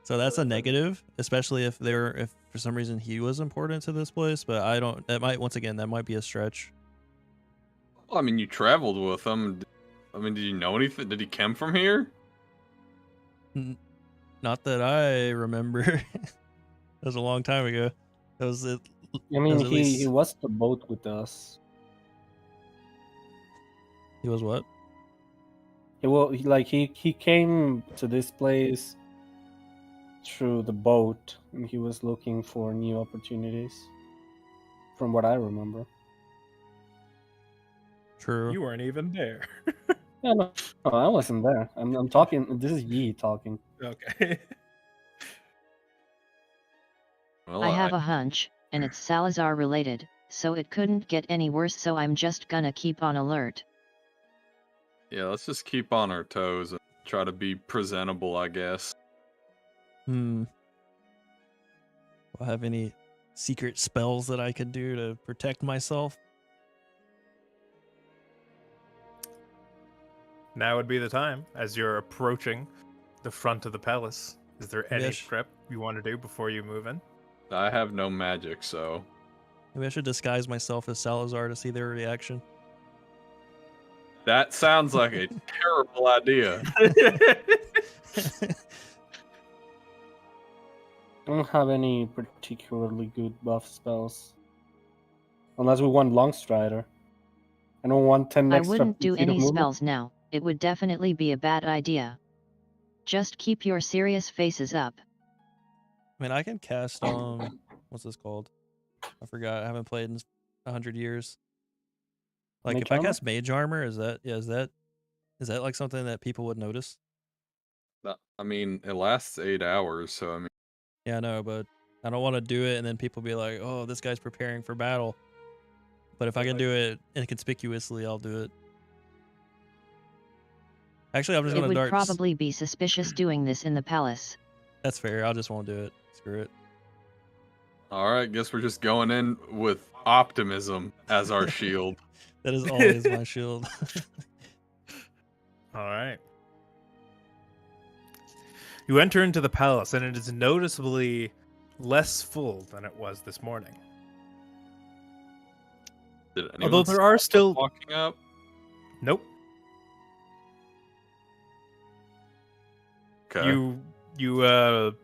So that's a negative, especially if for some reason he was important to this place. But that might be a stretch. Well, I mean, you traveled with him. I mean, did you know anything? Did he come from here? Not that I remember. That was a long time ago. That was it. I mean, he was the boat with us. He was what? He came to this place through the boat, and he was looking for new opportunities, from what I remember. True. You weren't even there. Yeah, no, I wasn't there. I'm talking. This is Yi talking. Okay. Well, I have a hunch, and it's Salazar related, so it couldn't get any worse, so I'm just gonna keep on alert. Yeah, let's just keep on our toes and try to be presentable, I guess. Do I have any secret spells that I could do to protect myself? Now would be the time, as you're approaching the front of the palace. Is there any prep you want to do before you move in? I have no magic, so... Maybe I should disguise myself as Salazar to see their reaction. That sounds like a terrible idea. I don't have any particularly good buff spells. Unless we want Longstrider. I don't want 10 I extra wouldn't do feet of any movement. spells now, it would definitely be a bad idea. Just keep your serious faces up. I mean, I can cast what's this called? I forgot. I haven't played in 100 years. Like Mage if I armor? cast mage armor, is that like something that people would notice? I mean, it lasts 8 hours, so I mean... Yeah, I know, but I don't want to do it and then people be like, "Oh, this guy's preparing for battle." But if I can do it inconspicuously, I'll do it. Actually, I'm just It gonna would dart. probably be suspicious doing this in the palace. That's fair. I just won't do it. Screw it. Alright, guess we're just going in with optimism as our shield. That is always my shield. All right. You enter into the palace, and it is noticeably less full than it was this morning. Did Although anyone there are stop still walking up? Nope. Okay. You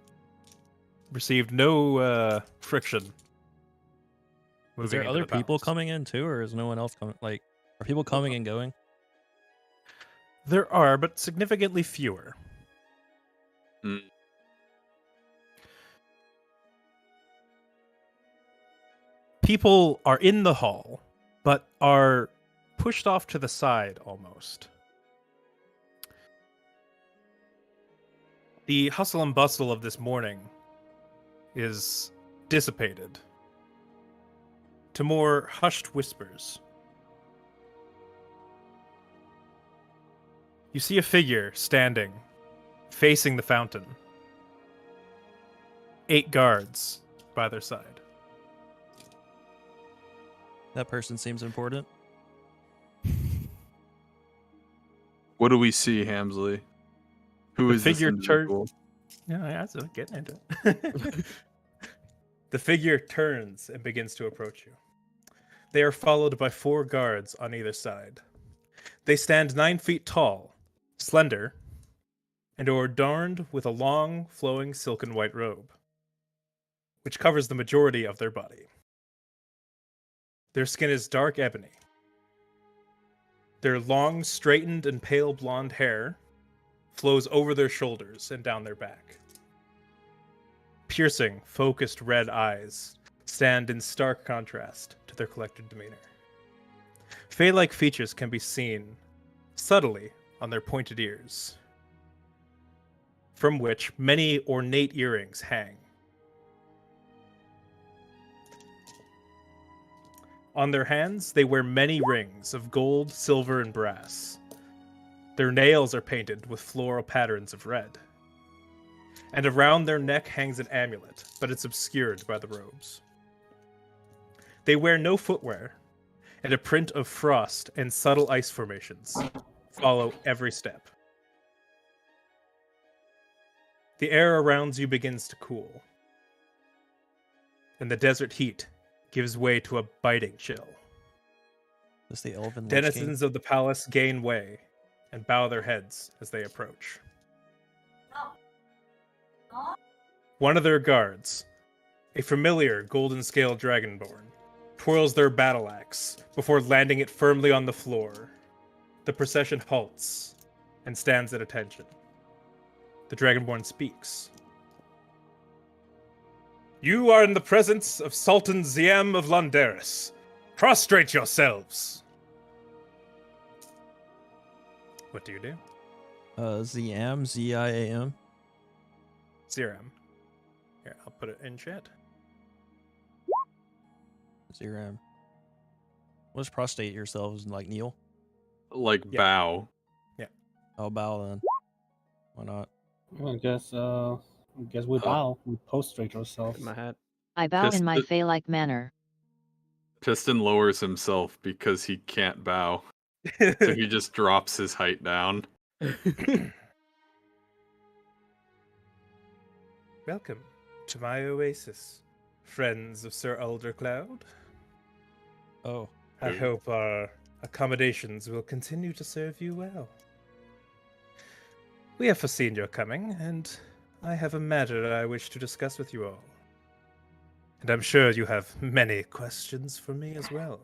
received no friction. Is moving there into other the people palace. coming in too, or is no one else coming? Like, are people coming and going? There are, but significantly fewer. Mm. People are in the hall, but are pushed off to the side almost. The hustle and bustle of this morning is dissipated to more hushed whispers. You see a figure standing, facing the fountain. 8 guards by their side. That person seems important. What do we see, Hamsley? Who The is this figure individual? Yeah, that's getting into it. The figure turns and begins to approach you. They are followed by 4 guards on either side. They stand 9 feet tall, slender, and are adorned with a long, flowing silken white robe, which covers the majority of their body. Their skin is dark ebony. Their long, straightened, and pale blonde hair flows over their shoulders and down their back. Piercing, focused red eyes stand in stark contrast to their collected demeanor. Fey-like features can be seen subtly on their pointed ears, from which many ornate earrings hang. On their hands, they wear many rings of gold, silver, and brass. Their nails are painted with floral patterns of red. And around their neck hangs an amulet, but it's obscured by the robes. They wear no footwear, and a print of frost and subtle ice formations follow every step. The air around you begins to cool, and the desert heat gives way to a biting chill. Is the Elven Lich King? Denizens of the palace gain way and bow their heads as they approach. One of their guards, a familiar golden-scaled dragonborn, twirls their battle axe before landing it firmly on the floor. The procession halts and stands at attention. The dragonborn speaks. You are in the presence of Sultan Ziam of Landaris. Prostrate yourselves. What do you do? Ziam, Z-I-A-M. Ziram. Here, I'll put it in chat. Ziram. What does prostrate yourselves like kneel? Like Yeah. bow. I'll bow then. Why not? I guess we bow. We prostrate ourselves. My hat. I bow in my Piston- Fey-like manner. Piston lowers himself because he can't bow. So he just drops his height down. Welcome to my oasis, friends of Sir Eldercloud. Oh, I hope our accommodations will continue to serve you well. We have foreseen your coming, and I have a matter I wish to discuss with you all. And I'm sure you have many questions for me as well.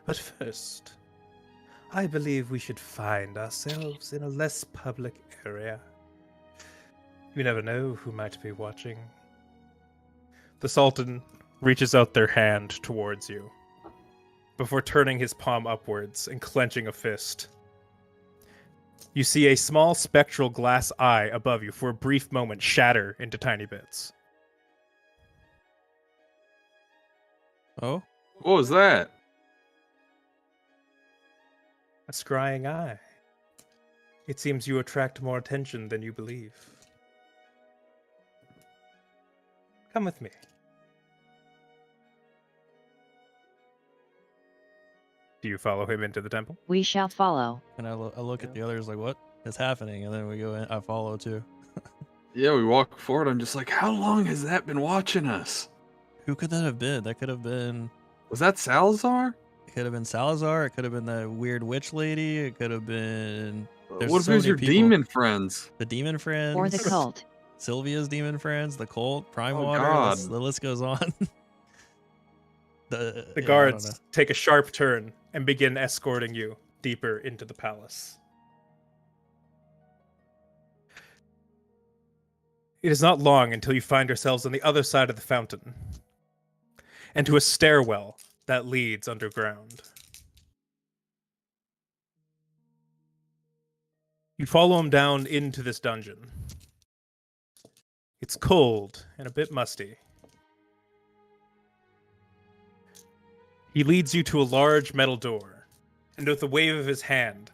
But first, I believe we should find ourselves in a less public area. You never know who might be watching. The Sultan reaches out their hand towards you, before turning his palm upwards and clenching a fist. You see a small spectral glass eye above you for a brief moment shatter into tiny bits. oh, What was that? A scrying eye. It seems you attract more attention than you believe. Come with me. Do you follow him into the temple? We shall follow. and I look at the others like, what is happening? And then we go in. I follow too. Yeah, we walk forward. I'm just like, how long has that been watching us? Who could that have been? That could have been. Was that Salazar? It could have been Salazar. It could have been the weird witch lady. It could have been. There's What if so it was many your people. demon friends? The demon friends. Or the cult. Sylvia's demon friends. The cult. Prime Oh, Water. God. The list goes on. The yeah, I don't know. guards take a sharp turn and begin escorting you deeper into the palace. It is not long until you find yourselves on the other side of the fountain and to a stairwell that leads underground. You follow him down into this dungeon. It's cold and a bit musty. He leads you to a large metal door, and with a wave of his hand,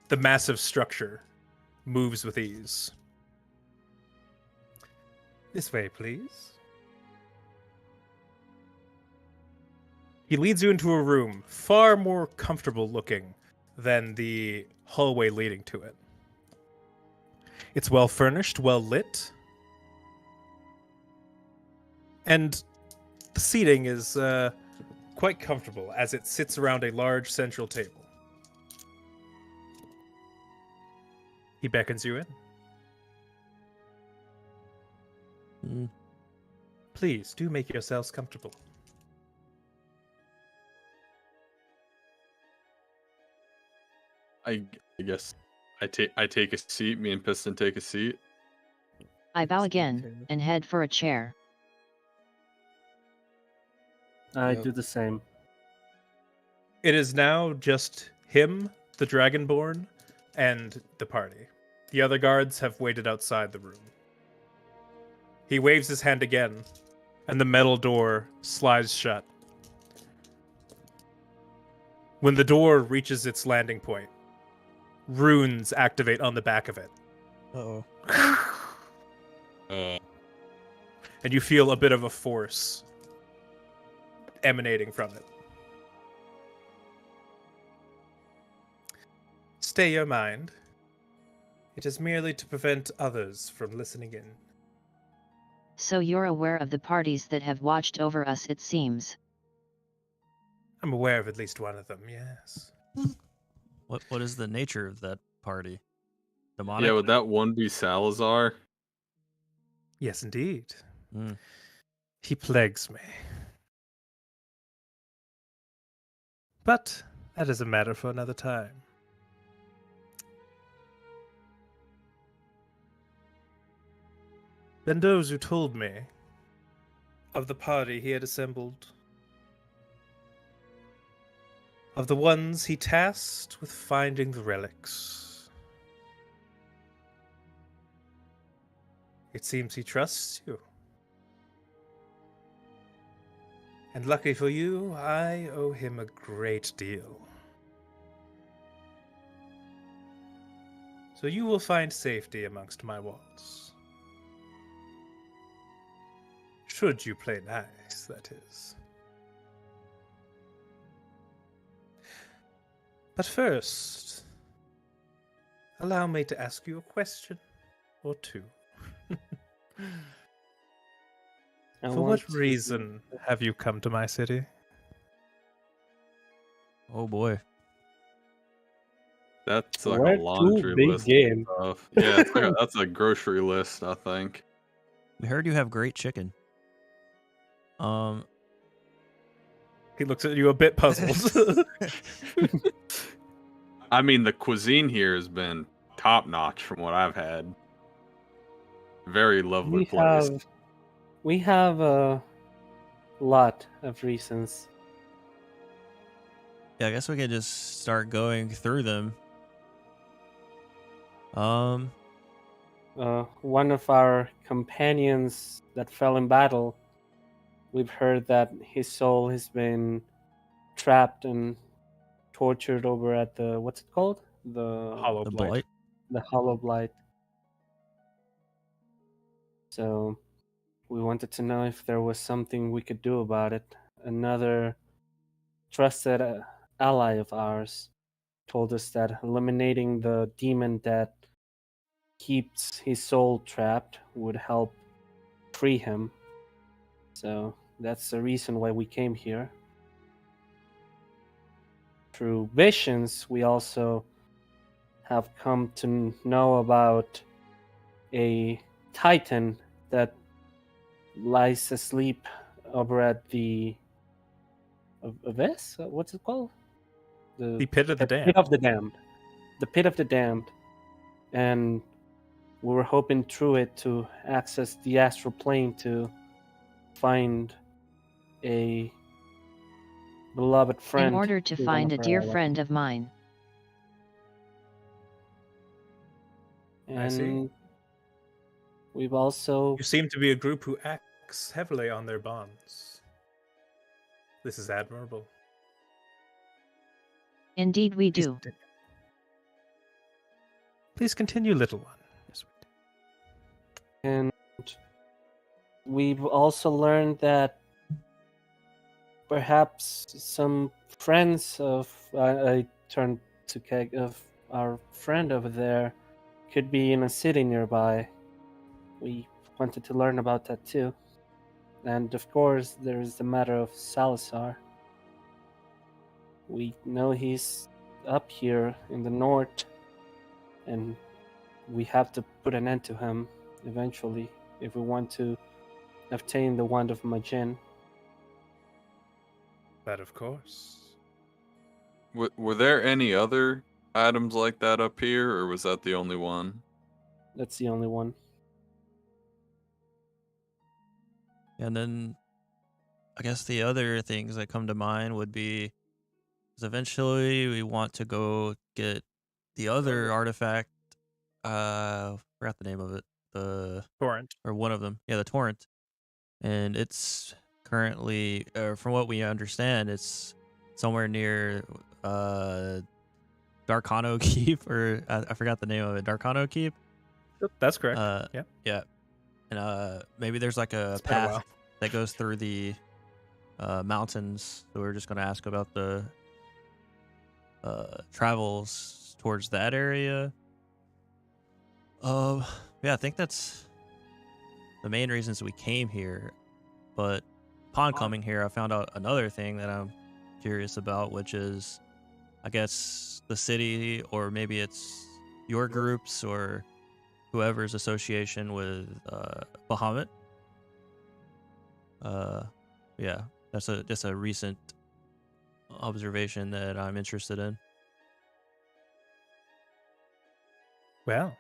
the massive structure moves with ease. This way, please. He leads you into a room far more comfortable looking than the hallway leading to it. It's well furnished, well lit, and the seating is quite comfortable as it sits around a large central table. He beckons you in. Hmm. Please do make yourselves comfortable. I guess I take a seat. Me and Piston take a seat. I bow again and head for a chair. I Yep. do the same. It is now just him, the Dragonborn, and the party. The other guards have waited outside the room. He waves his hand again, and the metal door slides shut. When the door reaches its landing point, runes activate on the back of it, Uh-oh. and you feel a bit of a force emanating from it. Stay your mind. It is merely to prevent others from listening in. So you're aware of the parties that have watched over us, it seems. I'm aware of at least one of them, yes. What is the nature of that party? Demonic? Yeah, would that one be Salazar? Yes, indeed. Hmm. He plagues me. But that is a matter for another time. Bendozu told me of the party he had assembled, of the ones he tasked with finding the relics. It seems he trusts you. And lucky for you, I owe him a great deal. So you will find safety amongst my walls. Should you play nice, that is. But first, allow me to ask you a question or two. I For want what to- reason have you come to my city? Oh boy. That's like Where a to laundry list begin? of stuff. Yeah, it's like that's a grocery list, I think. We heard you have great chicken. He looks at you a bit puzzled. I mean, the cuisine here has been top notch from what I've had. Very lovely We place. have a lot of reasons. Yeah, I guess we could just start going through them. One of our companions that fell in battle, we've heard that his soul has been trapped and tortured over at the, what's it called? Hollow The Blight. blight. The Hollow Blight. So we wanted to know if there was something we could do about it. Another trusted ally of ours told us that eliminating the demon that keeps his soul trapped would help free him. So that's the reason why we came here. through visions, we also have come to know about a titan that lies asleep over at the Abyss? What's it called? The Pit of the Pit Damned. of the Damned. The Pit of the Damned. And we were hoping through it to access the astral plane to find a beloved friend. In order to one find of a our dear allies. friend of mine. I see. And we've also You seem to be a group who acts heavily on their bonds. This is admirable. Indeed we Please do. continue. Please continue, little one. Yes, we do. and we've also learned that perhaps some friends of I turned to Keg of our friend over there could be in a city nearby. We wanted to learn about that too. And of course, there is the matter of Salazar. We know he's up here in the north, and we have to put an end to him eventually if we want to obtain the Wand of Majin. But of course. Were there any other items like that up here, or was that the only one? That's the only one. And then I guess the other things that come to mind would be is eventually we want to go get the other artifact. Forgot the name of it. The Torrent. or one of them. Yeah, the torrent. And it's currently, from what we understand, it's somewhere near Darkano Keep, or I forgot the name of it. Darkano Keep. That's correct. Yeah. Yeah. And maybe there's like a It's been a path while. that goes through the mountains. So we're just gonna ask about the travels towards that area. Yeah, I think that's the main reasons we came here. But upon coming here, I found out another thing that I'm curious about, which is, I guess, the city, or maybe it's your groups or whoever's association with Bahamut. Yeah, that's just a recent observation that I'm interested in. Well,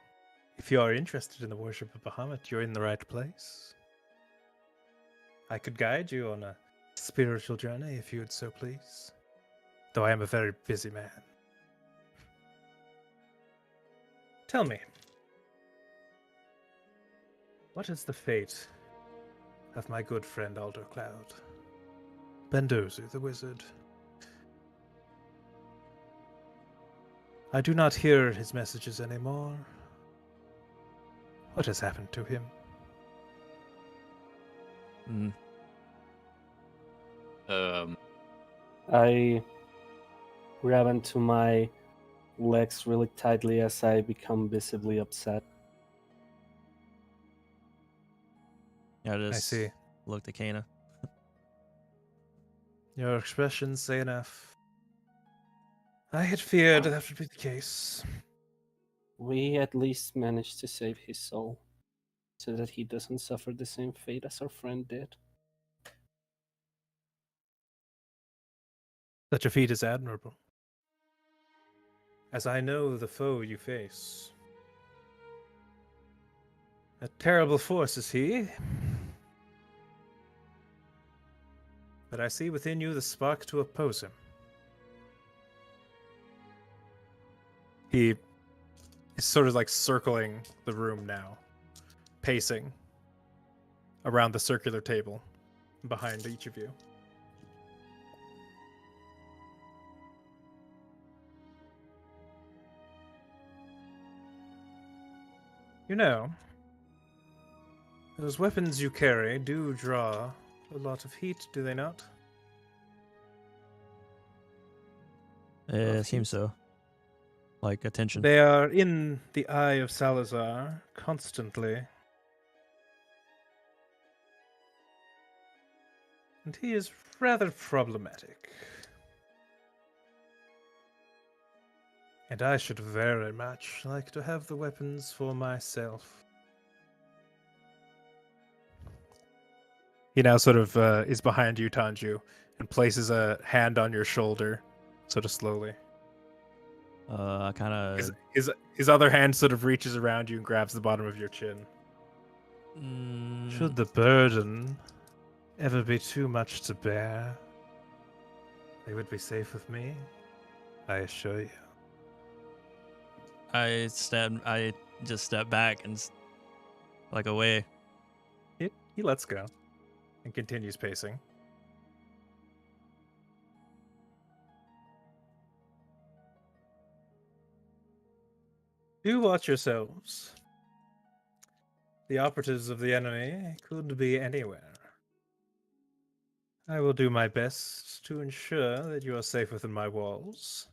if you are interested in the worship of Bahamut, you're in the right place. I could guide you on a spiritual journey if you would so please. Though I am a very busy man. Tell me, what is the fate of my good friend Alder Cloud? Bendozu, the wizard. I do not hear his messages anymore. What has happened to him? I grab into my legs really tightly as I become visibly upset. Yeah, I just see. looked at Kana. Your expressions say enough. I had feared that would be the case. We at least managed to save his soul so that he doesn't suffer the same fate as our friend did. Such a feat is admirable. As I know the foe you face. A terrible force is he. But I see within you the spark to oppose him. He is sort of like circling the room now, pacing around the circular table behind each of you. You know, those weapons you carry do draw a lot of heat, do they not? It seems so. Like attention. They are in the eye of Salazar constantly. And he is rather problematic. And I should very much like to have the weapons for myself. He now sort of is behind you, Tanju, and places a hand on your shoulder, sort of slowly. I kind of. His other hand sort of reaches around you and grabs the bottom of your chin. Should the burden ever be too much to bear, they would be safe with me, I assure you. I just step back and like away. He lets go and continues pacing. Do watch yourselves. The operatives of the enemy could be anywhere. I will do my best to ensure that you are safe within my walls,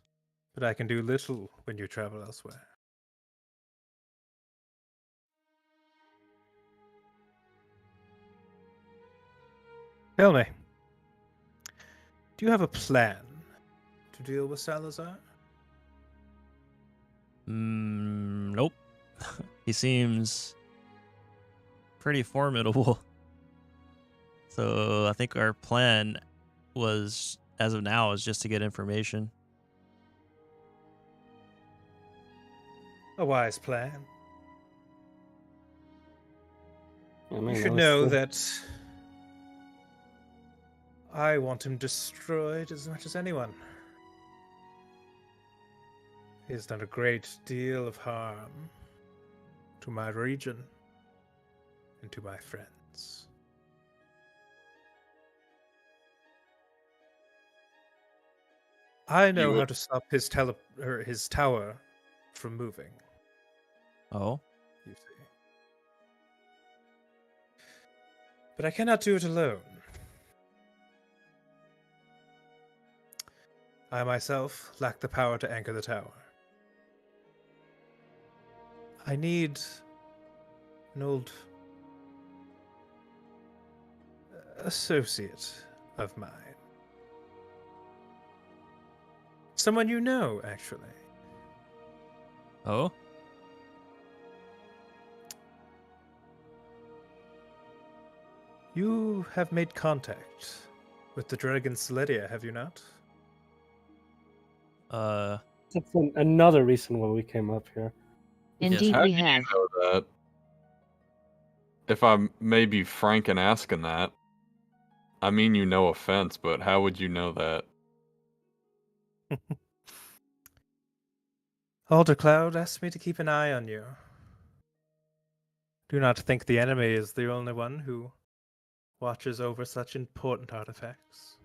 but I can do little when you travel elsewhere. Tell me, do you have a plan to deal with Salazar? Nope. He seems pretty formidable. So I think our plan was, as of now, is just to get information. Oh, A wise plan. I You mean, should know that I want him destroyed as much as anyone. He has done a great deal of harm to my region and to my friends. I know how to stop his tower from moving, Oh, you see. But I cannot do it alone. I myself lack the power to anchor the tower. I need an old associate of mine. Someone you know, actually. oh, You have made contact with the dragon Celedia, have you not? That's another reason why we came up here. Indeed, How we do you have. know that? If I may be frank in asking that, I mean you no offense, but how would you know that? Alder Cloud asked me to keep an eye on you. Do not think the enemy is the only one who watches over such important artifacts.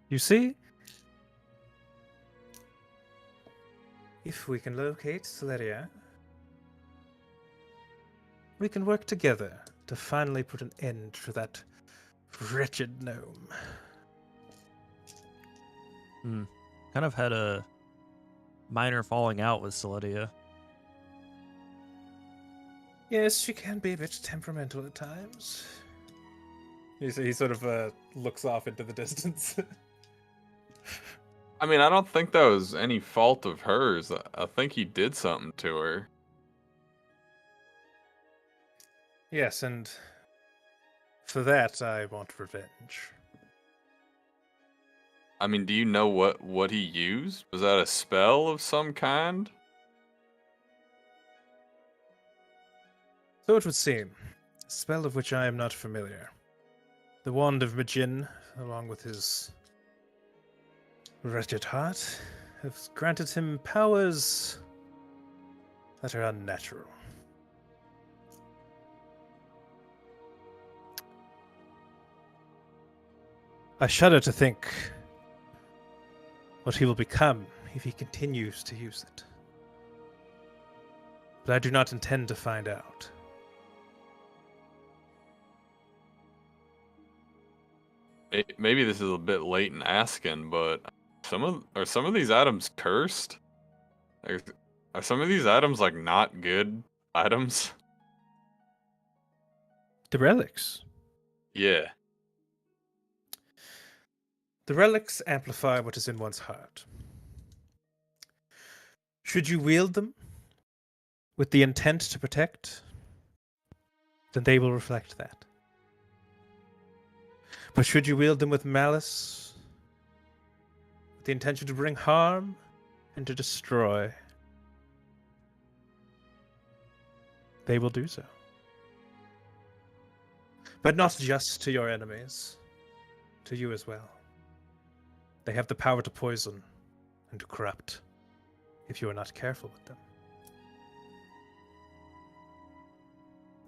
You see, if we can locate Celedia, we can work together to finally put an end to that wretched gnome. kind of had a minor falling out with Celedia. Yes, she can be a bit temperamental at times. He sort of looks off into the distance. I mean, I don't think that was any fault of hers. I think he did something to her. Yes, and for that I want revenge. I mean, do you know what he used? Was that a spell of some kind? So it would seem. A spell of which I am not familiar. The Wand of Majin, along with his wretched heart, have granted him powers that are unnatural. I shudder to think what he will become if he continues to use it. But I do not intend to find out. Maybe this is a bit late in asking, but are some of these items cursed? Are some of these items like not good items? The relics. Yeah. The relics amplify what is in one's heart. Should you wield them with the intent to protect, then they will reflect that. But should you wield them with malice, with the intention to bring harm and to destroy, they will do so. But not just to your enemies, to you as well. They have the power to poison and to corrupt if you are not careful with them.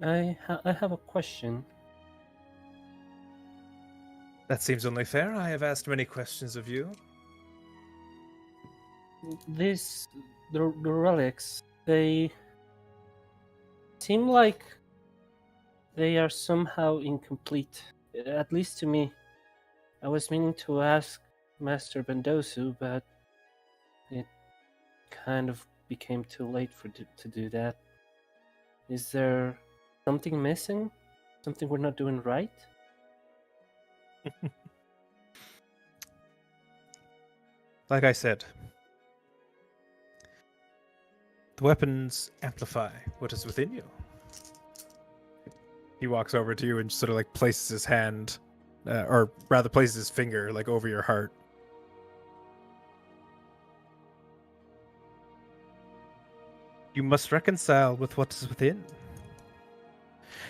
I have a question. That seems only fair. I have asked many questions of you. The relics, they seem like they are somehow incomplete, at least to me. I was meaning to ask Master Bendosu, but it kind of became too late to do that. Is there something missing? Something we're not doing right? Like I said, the weapons amplify what is within you. He walks over to you and sort of like places his hand, or rather places his finger like over your heart. You must reconcile with what is within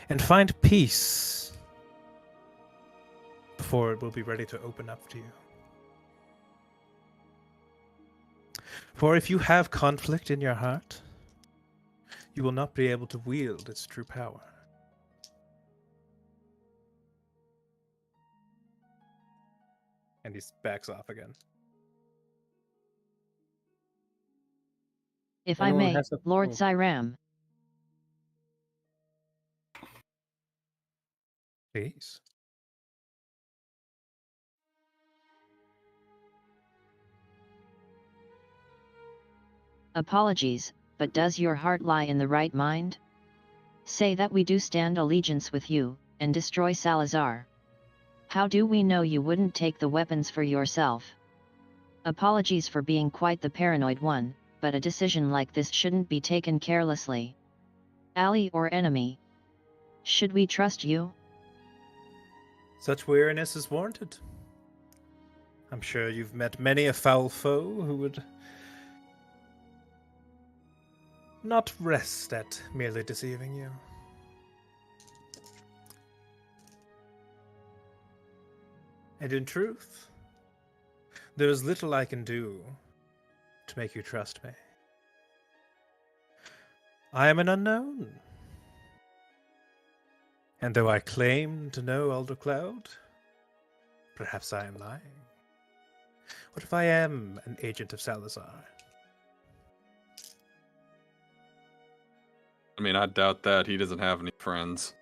and find peace before it will be ready to open up to you. For if you have conflict in your heart, you will not be able to wield its true power. And he backs off again. If I Anyone may, has a- Lord oh. Cyram, Please. apologies, but does your heart lie in the right mind? Say that we do stand allegiance with you, and destroy Salazar. How do we know you wouldn't take the weapons for yourself? Apologies for being quite the paranoid one, but a decision like this shouldn't be taken carelessly. Ally or enemy? Should we trust you? Such wariness is warranted. I'm sure you've met many a foul foe who would not rest at merely deceiving you. And in truth, there is little I can do to make you trust me. I am an unknown. And though I claim to know Elder Cloud, perhaps I am lying. What if I am an agent of Salazar? I mean, I doubt that. He doesn't have any friends.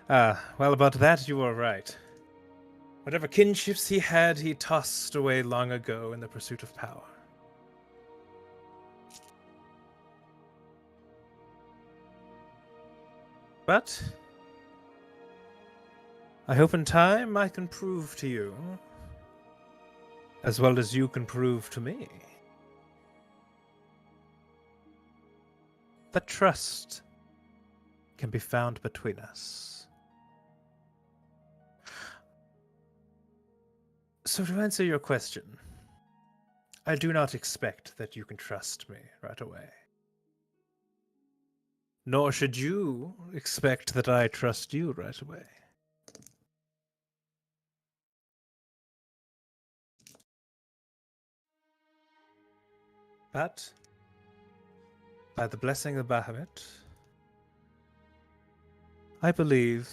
Well, about that you are right. Whatever kinships he had, he tossed away long ago in the pursuit of power. But I hope in time I can prove to you, as well as you can prove to me, that trust can be found between us. So to answer your question, I do not expect that you can trust me right away. Nor should you expect that I trust you right away. But, by the blessing of Bahamut, I believe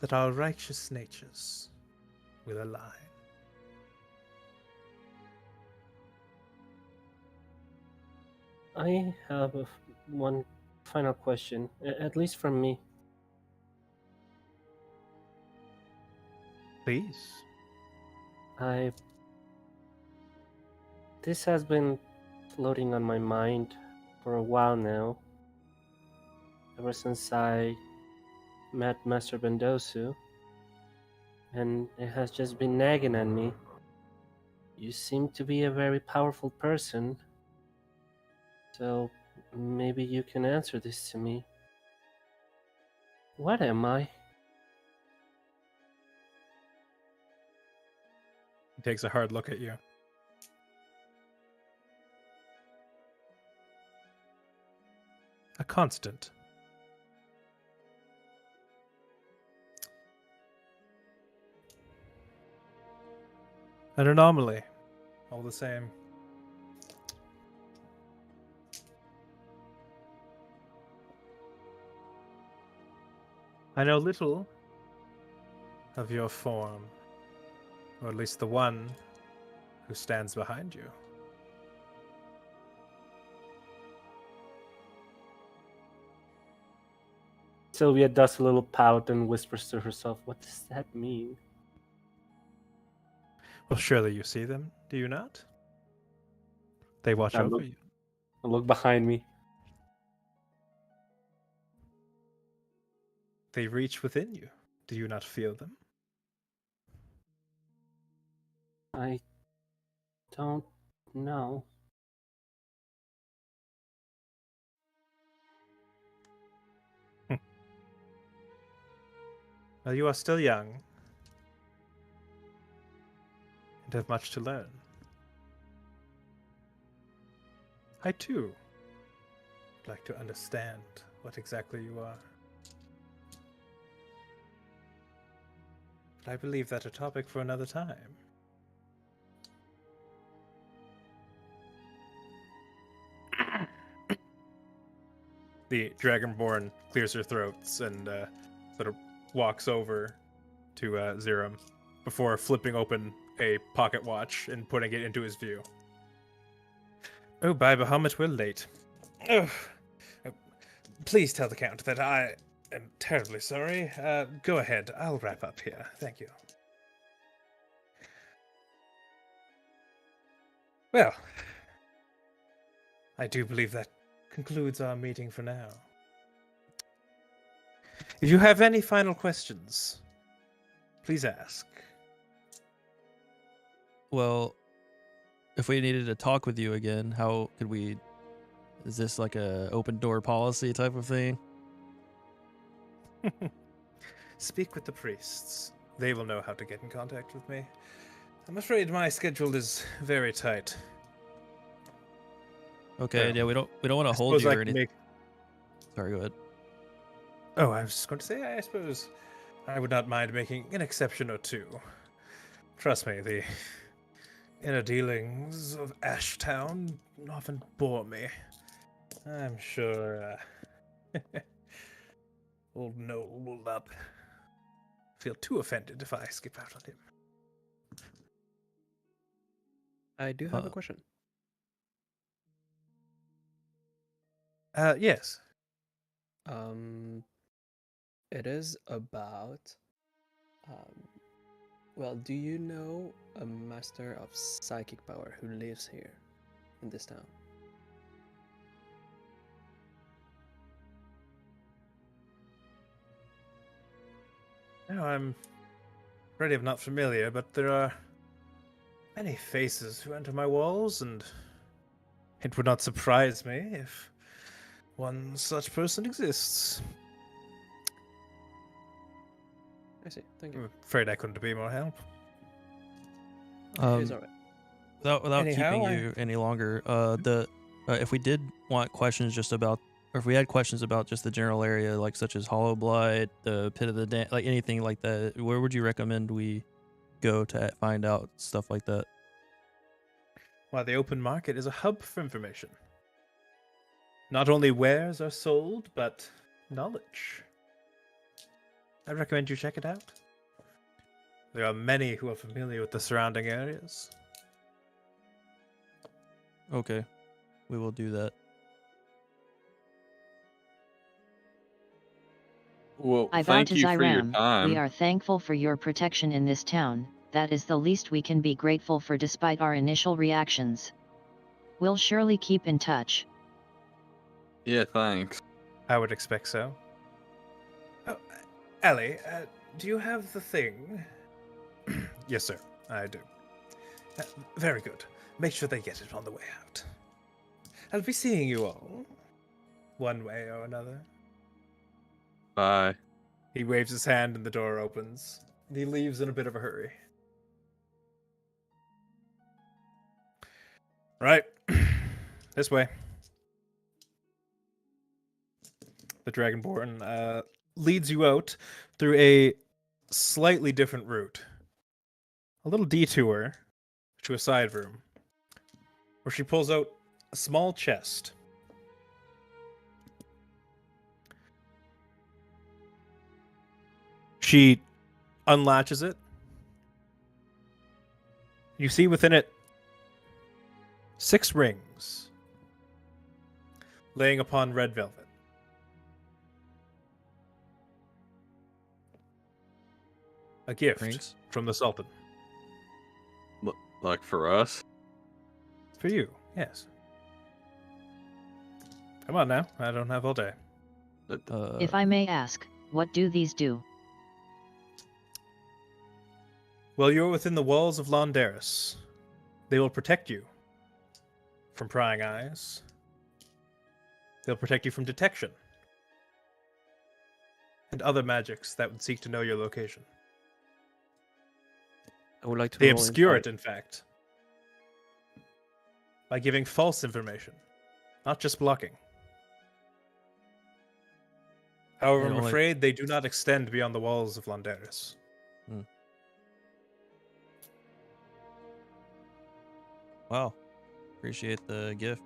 that our righteous natures will align. I have one final question, at least from me. Please. This has been floating on my mind for a while now. ever since I met Master Bendosu, and it has just been nagging at me. You seem to be a very powerful person, so maybe you can answer this to me. What am I? He takes a hard look at you. A constant. An anomaly. All the same. I know little of your form, or at least the one who stands behind you. Sylvia does a little pout and whispers to herself, "What does that mean?" Well, surely you see them, do you not? They watch I over look, you. I look behind me. They reach within you. Do you not feel them? I don't know. Well, you are still young and have much to learn. I too would like to understand what exactly you are. But I believe that a topic for another time. The Dragonborn clears her throats and sort of walks over to Zerum before flipping open a pocket watch and putting it into his view. Oh, by Bahamut, we're late. Oh, please tell the Count that I am terribly sorry. Go ahead, I'll wrap up here. Thank you. Well, I do believe that concludes our meeting for now. If you have any final questions, please ask. Well, if we needed to talk with you again, how could we? Is this like a open door policy type of thing? Speak with the priests. They will know how to get in contact with me. I'm afraid my schedule is very tight. Okay, Well, yeah, we don't want to I hold suppose you I or can anything. make... Sorry, go ahead. Oh, I was just going to say, I suppose I would not mind making an exception or two. Trust me, the inner dealings of Ashtown often bore me. I'm sure old Noel will not feel too offended if I skip out on him. I do have a question. Yes. It is about. Well, do you know a master of psychic power who lives here in this town? No, I'm afraid I'm not familiar, but there are many faces who enter my walls, and it would not surprise me if one such person exists. I see. Thank you. I'm afraid I couldn't be more help. It's alright. Without Anyhow, keeping you any longer, if we did want questions just about, or if we had questions about just the general area, like such as Hollow Blight, the Pit of the Dam, like anything like that, where would you recommend we go to find out stuff like that? Why, the open market is a hub for information. Not only wares are sold, but knowledge. I recommend you check it out. There are many who are familiar with the surrounding areas. Okay, we will do that. Well, I vow thank to you for your Zyram, time. we are thankful for your protection in this town. That is the least we can be grateful for despite our initial reactions. We'll surely keep in touch. Yeah, thanks. I would expect so. Oh, Ellie, do you have the thing? Yes, sir, I do. Very good. Make sure they get it on the way out. I'll be seeing you all, one way or another. Bye. He waves his hand and the door opens. He leaves in a bit of a hurry. Right. This way. The Dragonborn leads you out through a slightly different route. A little detour to a side room, where she pulls out a small chest. She unlatches it. You see within it 6 rings laying upon red velvet. A gift Rings? from the Sultan. Like for us? For you, yes. Come on now, I don't have all day. If I may ask, what do these do? Well, you're within the walls of Londaris. They will protect you from prying eyes. They'll protect you from detection. And other magics that would seek to know your location. I would like to They roll obscure insight. it, in fact. By giving false information. Not just blocking. However, They I'm don't like- afraid they do not extend beyond the walls of Londaris. Wow. Appreciate the gift.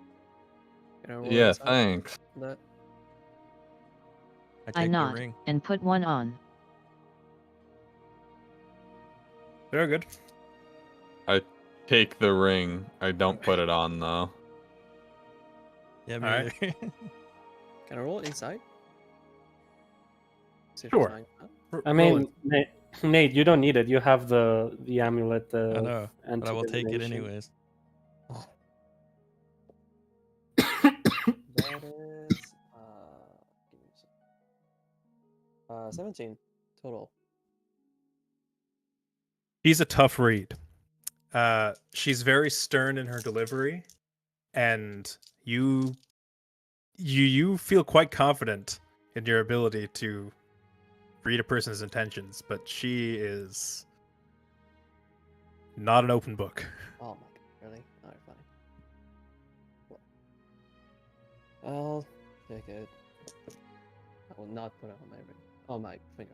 Can I roll Yeah, insight thanks. for that? I I take the nod ring. and put one on. Very good. Take the ring. I don't put it on though. Yeah, me Alright. either. Can I roll insight? See if Sure. it's fine. I mean, Nate, you don't need it. You have the amulet. I know, but I will take it anti-divination. anyways. That is give me a sec. 17 total. She's a tough read. She's very stern in her delivery, and you feel quite confident in your ability to read a person's intentions, but she is not an open book. Oh my god, really? Alright, fine. I'll take it. I will not put it on my ring. On my finger.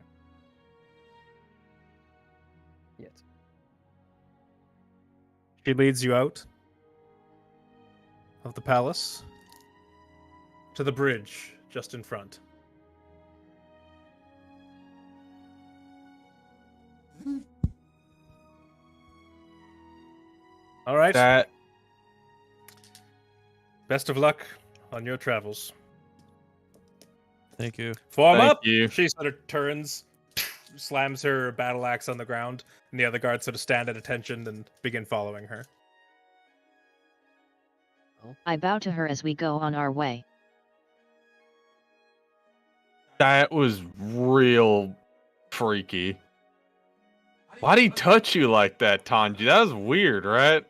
Yet. She leads you out of the palace to the bridge just in front. All right. That Best of luck on your travels. Thank you. Form Thank up! you. She sort of turns, slams her battle axe on the ground, and the other guards sort of stand at attention and begin following her. I bow to her as we go on our way. that was real freaky. Why'd he touch you like that, Tanji? That was weird, right?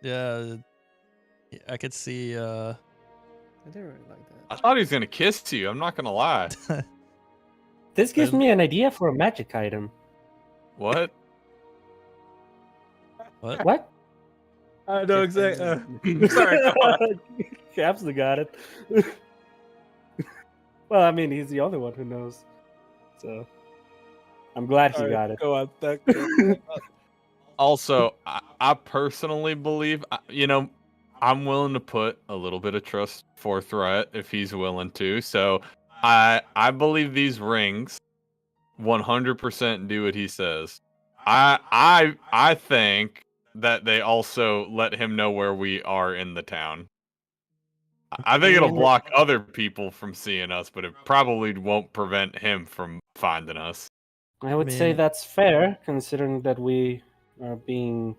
Yeah, I could see. I didn't really like I that. thought he was gonna kiss you. I'm not gonna lie. This gives me an idea for a magic item. What? What? What? I know exactly. Sorry. Go on. Capsule got it. Well, I mean, he's the only one who knows. So, I'm glad he Sorry, got it. Go on. Also, I personally believe, I'm willing to put a little bit of trust forthright if he's willing to. So I believe these rings 100% do what he says. I think that they also let him know where we are in the town. I think it'll block other people from seeing us, but it probably won't prevent him from finding us. I would say mean- that's fair, considering that we are being,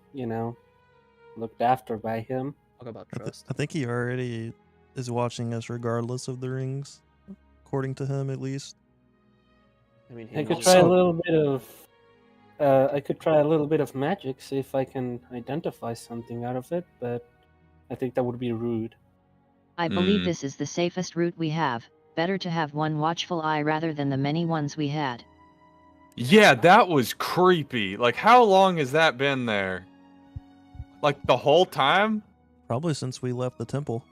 looked after by him. Talk about trust. I think he already is watching us regardless of the rings, according to him at least. I mean, he I could knows try a it. little bit of. I could try a little bit of magic, see if I can identify something out of it, but I think that would be rude. I believe Hmm. this is the safest route we have. Better to have one watchful eye rather than the many ones we had. Yeah, that was creepy. Like, how long has that been there? Like, the whole time? Probably since we left the temple.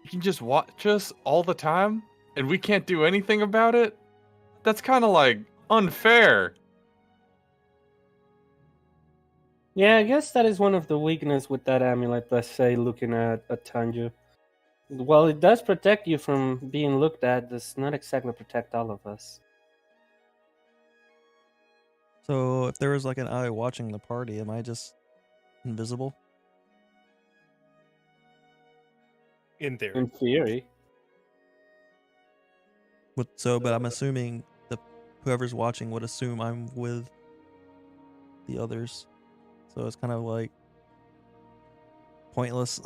You can just watch us all the time? And we can't do anything about it? That's kind of, like, unfair. Yeah, I guess that is one of the weaknesses with that amulet, let's say, looking at Tanju. While it does protect you from being looked at, does not exactly protect all of us. So if there was like an eye watching the party, am I just invisible? In theory. In theory. But I'm assuming whoever's watching would assume I'm with the others. So it's kind of like pointless.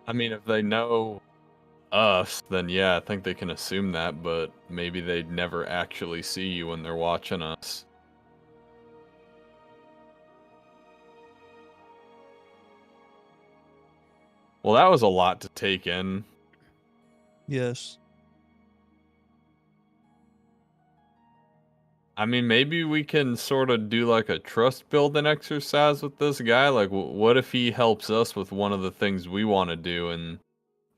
I mean, if they know us, then yeah, I think they can assume that, but maybe they'd never actually see you when they're watching us. Well, that was a lot to take in. Yes. I mean, maybe we can sort of do like a trust building exercise with this guy. Like, what if he helps us with one of the things we want to do, and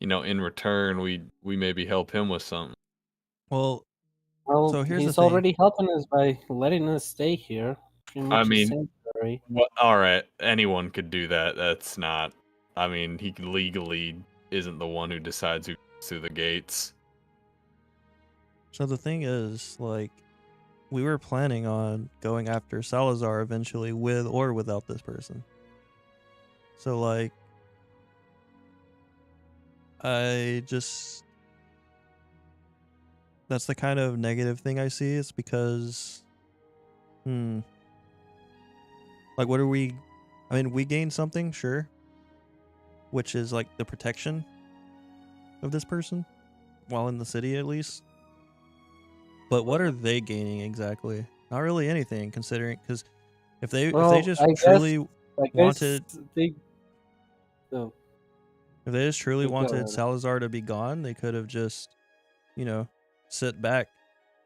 in return, we maybe help him with something. Well, Well, so here's the he's thing. already helping us by letting us stay here. Pretty much I a mean, sanctuary. all right, anyone could do that. That's not. I mean, he legally isn't the one who decides who goes through the gates. So the thing is, like, we were planning on going after Salazar eventually with or without this person. So, like, that's the kind of negative thing I see. It's because, like, what are we, I mean, we gained something, sure, which is like the protection of this person while in the city at least. But what are they gaining exactly? Not really anything, considering, because if they just truly wanted, they. Oh, if they just truly go wanted ahead. Salazar to be gone, they could have just, sit back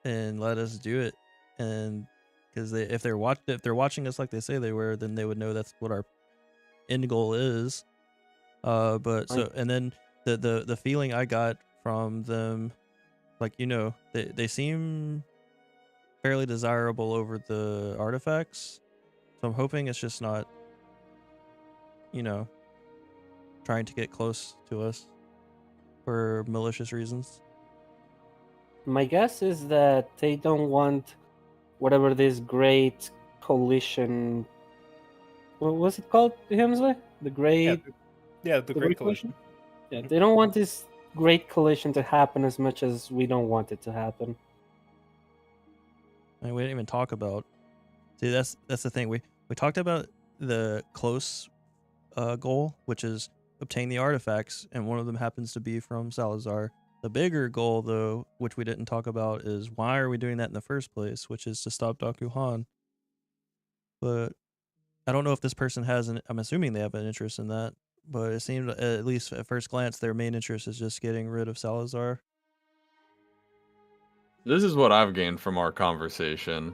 and let us do it. And because if they're watching us like they say they were, then they would know that's what our end goal is. But so, and then the feeling I got from them, like, they seem fairly desirable over the artifacts. So I'm hoping it's just not, trying to get close to us for malicious reasons. My guess is that they don't want whatever this great coalition. What was it called, Hemsley? The great. Yeah, the Great Collision. Yeah, they don't want this great collision to happen as much as we don't want it to happen. I mean, we didn't even talk about. See, that's the thing. We talked about the close goal, which is obtain the artifacts, and one of them happens to be from Salazar. The bigger goal, though, which we didn't talk about, is why are we doing that in the first place, which is to stop Dakuhan. But I don't know if this person has I'm assuming they have an interest in that, but it seemed, at least at first glance, their main interest is just getting rid of Salazar. This is what I've gained from our conversation,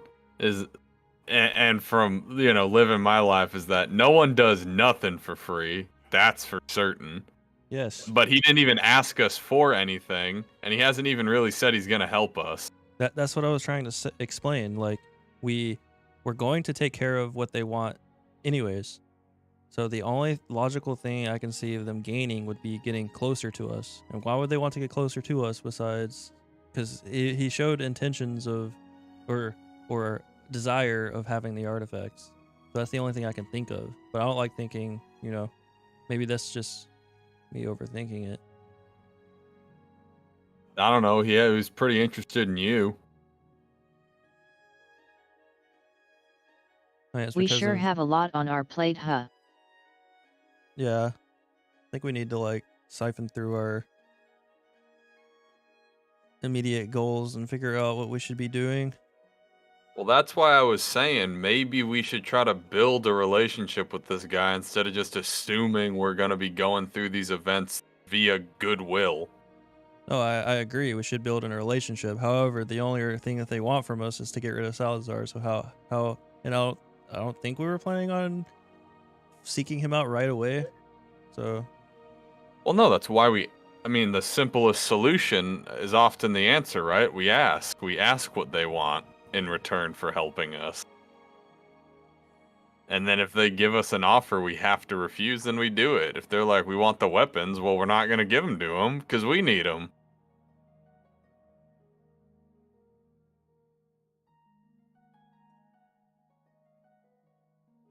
and from living my life, is that no one does nothing for free. That's for certain. Yes. But he didn't even ask us for anything, and he hasn't even really said he's gonna help us. That's what I was trying to explain. Like, we're going to take care of what they want anyways. So the only logical thing I can see of them gaining would be getting closer to us. And why would they want to get closer to us besides, because he showed intentions of, or desire of having the artifacts. So that's the only thing I can think of. But I don't like thinking, maybe that's just me overthinking it. I don't know. He was pretty interested in you. I mean, it's We because sure have a lot on our plate, huh? Yeah. I think we need to, like, siphon through our immediate goals and figure out what we should be doing. Well, that's why I was saying maybe we should try to build a relationship with this guy instead of just assuming we're going to be going through these events via goodwill. No, I agree. We should build in a relationship. However, the only thing that they want from us is to get rid of Salazar. So how I don't think we were planning on seeking him out right away. So Well, no, that's why the simplest solution is often the answer, right? We ask what they want in return for helping us. And then if they give us an offer we have to refuse, then we do it. If they're like, we want the weapons, well, we're not going to give them to them because we need them.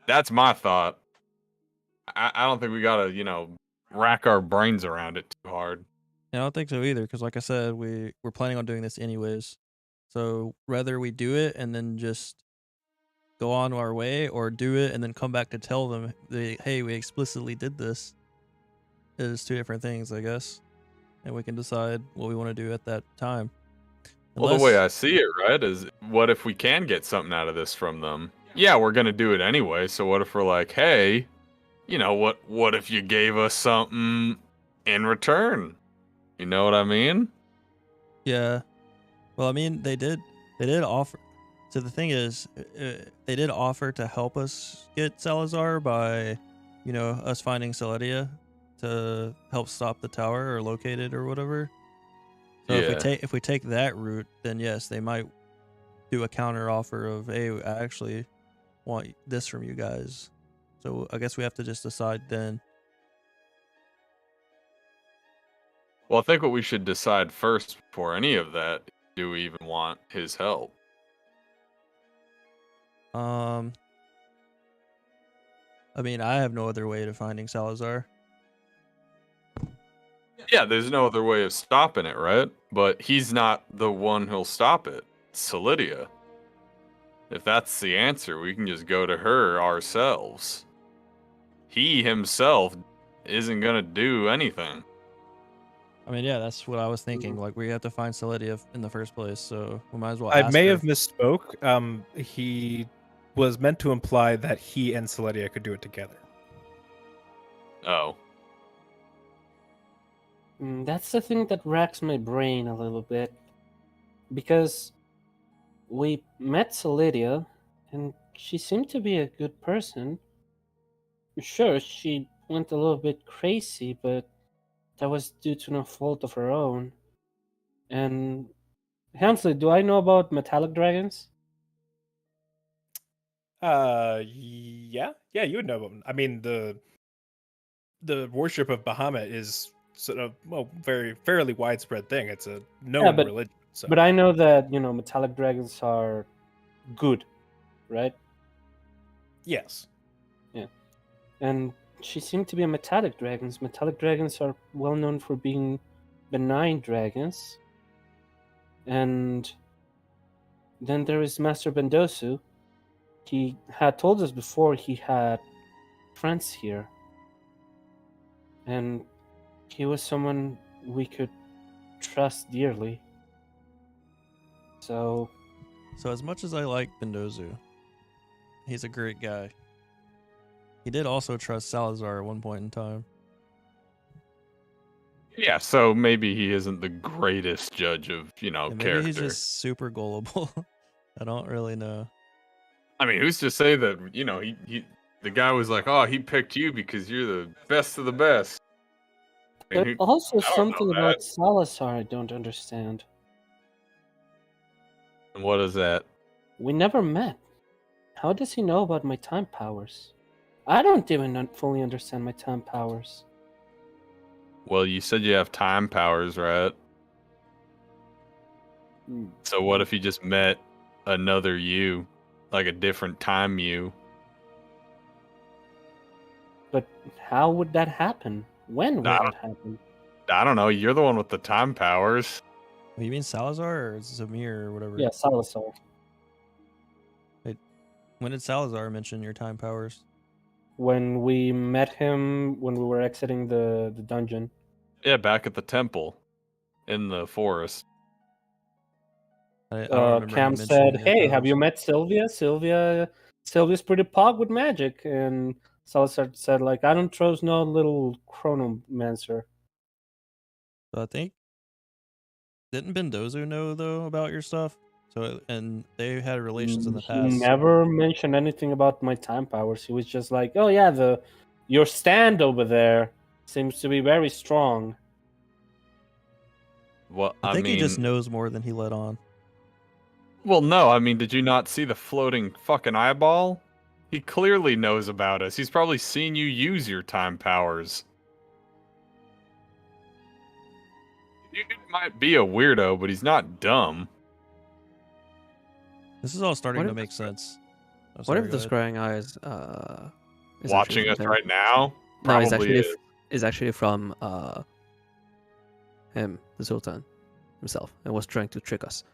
That's my thought. I don't think we got to, rack our brains around it too hard. I don't think so either, because like I said, we're planning on doing this anyways. So whether we do it and then just go on our way, or do it and then come back to tell them, hey, we explicitly did this, is two different things, I guess. And we can decide what we want to do at that time. Well, the way I see it, right, is what if we can get something out of this from them? Yeah, we're going to do it anyway. So what if we're like, hey, what if you gave us something in return? You know what I mean? Yeah. Well, I mean, they did offer. So the thing is, they did offer to help us get Salazar by, us finding Celedia to help stop the tower or locate it or whatever. So if we take that route, then yes, they might do a counter offer of, hey, I actually want this from you guys. So I guess we have to just decide then. Well, I think what we should decide first before any of that, do we even want his help? I mean, I have no other way to finding Salazar. Yeah, there's no other way of stopping it, right? But he's not the one who'll stop it. It's Celidia. If that's the answer, we can just go to her ourselves. He himself isn't gonna do anything. I mean, yeah, that's what I was thinking. Like, we have to find Celidia in the first place, so we might as well I ask may her. have misspoke. He was meant to imply that he and Celidia could do it together. Oh. That's the thing that racks my brain a little bit. Because we met Celidia, and she seemed to be a good person. Sure, she went a little bit crazy, but that was due to no fault of her own. And Hamsley, do I know about metallic dragons? Yeah, you would know about them. I mean, the worship of Bahamut is sort of fairly widespread thing. It's a known religion. So. But I know that metallic dragons are good, right? Yes. Yeah, and she seemed to be a metallic dragons. Metallic dragons are well known for being benign dragons. And then there is Master Bendosu. He had told us before he had friends here. And he was someone we could trust dearly. So as much as I like Bendozu, he's a great guy. He did also trust Salazar at one point in time. Yeah, so maybe he isn't the greatest judge of, Maybe character. he's just super gullible. I don't really know. I mean, who's to say that, the guy was like, oh, he picked you because you're the best of the best. but also something about Salazar I don't understand. And what is that? We never met. How does he know about my time powers? I don't even fully understand my time powers. Well, you said you have time powers, right? So what if you just met another you, like a different time you? But how would that happen? When would that happen? I don't know. You're the one with the time powers. You mean Salazar or Zamir or whatever? Yeah, Salazar. Wait, when did Salazar mention your time powers? When we met him when we were exiting the dungeon. Yeah, back at the temple in the forest. I don't remember Cam him said, mentioning it, "Hey, though. have you met Sylvia? Sylvia's pretty pog with magic." And Salazar said, "Like, I don't trust no little chronomancer." So I think didn't Bendozo know though about your stuff? So and they had relations in the He past. never mentioned anything about my time powers. He was just like, "Oh yeah, your stand over there seems to be very strong." Well, I I think he just mean, knows more than he let on. well, no, I mean, did you not see the floating fucking eyeball? He clearly knows about us. He's probably seen you use your time powers. Dude might be a weirdo, but he's not dumb. This is all starting What to if- make sense. Oh, What sorry, if go the ahead. scrying eyes is Watching actually us from him? right now? No, it's Probably actually is. is actually from him, the Sultan himself, and was trying to trick us.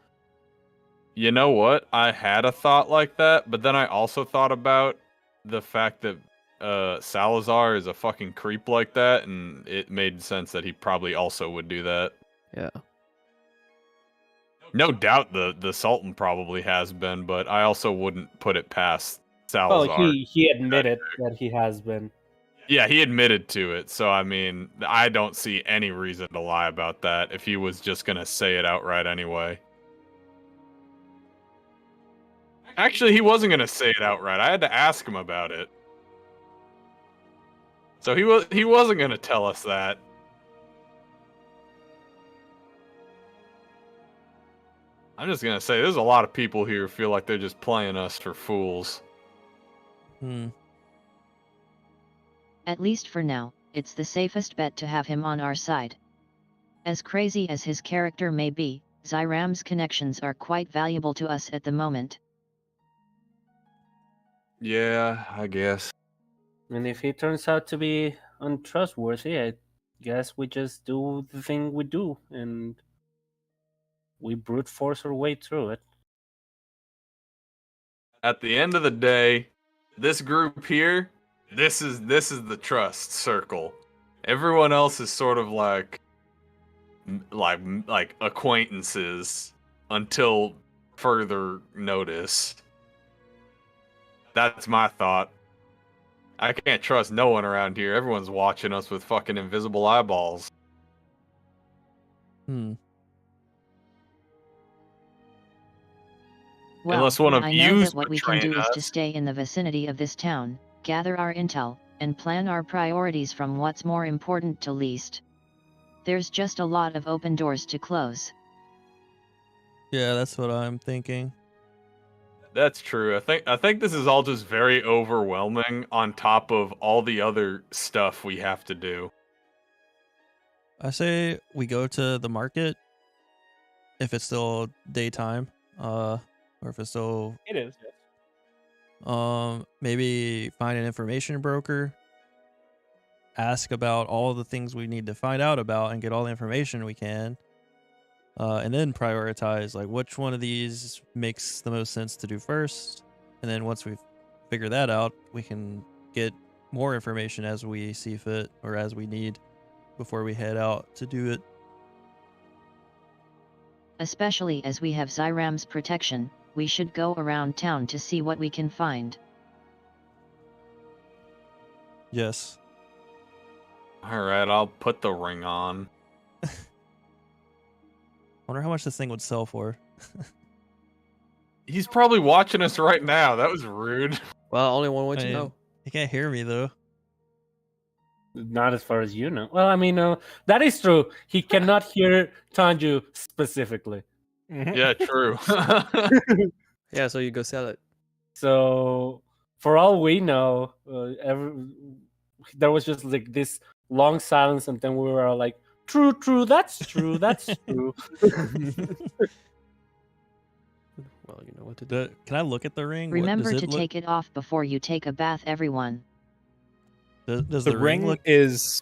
You know what? I had a thought like that, but then I also thought about the fact that Salazar is a fucking creep like that, and it made sense that he probably also would do that. Yeah. No doubt the Sultan probably has been, but I also wouldn't put it past Oh, Salazar. he admitted that he has been. Yeah, he admitted to it, so I mean, I don't see any reason to lie about that if he was just gonna say it outright anyway. Actually, he wasn't gonna say it outright. I had to ask him about it. So he wasn't gonna tell us that. I'm just gonna say there's a lot of people here who feel like they're just playing us for fools. At least for now, it's the safest bet to have him on our side. As crazy as his character may be, Zyram's connections are quite valuable to us at the moment. Yeah, I guess. And if he turns out to be untrustworthy, I guess we just do the thing we do and we brute force our way through it. At the end of the day, this group here, this is the trust circle. Everyone else is sort of like acquaintances until further notice. That's my thought. I can't trust no one around here. Everyone's watching us with fucking invisible eyeballs. Well, Unless one of I know yous that what we can betraying do is to us. stay in the vicinity of this town, gather our intel, and plan our priorities from what's more important to least. There's just a lot of open doors to close. Yeah, that's what I'm thinking. That's true. I think this is all just very overwhelming on top of all the other stuff we have to do. I say we go to the market if it's still daytime, or if it's still It is. maybe find an information broker, ask about all the things we need to find out about and get all the information we can, and then prioritize like which one of these makes the most sense to do first, and then once we've figured that out, we can get more information as we see fit or as we need before we head out to do it. Especially as we have Zyram's protection, we should go around town to see what we can find. Yes. Alright, I'll put the ring on. Wonder how much this thing would sell for. He's probably watching us right now. That was rude. Well, only one way to I mean, know. He can't hear me though. Not as far as you know. Well, I mean, that is true. He cannot hear Tanju specifically. Yeah, true. Yeah, so you go sell it. So, for all we know, there was just like this long silence, and then we were all like, "True, true, that's true, that's true." Well, you know what to do. Can I look at the ring? Remember does to it look, take it off before you take a bath, everyone. Does The the ring ring look is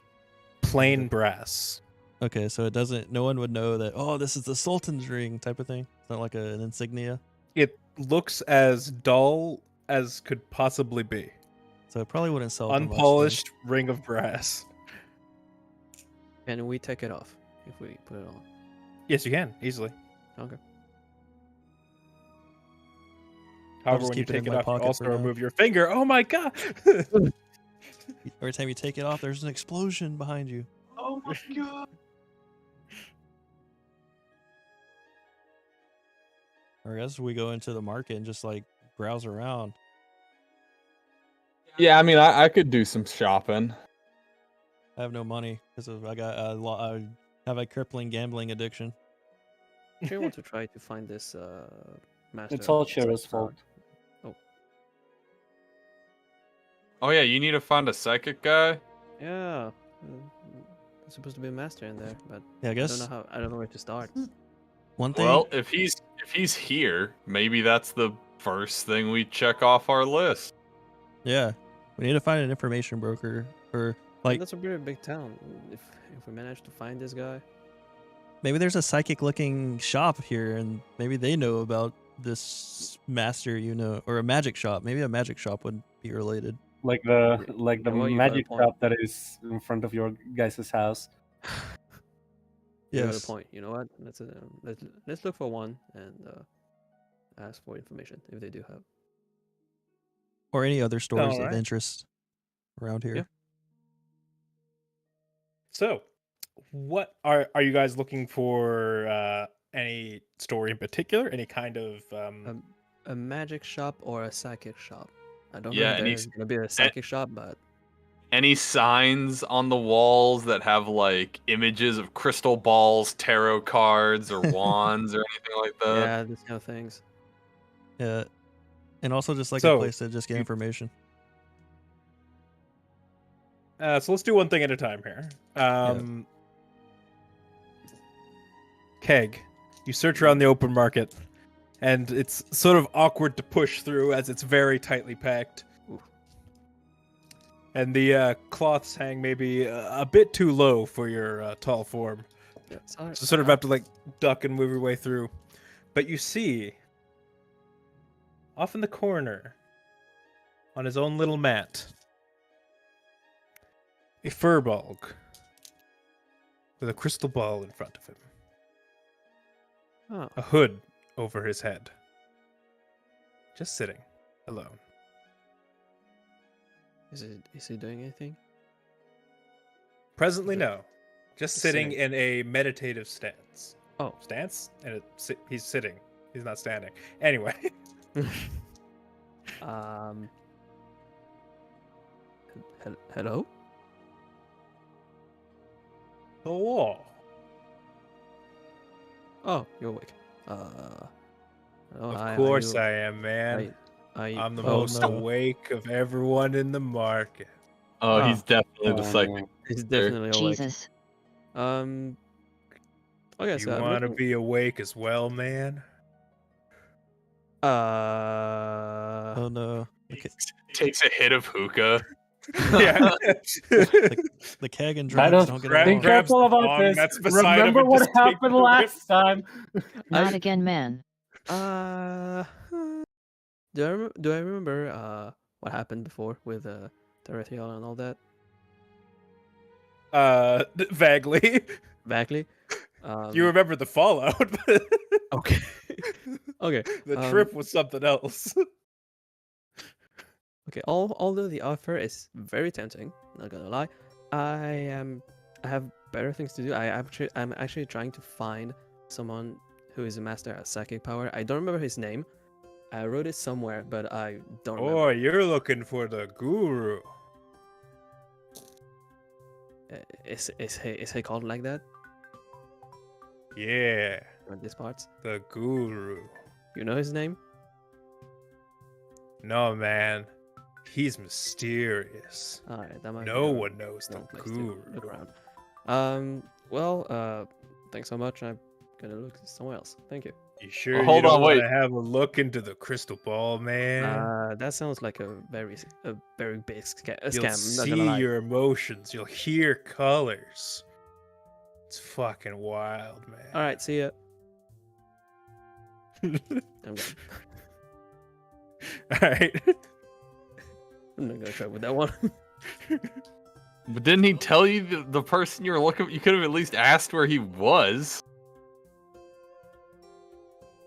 plain brass. okay? So it doesn't. No one would know that. Oh, this is the Sultan's ring type of thing. It's not like an insignia. It looks as dull as could possibly be. So it probably wouldn't sell for much then. Unpolished ring of brass. Can we take it off if we put it on? Yes, you can easily. Okay. However, just when you keep it in take it my off, you pocket also for now. remove your finger. Oh my god! Every time you take it off, there's an explosion behind you. Oh my god. Or I guess we go into the market and just like browse around. Yeah, I mean, I could do some shopping. I have no money because I have a crippling gambling addiction. Do you want to try to find this master? It's all of Chero's psychic fault. power? Oh yeah, you need to find a psychic guy. Yeah. There's supposed to be a master in there, but Yeah, I I don't know guess how. I don't know where to start. one thing. Well, if he's here, maybe that's the first thing we check off our list. Yeah, we need to find an information broker or And like that's a very big town. If we manage to find this guy, maybe there's a psychic looking shop here and maybe they know about this master, or a magic shop. Maybe a magic shop would be related. Like the Yeah, like the well, you got a magic point. shop that is in front of your guys' house. you got a Yes. point. You know what? Let's look for one and ask for information if they do have. Or any other stores of Alright. interest around here. Yeah. So, what are you guys looking for? Any story in particular? Any kind of A magic shop or a psychic shop. I don't Yeah, know if and there's gonna be a psychic shop, but Any signs on the walls that have like images of crystal balls, tarot cards, or wands, or anything like that? yeah, these kind of things. Yeah. And also just like a So, place to just get you- information. so let's do one thing at a time here. Keg, you search around the open market, and it's sort of awkward to push through as it's very tightly packed. Oof. And the cloths hang maybe a bit too low for your tall form. Yeah, sorry. So sort of have to like duck and move your way through. But you see, off in the corner, on his own little mat, a furbolg with a crystal ball in front of him, Oh, a hood over his head, just sitting alone. is he doing anything? Presently, Is it- no, just Just sitting sitting. in a meditative stance. Oh. Stance, and he's sitting. He's not standing. Anyway. Hello? Hello. Oh, you're awake. Of course I am, man. I'm the oh, most no. awake of everyone in the market. Oh, Ah. he's definitely the psychic. no. He's definitely awake. Jesus. Okay, You so I'm want to looking- be awake as well, man? Oh no. Takes a hit of hookah. Yeah. The keg and Kind drugs of don't get grab- Be along. grab- careful about bong this. that's beside him Remember and what just take happened the rip. last time. Not again, man. do I remember what happened before with Terrestrial and all that? Vaguely. Vaguely. You remember the fallout, but Okay. Okay. the um, trip was something else. Okay. Although the offer is very tempting, not gonna lie, I have better things to do. I'm actually trying to find someone who is a master at psychic power. I don't remember his name. I wrote it somewhere, but I don't remember. Oh, you're looking for the guru. Is he called like that Yeah, in these parts? the guru. You know his name? No, man. He's mysterious. All right, that might be No a one knows the wrong place to guru. look around. Well, thanks so much. I'm gonna look somewhere else. Thank you. You sure hold you don't on, wait. want to have a look into the crystal ball, man? That sounds like a very big scam. You'll Scam. Not gonna lie. see your emotions. You'll hear colors. It's fucking wild, man. All right, see ya. I'm gone. All right. I'm not gonna try with that one. But didn't he tell you the person you were looking? You could have at least asked where he was.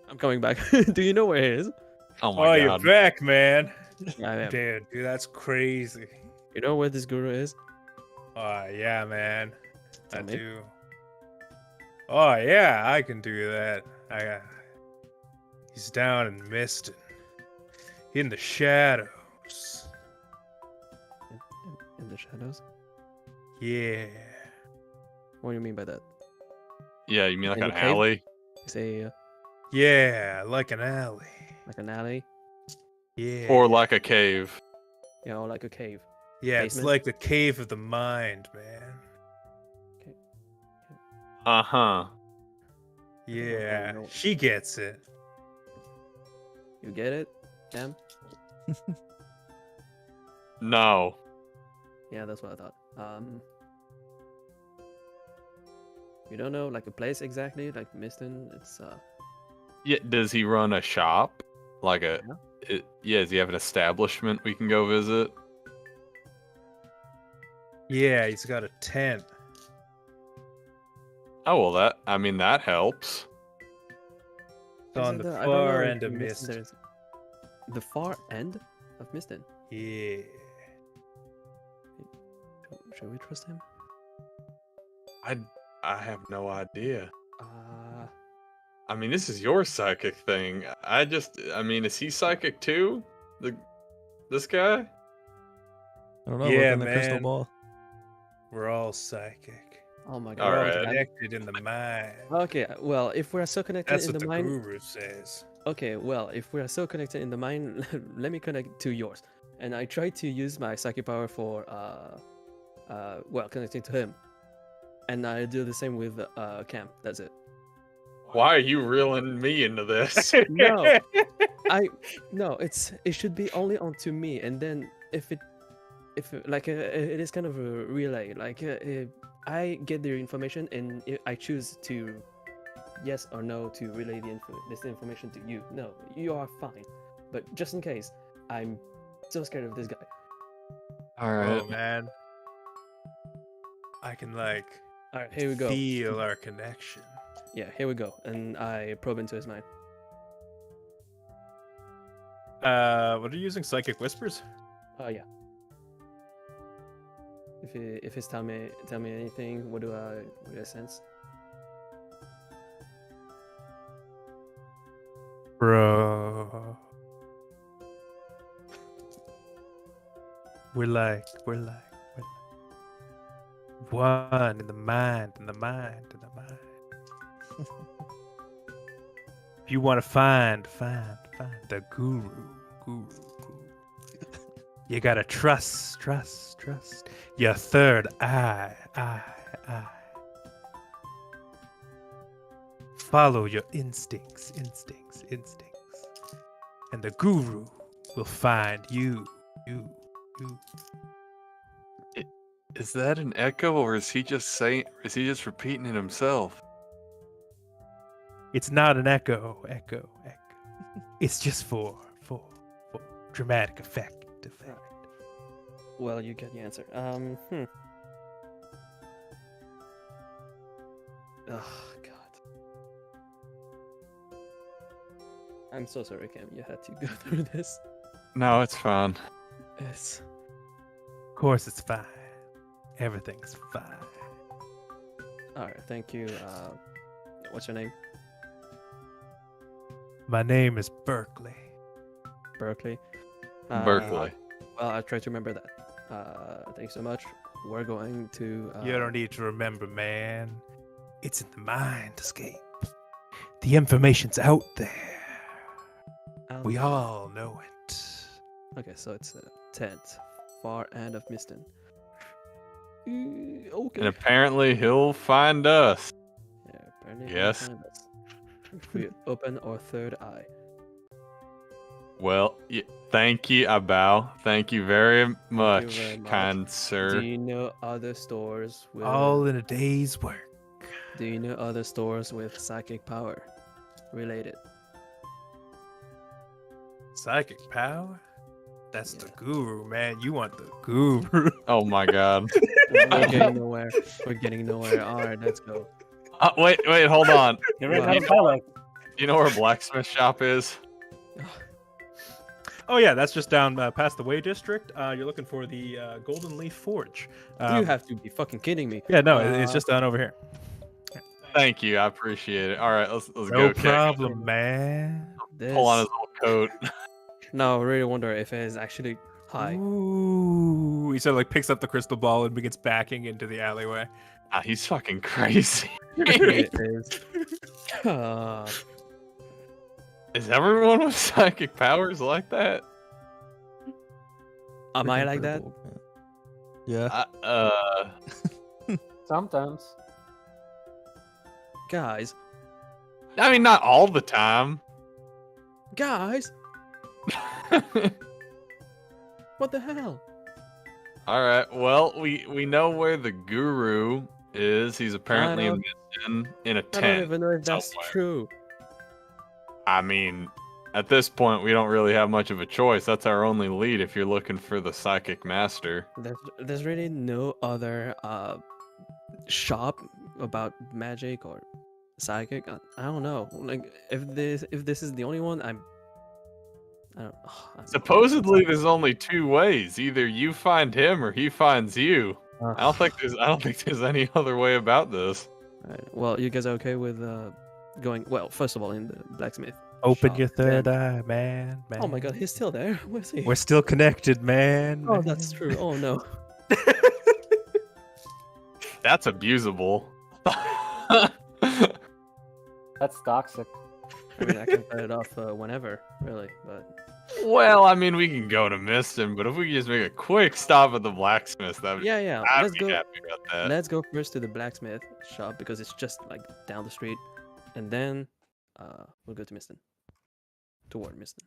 I'm coming back. Do you know where he is? Oh Oh, my you're god. back, man. I am. Dude, that's crazy. You know where this guru is? Oh, yeah, man. Tell I me. do. Oh, yeah, I can do that. He's down in Miston. In the shadows. In the shadows? Yeah. What do you mean by that? Yeah, you mean like In an the cave? alley? You say Yeah, like an alley. like an alley? Yeah. Or like a cave? You know, like a cave. Yeah, it's basement? like the cave of the mind, man. Uh-huh. Yeah, know. she gets it. You get it? Cam? No. Yeah, that's what I thought. You don't know like a place exactly, like Miston. It's Yeah, does he run a shop? Like a... yeah, does he have an establishment we can go visit? Yeah, he's got a tent. Oh, well, that helps. It's on the I don't know far if end of in Mist. there's- The far end of Miston. Yeah. Should we trust him? I have no idea. Uh, I mean, this is your psychic thing. I mean, is he psychic too? This guy? I don't know. Yeah, Look in the crystal man. ball. We're all psychic. oh my All god. We're all right. connected in the mind. Okay, well, if we're so connected That's in what the the mind, guru says. okay, well, if we are so connected in the mind, let me connect to yours. And I try to use my psychic power for connecting to him. And I do the same with Cam. That's it. Why are you reeling me into this? No, no, it should be only onto me, and then if it it is kind of a relay. Like I get the information, and I choose to yes or no to relay this information to you. No, you are fine, but just in case, I'm so scared of this guy. All right. Oh man. I can like All right, here we go. feel our connection. Yeah, here we go, and I probe into his mind. What are you using? Psychic whispers? Yeah. If he's tell me anything, what do I sense? Bro. We're like one in the mind, in the mind, in the mind. If you want to find the guru. You gotta trust your third eye. Follow your instincts. And the guru will find you. Is that an echo, or is he just repeating it himself? It's not an echo. It's just for dramatic effect. Well, you get the answer. Oh God. I'm so sorry, Cam. You had to go through this. No, it's fine. It's Of course, it's fine. Everything's fine. all right. Thank you. What's your name? My name is Berkeley. Berkeley. Berkeley. Well, I try to remember that. Thanks so much. We're going to. You don't need to remember, man. It's in the mind escape. The information's out there. We all know it. Okay, so it's a tent, far end of Miston. Okay. And apparently he'll find us. Yeah, apparently he'll Yes. find us. If we open our third eye. Well, thank you. I bow. Thank you very much, very much. kind Do sir. you know other stores with? All in a day's work. Do you know other stores with psychic power related? Psychic power? That's the Yeah. guru, man. You want the guru. Oh my god. We're getting nowhere. We're getting nowhere. All right, let's go. Wait, hold on. They ran Wow. out of dialect. You know where a blacksmith shop is? Oh yeah, that's just down past the Way District. You're looking for the Golden Leaf Forge. You have to be fucking kidding me. Yeah, no, it's just down over here. Thank you, I appreciate it. All right, let's No go. Okay, problem, man. pull on his little coat. No, I really wonder if it is actually high. Ooh, he sort of like picks up the crystal ball and begins backing into the alleyway. Ah, he's fucking crazy. It is. Uh, Is everyone with psychic powers like that? am I Freaking like that? purple, man. Yeah. Sometimes. Guys, I mean, not all the time. guys, what the hell? All right. Well, we know where the guru is. He's apparently don't- in a I don't tent. even know if that's somewhere. true. I mean, at this point, we don't really have much of a choice. That's our only lead if you're looking for the psychic master. There's really no other shop about magic or psychic. I don't know. Like if this is the only one, I don't. Supposedly, there's only two ways: either you find him or he finds you. I don't think there's any other way about this. Alright, well, you guys are okay with going? Well, first of all, in the blacksmith. Open shop, your third then- eye, man. Oh my God, he's still there. Where's he? We're still connected, man. Oh, that's true. Oh no. That's abusable. That's toxic. I mean, I can cut it off whenever, really. But Well, I mean, we can go to Miston, but if we could just make a quick stop at the blacksmith, that yeah. I'd Let's be go. happy about that. Let's go first to the blacksmith shop because it's just like down the street, and then we'll go to Miston. Toward Miston.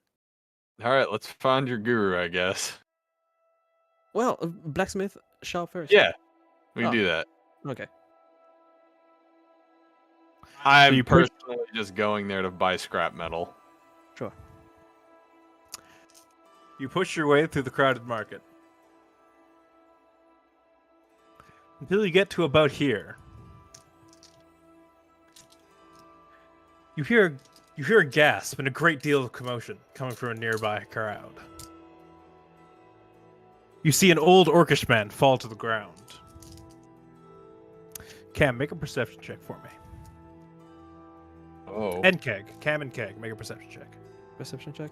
All right, let's find your guru, I guess. Well, blacksmith shop first. Yeah, we can Oh. do that. Okay. I'm you push- personally just going there to buy scrap metal. Sure. You push your way through the crowded market until you get to about here. You hear a gasp and a great deal of commotion coming from a nearby crowd. You see an old orcish man fall to the ground. Cam, make a perception check for me. Oh. And Keg. Cam and Keg, make a perception check. Perception check.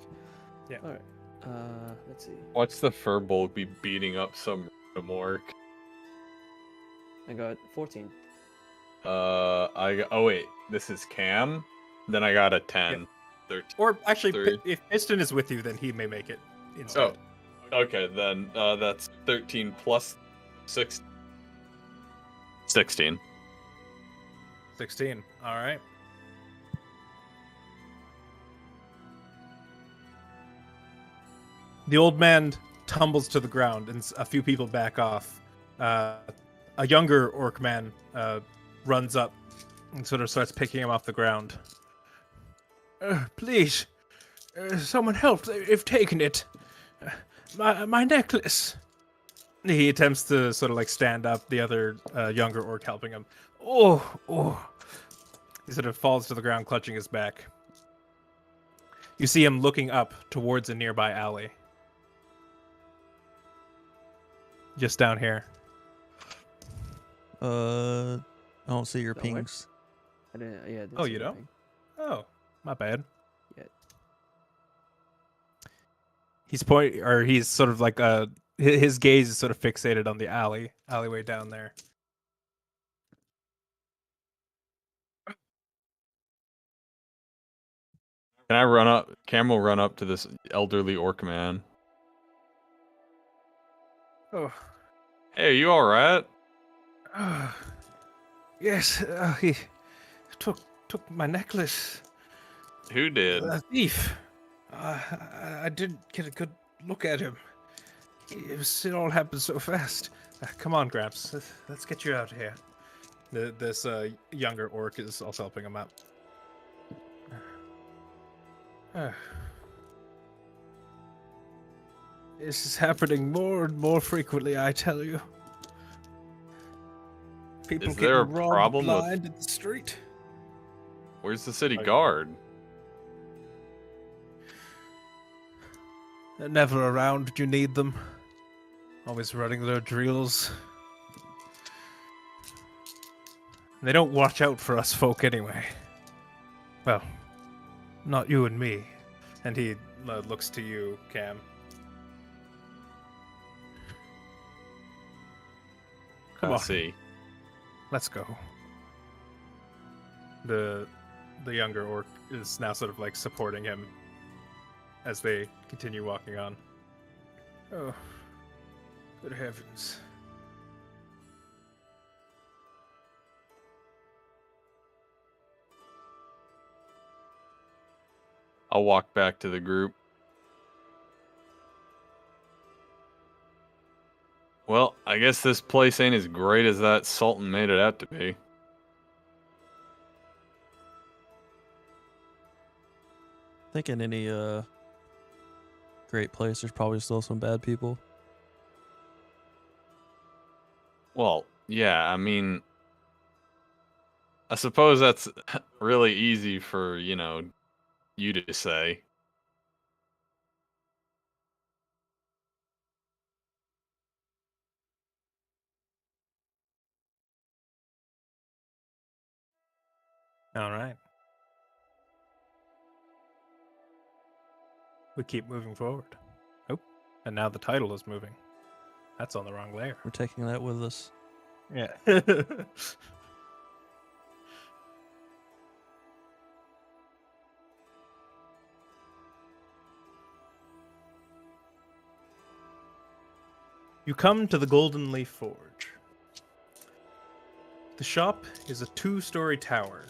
Yeah. All right. Let's see. Watch the furbolg be beating up some random orc. I got 14. Oh wait, this is Cam. Then I got a 10. 13. Or actually, Three. if Piston is with you, then he may make it instead. Okay, then that's 13 plus 6. 16. 16. All right. The old man tumbles to the ground, and a few people back off. A younger orc man runs up and sort of starts picking him off the ground. Please, someone help! They've taken it. My necklace. He attempts to sort of like stand up. The other younger orc helping him. Oh! He sort of falls to the ground, clutching his back. You see him looking up towards a nearby alley. Just down here. I don't see your That way? pings. I didn't. Yeah. I didn't Oh, see you don't? anything. Oh, my bad. Yeah. He's sort of like his gaze is sort of fixated on the alleyway down there. Can I run up? Cam will run up to this elderly orc man. Oh, Hey, are you alright? yes, he took my necklace. Who did? A thief. I didn't get a good look at him. It all happened so fast. Come on, Gramps. Let's get you out of here. This younger orc is also helping him out. This is happening more and more frequently, I tell you. People Is there a getting robbed problem with- blind in the street. Where's the city Like- guard? They're never around when you need them. Always running their drills. They don't watch out for us folk anyway. Well, not you and me. And he looks to you, Cam. Come I on, see. let's go. The younger orc is now sort of like supporting him as they continue walking on. Oh, good heavens. I'll walk back to the group. Well, I guess this place ain't as great as that Sultan made it out to be. I think in any great place, there's probably still some bad people. Well, yeah, I mean, I suppose that's really easy for, you to say. All right. We keep moving forward. Oh, and now the title is moving. That's on the wrong layer. We're taking that with us. Yeah. You come to the Golden Leaf Forge. The shop is a 2-story tower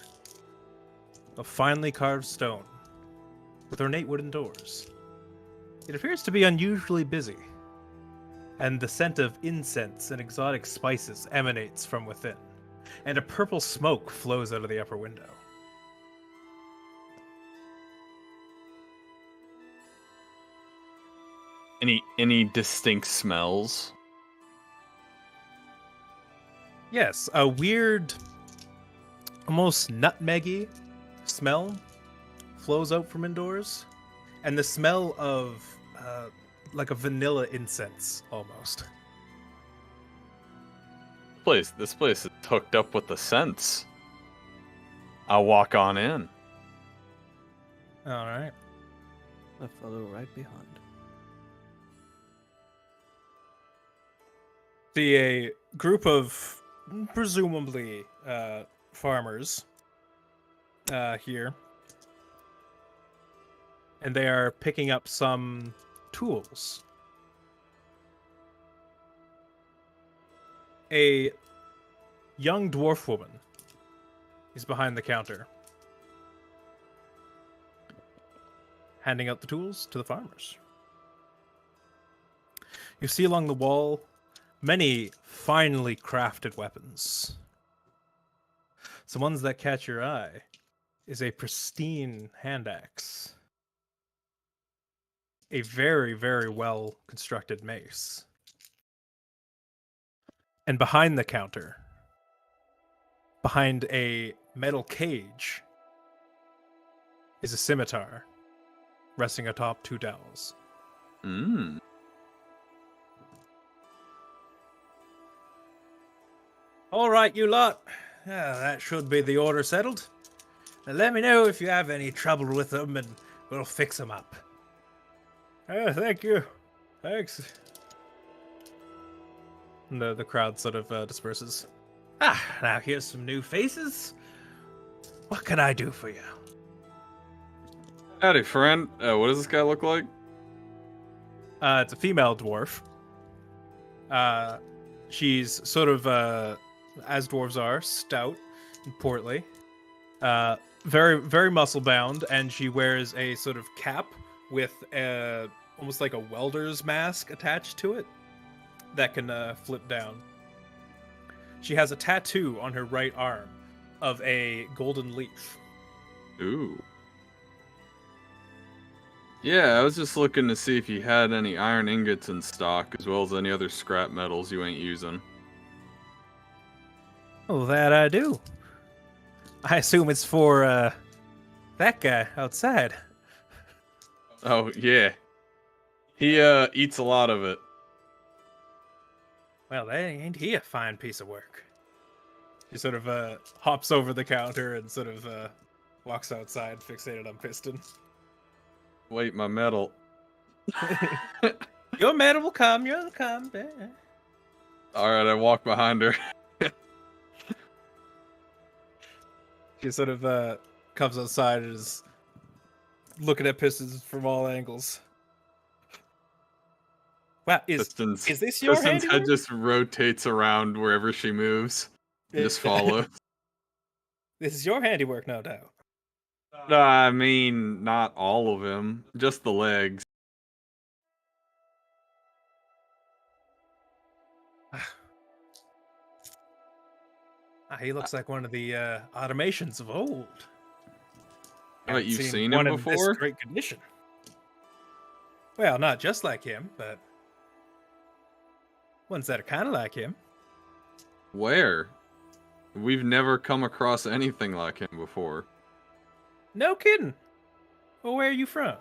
of finely carved stone with ornate wooden doors. It appears to be unusually busy, and the scent of incense and exotic spices emanates from within, and a purple smoke flows out of the upper window. Any distinct smells? Yes, a weird, almost nutmeggy smell flows out from indoors, and the smell of like a vanilla incense almost. This place is hooked up with the scents. I'll walk on in. All right. I follow right behind. See a group of presumably farmers here, and they are picking up some tools. A young dwarf woman is behind the counter, handing out the tools to the farmers. You see along the wall many finely crafted weapons. Some ones that catch your eye is a pristine hand axe, a very, very well constructed mace. And behind the counter, behind a metal cage, is a scimitar resting atop 2 dowels. Mmm. All right, you lot. That should be the order settled. Now let me know if you have any trouble with them, and we'll fix them up. Thank you. Thanks. And the crowd sort of disperses. Now here's some new faces. What can I do for you? Howdy, friend. What does this guy look like? It's a female dwarf. She's sort of, as dwarves are, stout and portly. Very, very muscle bound, and she wears a sort of cap with almost like a welder's mask attached to it that can flip down. She has a tattoo on her right arm of a golden leaf. Ooh. Yeah, I was just looking to see if you had any iron ingots in stock, as well as any other scrap metals you ain't using. Oh, that I do. I assume it's for that guy outside. Oh, yeah. He eats a lot of it. Well, ain't he a fine piece of work? He sort of hops over the counter and sort of walks outside, fixated on Piston. Wait, my metal. Your man will come. You'll come. Alright, I walk behind her. She sort of comes outside and is looking at Pistons from all angles. Wow, is this your Piston's handiwork? head just rotates around wherever she moves. And just follows. This is your handiwork, no doubt. No, I mean, not all of him. Just the legs. He looks like one of the automations of old. What, you've seen one him in this before? great condition. Well, not just like him, but ones that are kind of like him. Where? We've never come across anything like him before. No kidding. Well, where are you from?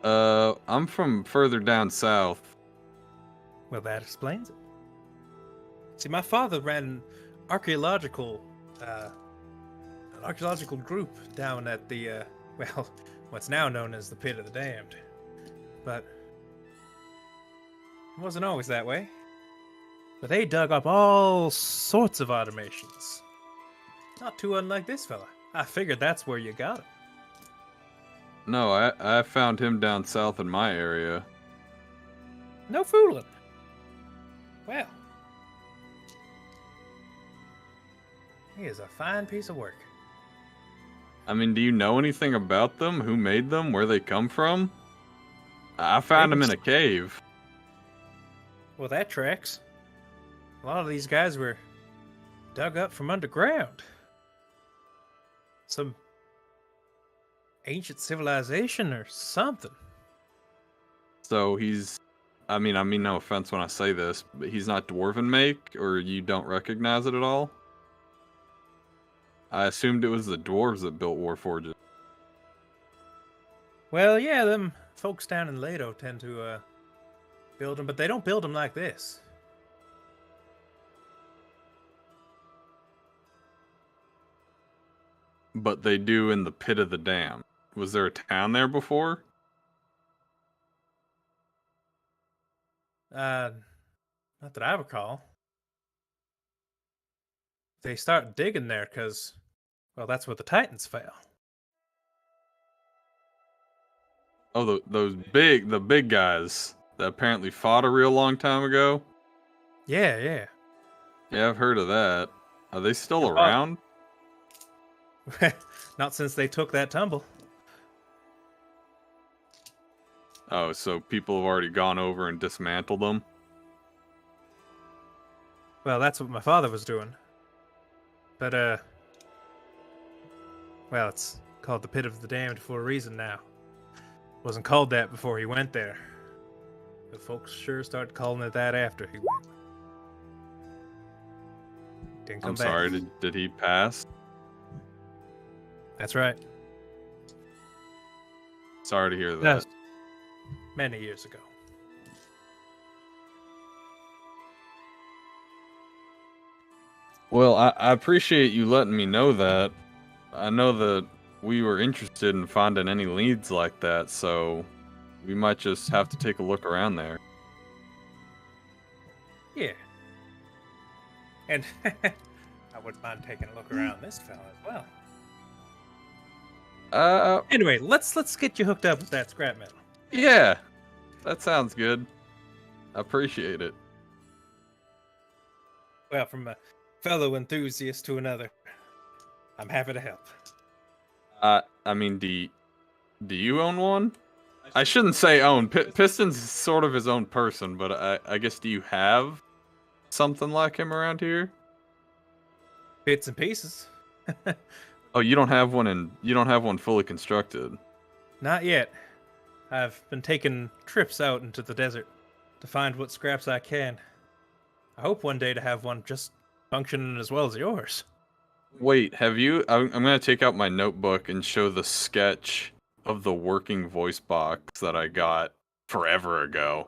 I'm from further down south. Well, that explains it. See, my father ran an archaeological group down at the well, what's now known as the Pit of the Damned. But it wasn't always that way. But they dug up all sorts of automations. Not too unlike this fella. I figured that's where you got it. No, I found him down south in my area. No fooling. Well, he is a fine piece of work. I mean, do you know anything about them? Who made them? Where they come from? I found them in a cave. Well, that tracks. A lot of these guys were dug up from underground. Some ancient civilization or something. So I mean no offense when I say this, but he's not dwarven make, or you don't recognize it at all? I assumed it was the dwarves that built Warforges. Well, yeah, them folks down in Leto tend to build them, but they don't build them like this. But they do in the Pit of the Dam. Was there a town there before? Not that I recall. They start digging there because, well, that's where the Titans fell. Oh, the big guys that apparently fought a real long time ago? Yeah. Yeah, I've heard of that. Are they still Yeah, around? Not since they took that tumble. Oh, so people have already gone over and dismantled them? Well, that's what my father was doing. But, well, it's called the Pit of the Damned for a reason now. Wasn't called that before he went there. The folks sure started calling it that after he went. Didn't come I'm back. sorry, did he pass? That's right. Sorry to hear that. That was many years ago. Well, I appreciate you letting me know that. I know that we were interested in finding any leads like that, so we might just have to take a look around there. Yeah. And I wouldn't mind taking a look around this fella as well. Anyway, let's get you hooked up with that scrap metal. Yeah, that sounds good. I appreciate it. Well, from a fellow enthusiast to another, I'm happy to help. I mean, do you own one? I shouldn't say own. Piston's sort of his own person, but I guess do you have something like him around here? Bits and pieces. Oh, you don't have one fully constructed. Not yet. I've been taking trips out into the desert to find what scraps I can. I hope one day to have one just functioning as well as yours. Wait, have you? I'm gonna take out my notebook and show the sketch of the working voice box that I got forever ago.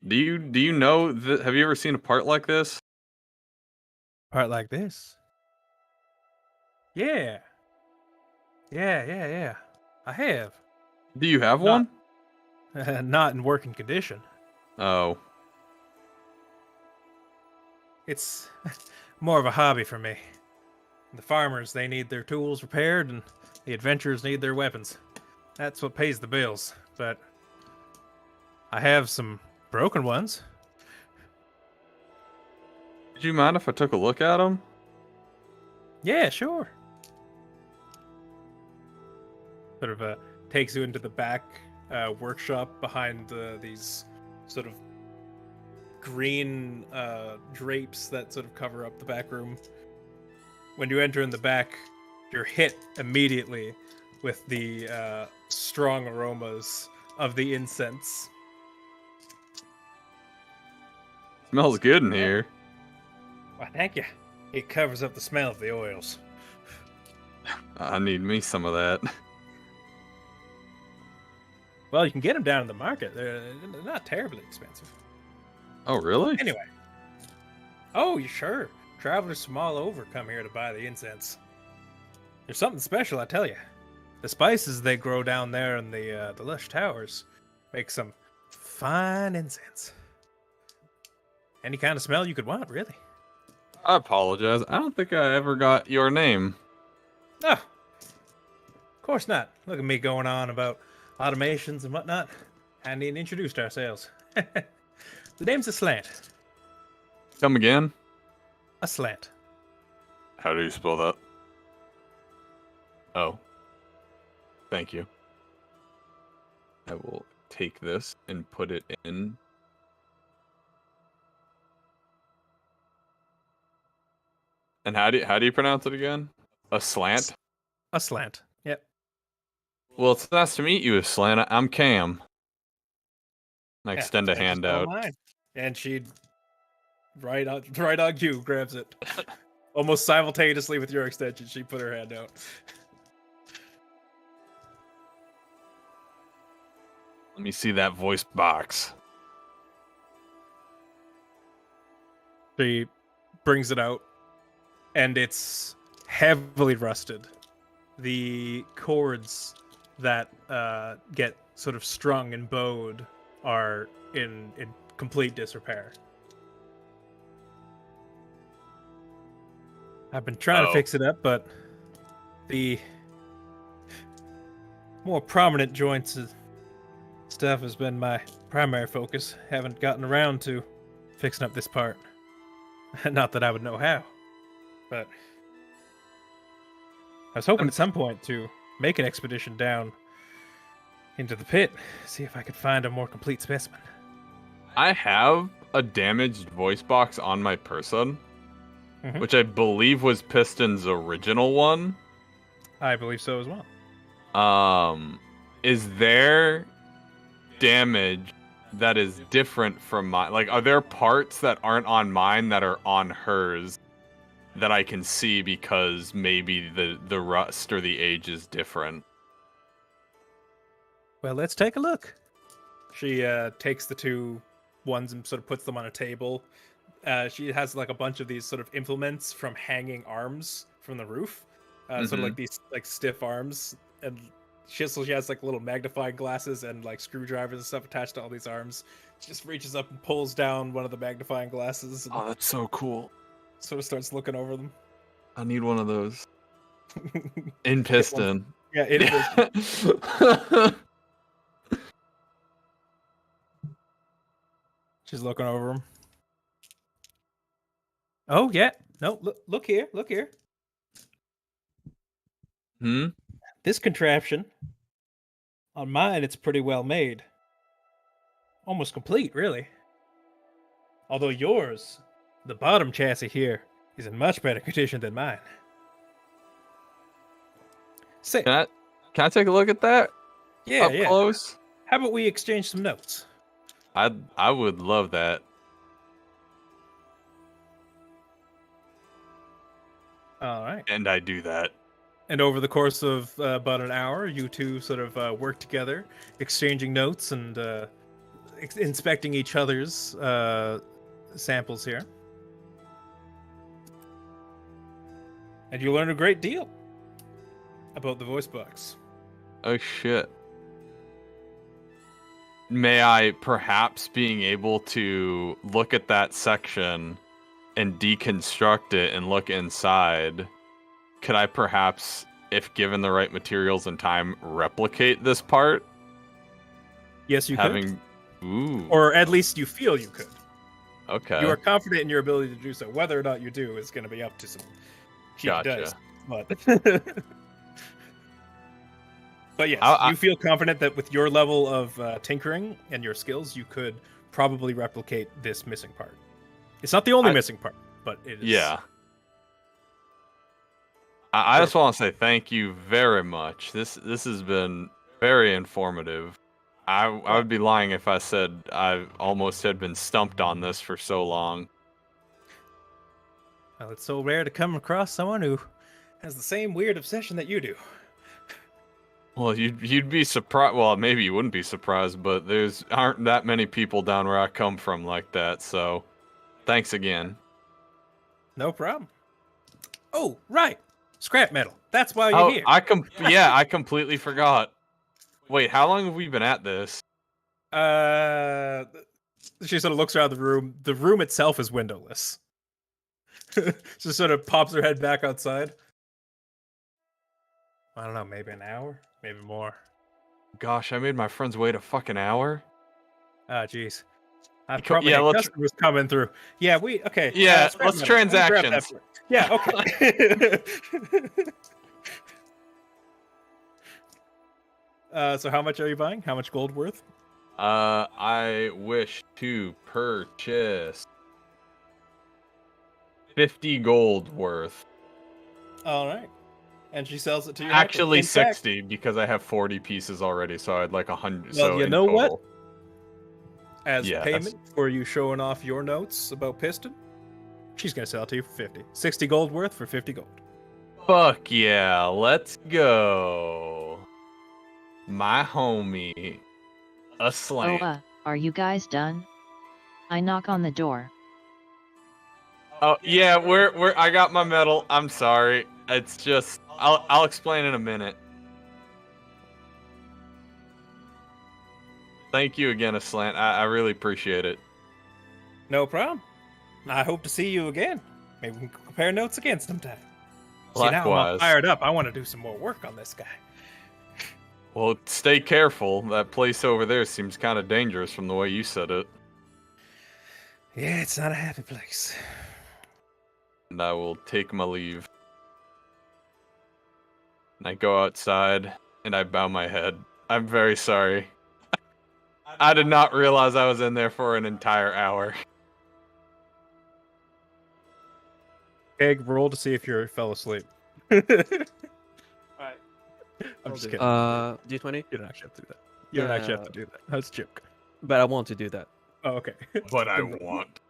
Do you know that? Have you ever seen a part like this? Part like this? Yeah. Yeah. I have. Do you have Not- one? Not in working condition. Oh, It's more of a hobby for me. The farmers, they need their tools repaired, and the adventurers need their weapons. That's what pays the bills, but I have some broken ones. would you mind if I took a look at them? Yeah, sure. Sort of takes you into the back workshop behind these sort of green drapes that sort of cover up the back room. When you enter in the back, you're hit immediately with the strong aromas of the incense. Smells good in here. Why, thank you. It covers up the smell of the oils. I need me some of that. Well, you can get them down in the market. They're not terribly expensive. Oh, really? Anyway. Oh, you sure? Travelers from all over come here to buy the incense. There's something special, I tell you. The spices they grow down there in the lush towers make some fine incense. Any kind of smell you could want, really. I apologize. I don't think I ever got your name. Oh, of course not. Look at me going on about automations and whatnot. Hadn't even introduced ourselves. The name's Aslant. Come again? Aslant. How do you spell that? Oh. Thank you. I will take this and put it in. And how do you pronounce it again? Aslant? Aslant. Yep. Well, it's nice to meet you, Aslant. I'm Cam. I Yeah, extend a thank you hand so out. much. And she right on cue grabs it. Almost simultaneously with your extension, she put her hand out. Let me see that voice box. She brings it out, and it's heavily rusted. The cords that get sort of strung and bowed are in complete disrepair. I've been trying to fix it up, but the more prominent joints and stuff has been my primary focus. Haven't gotten around to fixing up this part. Not that I would know how, but I was hoping at some point to make an expedition down into the pit, see if I could find a more complete specimen. I have a damaged voice box on my person, Mhm. which I believe was Piston's original one. I believe so as well. Is there damage that is different from mine? Like, are there parts that aren't on mine that are on hers that I can see because maybe the rust or the age is different? Well, let's take a look. She takes the two ones and sort of puts them on a table. She has like a bunch of these sort of implements from hanging arms from the roof, sort of like these like stiff arms, and she has like little magnifying glasses and like screwdrivers and stuff attached to all these arms. She just reaches up and pulls down one of the magnifying glasses and Oh, that's so cool. sort of starts looking over them. I need one of those. In Piston. Yeah, it is. She's looking over them. Oh yeah, no, look here, look here. Hmm? This contraption, on mine, it's pretty well made. Almost complete, really. Although yours, the bottom chassis here, is in much better condition than mine. Say, Can I take a look at that? yeah, Up yeah. close? How about we exchange some notes? I would love that. All right. And I do that. And over the course of about an hour, you two sort of work together, exchanging notes and inspecting each other's samples here. And you learn a great deal about the voice box. Oh shit. May I perhaps being able to look at that section and deconstruct it and look inside, could I perhaps, if given the right materials and time, replicate this part? Yes, you could. Ooh. Or at least you feel you could. Okay. You are confident in your ability to do so. Whether or not you do is going to be up to some cheap Gotcha. dice. But, but yes, I- you feel confident that with your level of tinkering and your skills, you could probably replicate this missing part. It's not the only missing part, but it is. Yeah. I just want to say thank you very much. This has been very informative. I would be lying if I said I almost had been stumped on this for so long. Well, it's so rare to come across someone who has the same weird obsession that you do. Well, you'd be surprised. Well, maybe you wouldn't be surprised, but aren't that many people down where I come from like that. So, thanks again. No problem. Oh, right. Scrap metal. That's why you're here. I completely forgot. Wait, how long have we been at this? She sort of looks around the room. The room itself is windowless. She sort of pops her head back outside. I don't know, maybe an hour, maybe more. Gosh, I made my friends wait a fucking hour. Ah, jeez. I probably had customers coming through. Yeah, okay. Yeah, scrap let's metal. Let me grab that transactions. for- Yeah, okay. So how much are you buying? How much gold worth? I wish to purchase 50 gold worth. All right. And she sells it to you. Actually, In fact- 60 because I have 40 pieces already, so I'd like 100. Well, so you in know what? total. As Yeah, payment for you showing off your notes about Piston, she's going to sell it to you for 50. 60 gold worth for 50 gold. Fuck yeah, let's go. My homie, a slam. Oh, are you guys done? I knock on the door. Oh yeah, I got my medal. I'm sorry. It's just I'll explain in a minute. Thank you again, Aslant. I really appreciate it. No problem. I hope to see you again. Maybe we can compare notes again sometime. See, now I'm all Likewise. fired up. I want to do some more work on this guy. Well, stay careful. That place over there seems kind of dangerous from the way you said it. Yeah, it's not a happy place. And I will take my leave. And I go outside and I bow my head. I'm very sorry. I did not realize I was in there for an entire hour. Egg, roll to see if you fell asleep. Alright. I'm just kidding. D20. You don't actually have to do that. You don't actually have to do that. That's a joke. But I want to do that. Oh, okay. But I want.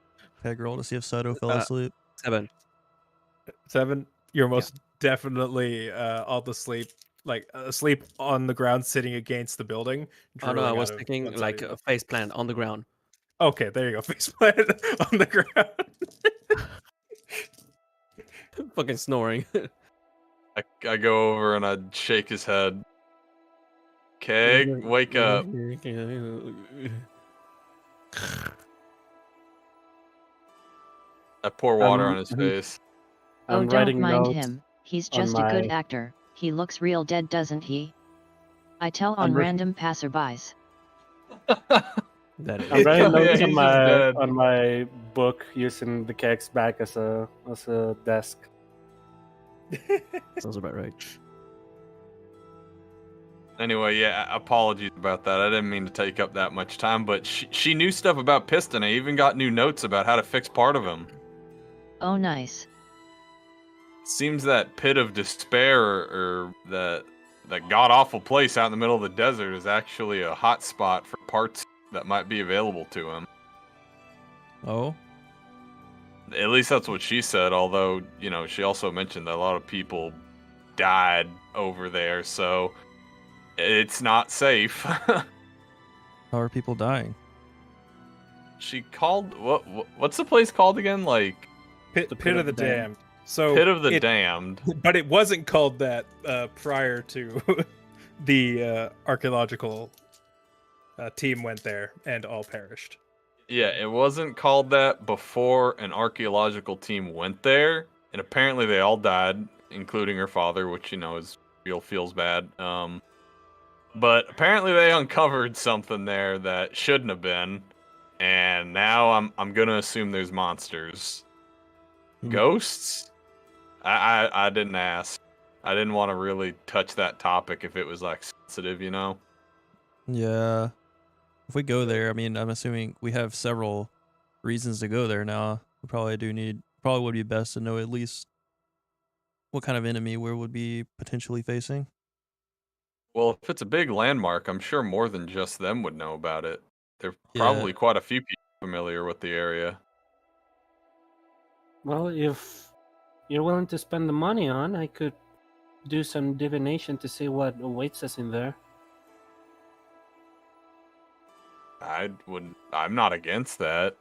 Peg roll to see if Soto fell asleep. 7. 7. You're most definitely all asleep, like asleep on the ground, sitting against the building. Oh no, I drooling was out of thinking one side like of a face plant on the ground. your- Okay, there you go. Face plant on the ground. Fucking snoring. I go over and I shake his head. Keg, wake up. I pour water on his face. Oh, I'm don't writing mind notes him. He's on just a good my- actor. He looks real dead, doesn't he? I tell on I'm re- random passerbys. That is. I'm writing Yeah, notes he's just dead. on my book using the keg's back as a desk. Sounds about right. Anyway, yeah, apologies about that. I didn't mean to take up that much time, but she knew stuff about Piston. I even got new notes about how to fix part of him. Oh, nice. Seems that pit of despair or that that god awful place out in the middle of the desert is actually a hot spot for parts that might be available to him. Oh, At least that's what she said, although, you know, she also mentioned that a lot of people died over there, so it's not safe. how are people dying? She called what's the place called again? Like Pit of the Damned. So Pit of the Damned. But it wasn't called that prior to the archaeological team went there and all perished. Yeah, it wasn't called that before an archaeological team went there, and apparently they all died, including her father, which, you know, feels bad. But apparently they uncovered something there that shouldn't have been, and now I'm gonna assume there's monsters. Ghosts? I didn't ask. I didn't want to really touch that topic if it was like sensitive, you know. Yeah. If we go there, I mean, I'm assuming we have several reasons to go there now. We probably would be best to know at least what kind of enemy we would be potentially facing. Well, if it's a big landmark, I'm sure more than just them would know about it. There are Yeah. probably quite a few people familiar with the area. Well, if you're willing to spend the money on, I could do some divination to see what awaits us in there. I'm not against that.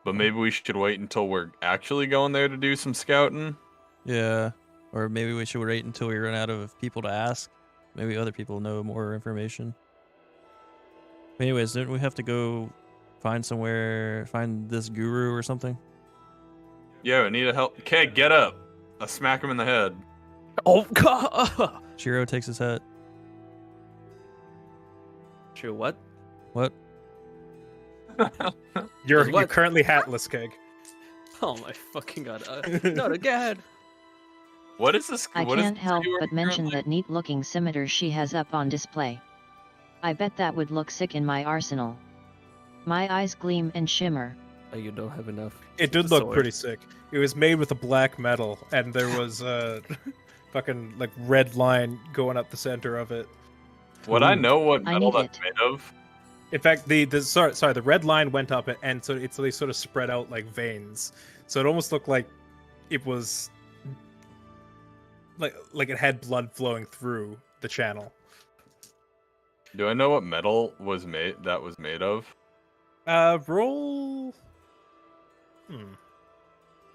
But maybe we should wait until we're actually going there to do some scouting. Yeah. Or maybe we should wait until we run out of people to ask. Maybe other people know more information. Anyways, didn't we have to go find this guru or something? Yeah, I need help. Okay, get up. I smack him in the head. Oh god! Shiro takes his hat. Sure, what? What? You're What? currently hatless, Keg. Oh my fucking god! Not again! What is this? I what is can't this help you are but mention currently- that neat-looking scimitar she has up on display. I bet that would look sick in my arsenal. My eyes gleam and shimmer. You don't have enough. It did look sword. pretty sick. It was made with a black metal, and there was a fucking like red line going up the center of it. Would I know what I metal need that's it. made of? In fact, the red line went up, and so they sort of spread out like veins. So it almost looked like it was like it had blood flowing through the channel. Do I know what metal was made of? Roll. What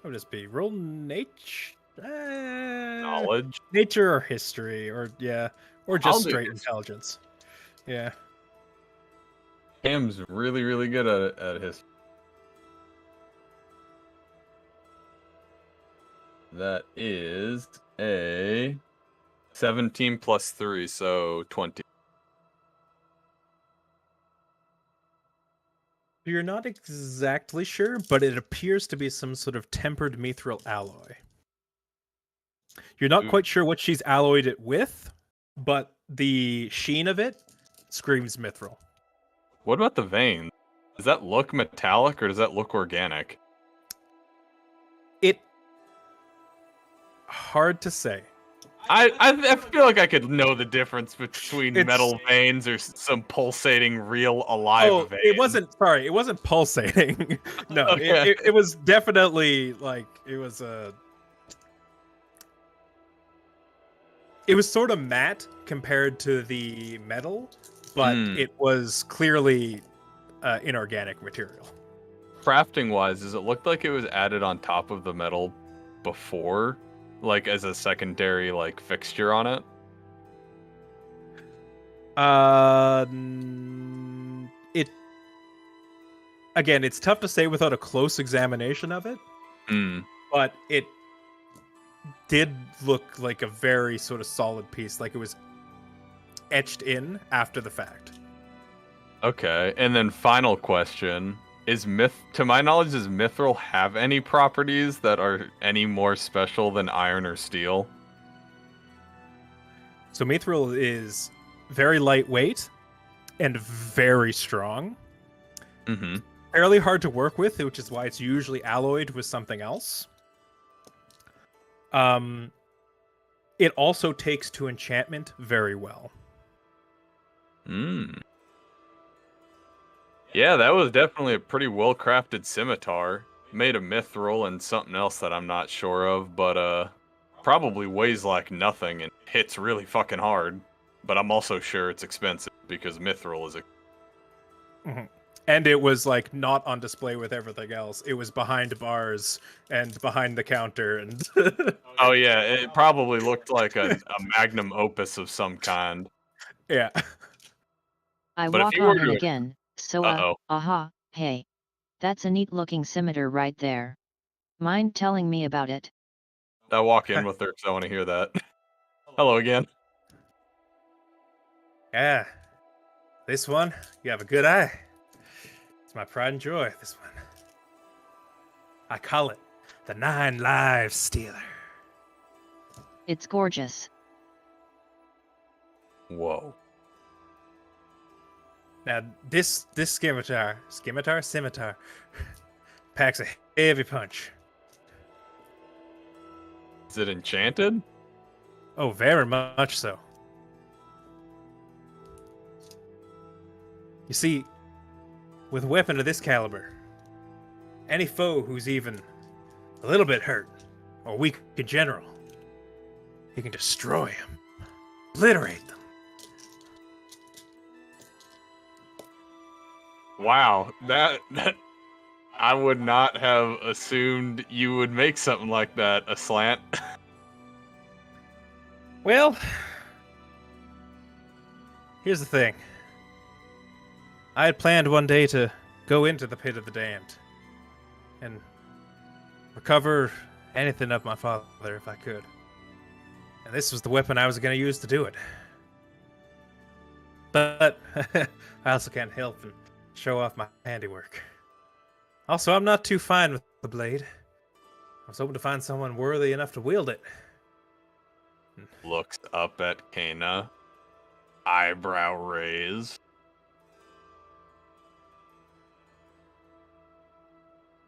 would this be? Roll nature. Knowledge. Nature or history, or yeah, or I'll just do straight history. intelligence. Yeah. Cam's really, really good at history. That is a 17 plus 3, so 20. You're not exactly sure, but it appears to be some sort of tempered mithril alloy. You're not Ooh. quite sure what she's alloyed it with, but the sheen of it screams mithril. What about the veins? Does that look metallic or does that look organic? It hard to say. I feel like I could know the difference between It's- metal veins or some pulsating, real, alive veins. It wasn't pulsating. No, Okay. it was definitely like it was a. It was sort of matte compared to the metal, but it was clearly inorganic material. Crafting wise, does it look like it was added on top of the metal before, like as a secondary like fixture on it? It again, it's tough to say without a close examination of it, but it did look like a very sort of solid piece, like it was etched in after the fact. Okay, and then final question. To my knowledge, does mithril have any properties that are any more special than iron or steel? So mithril is very lightweight and very strong. Mm-hmm. Fairly hard to work with, which is why it's usually alloyed with something else. It also takes to enchantment very well. Hmm. Yeah, that was definitely a pretty well-crafted scimitar. Made of mithril and something else that I'm not sure of, but probably weighs like nothing and hits really fucking hard. But I'm also sure it's expensive because mithril is Mhm. And it was like not on display with everything else. It was behind bars and behind the counter and Oh yeah, it probably looked like a magnum opus of some kind. yeah. I But if walk you were on in to again, so uh-oh. aha, hey. That's a neat looking scimitar right there. Mind telling me about it? I walk in with her because I want to hear that. Hello again. Yeah. This one, you have a good eye. It's my pride and joy, this one. I call it the 9 Lives Stealer. It's gorgeous. Whoa. Now, this scimitar, packs a heavy punch. Is it enchanted? Oh, very much so. You see, with a weapon of this caliber, any foe who's even a little bit hurt, or weak in general, you can destroy them, obliterate them. Wow, that I would not have assumed you would make something like that a slant. Well, here's the thing. I had planned one day to go into the pit of the damned and recover anything of my father if I could. And this was the weapon I was going to use to do it. But I also can't help and show off my handiwork. Also, I'm not too fine with the blade. I was hoping to find someone worthy enough to wield it. Looks up at Kana. Eyebrow raised.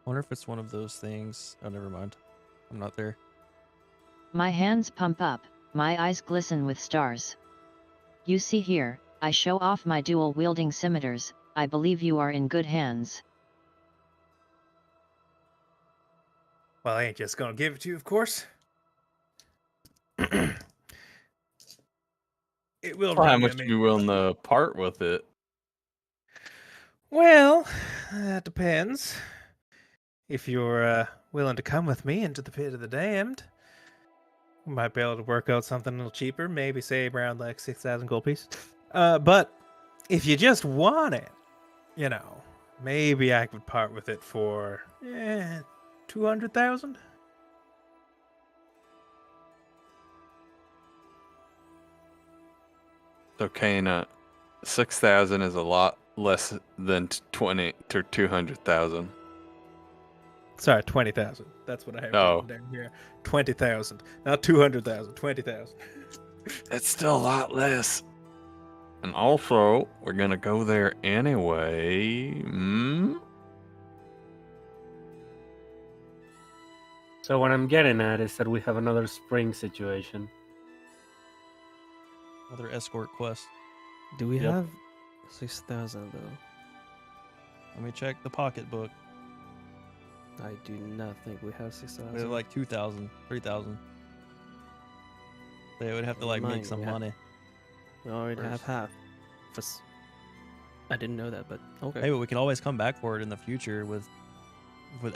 Wonder if it's one of those things. Oh, never mind. I'm not there. My hands pump up, my eyes glisten with stars. You see here, I show off my dual-wielding scimitars. I believe you are in good hands. Well, I ain't just gonna give it to you, of course. It will Well, how run you a much you minute. be willing to part with it? Well, that depends. If you're willing to come with me into the pit of the damned, we might be able to work out something a little cheaper, maybe save around like 6,000 gold pieces. But if you just want it, you know, maybe I could part with it for 200,000. So Kana, 6,000 is a lot less than 20 to 200,000. Sorry, 20,000. That's what I have Oh. written down here. 20,000, not 200,000. 20,000. It's still a lot less. And also, we're gonna go there anyway. So what I'm getting at is that we have another spring situation. Another escort quest. Do we Yep. have 6,000 though? Let me check the pocketbook. I do not think we have They're 6,000. like 2,000, 3,000. They would have to Never like make mind, some we have- money. We already Where's- have half. I didn't know that, but okay. Hey, but we can always come back for it in the future with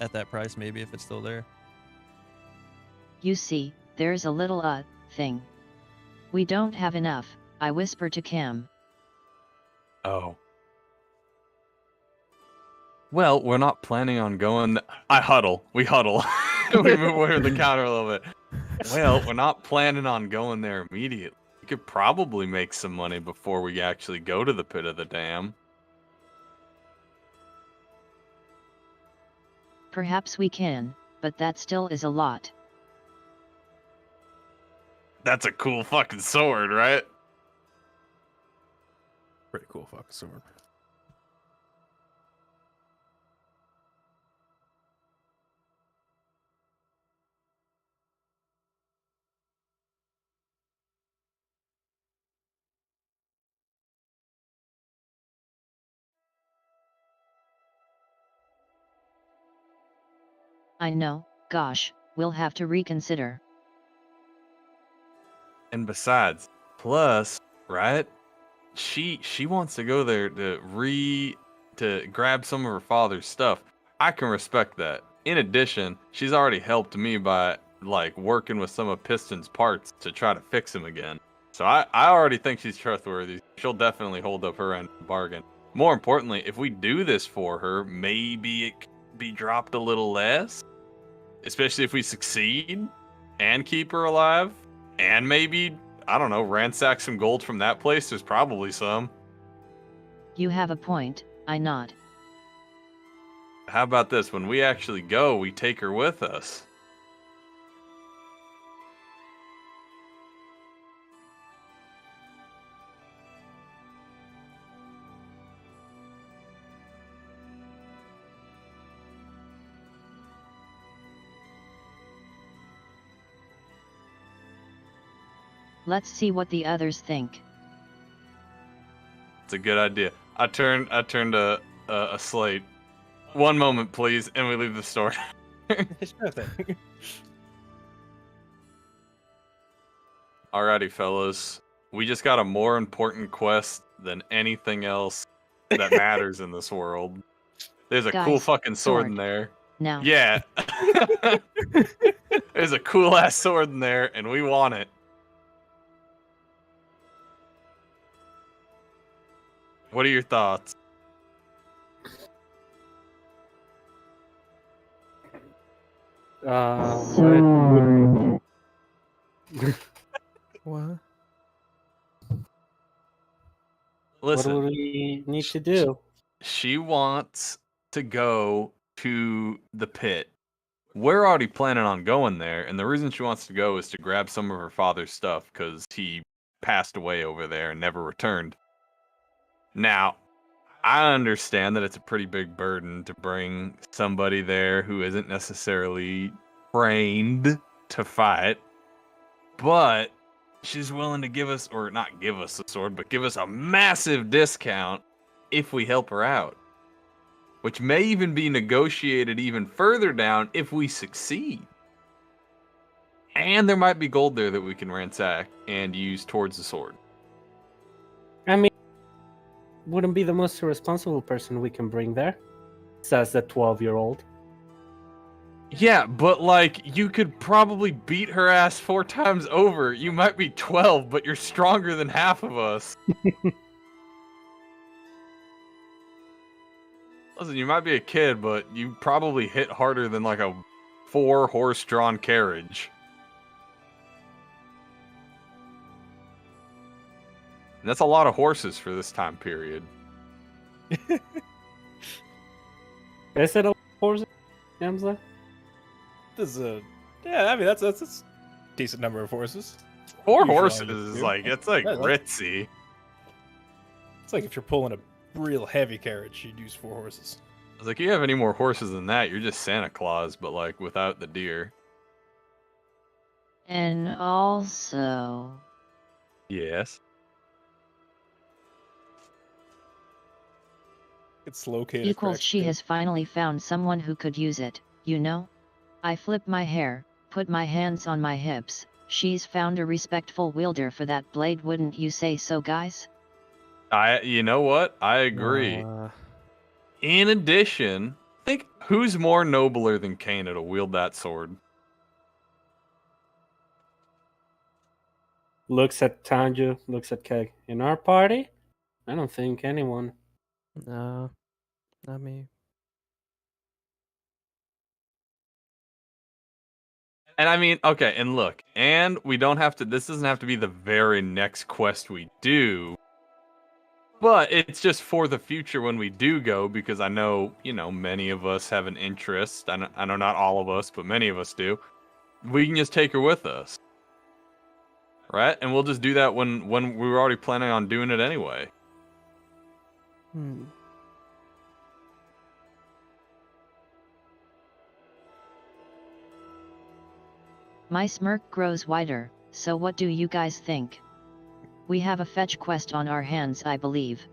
at that price, maybe if it's still there. You see, there's a little thing. We don't have enough, I whisper to Cam. Oh. Well, we're not planning on going. I huddle. We huddle. We move away from the counter a little bit. Well, we're not planning on going there immediately. We could probably make some money before we actually go to the pit of the dam. Perhaps we can, but that still is a lot. That's a cool fucking sword, right? Pretty cool fucking sword. I know, gosh, we'll have to reconsider. And besides, plus, right? She wants to go there to grab some of her father's stuff. I can respect that. In addition, she's already helped me by like working with some of Piston's parts to try to fix him again. So I already think she's trustworthy. She'll definitely hold up her end of the bargain. More importantly, if we do this for her, maybe it could be dropped a little less. Especially if we succeed and keep her alive. And maybe, I don't know, ransack some gold from that place. There's probably some. You have a point, I nod. How about this? When we actually go, we take her with us. Let's see what the others think. It's a good idea. I turned a slate. One moment, please, and we leave the store. Sure thing. Alrighty, fellas. We just got a more important quest than anything else that matters in this world. There's a cool Guys, fucking sword in sword. there. Now. Yeah. There's a cool ass sword in there, and we want it. What are your thoughts? What? What? What Listen, would we need to do? she wants to go to the pit. We're already planning on going there, and the reason she wants to go is to grab some of her father's stuff because he passed away over there and never returned. Now, I understand that it's a pretty big burden to bring somebody there who isn't necessarily trained to fight, but she's willing to give us, or not give us the sword, but give us a massive discount if we help her out, which may even be negotiated even further down if we succeed. And there might be gold there that we can ransack and use towards the sword. I mean, wouldn't be the most irresponsible person we can bring there, says the 12-year-old. Yeah, but like, you could probably beat her ass 4 times over. You might be 12, but you're stronger than half of us. Listen, you might be a kid, but you probably hit harder than like a 4-horse-drawn carriage. And that's a lot of horses for this time period. Is it a horse, Yamza? This is a I mean that's a decent number of horses. 4 Usually horses only is two. like, it's like Yeah, ritzy. It's like if you're pulling a real heavy carriage, you'd use 4 horses. I was like, you have any more horses than that, you're just Santa Claus, but like without the deer. And also. Yes. It's located. Equals she has finally found someone who could use it, you know? I flip my hair, put my hands on my hips. She's found a respectful wielder for that blade, wouldn't you say so, guys? You know what? I agree. In addition, think who's more nobler than Kana to wield that sword? Looks at Tanju, looks at Keg. In our party? I don't think anyone. No, not me. And I mean, okay, and look, and we don't have to, this doesn't have to be the very next quest we do, but it's just for the future when we do go, because I know, you know, many of us have an interest. I know not all of us, but many of us do. We can just take her with us. Right? And we'll just do that when we were already planning on doing it anyway. My smirk grows wider, so what do you guys think? We have a fetch quest on our hands, I believe.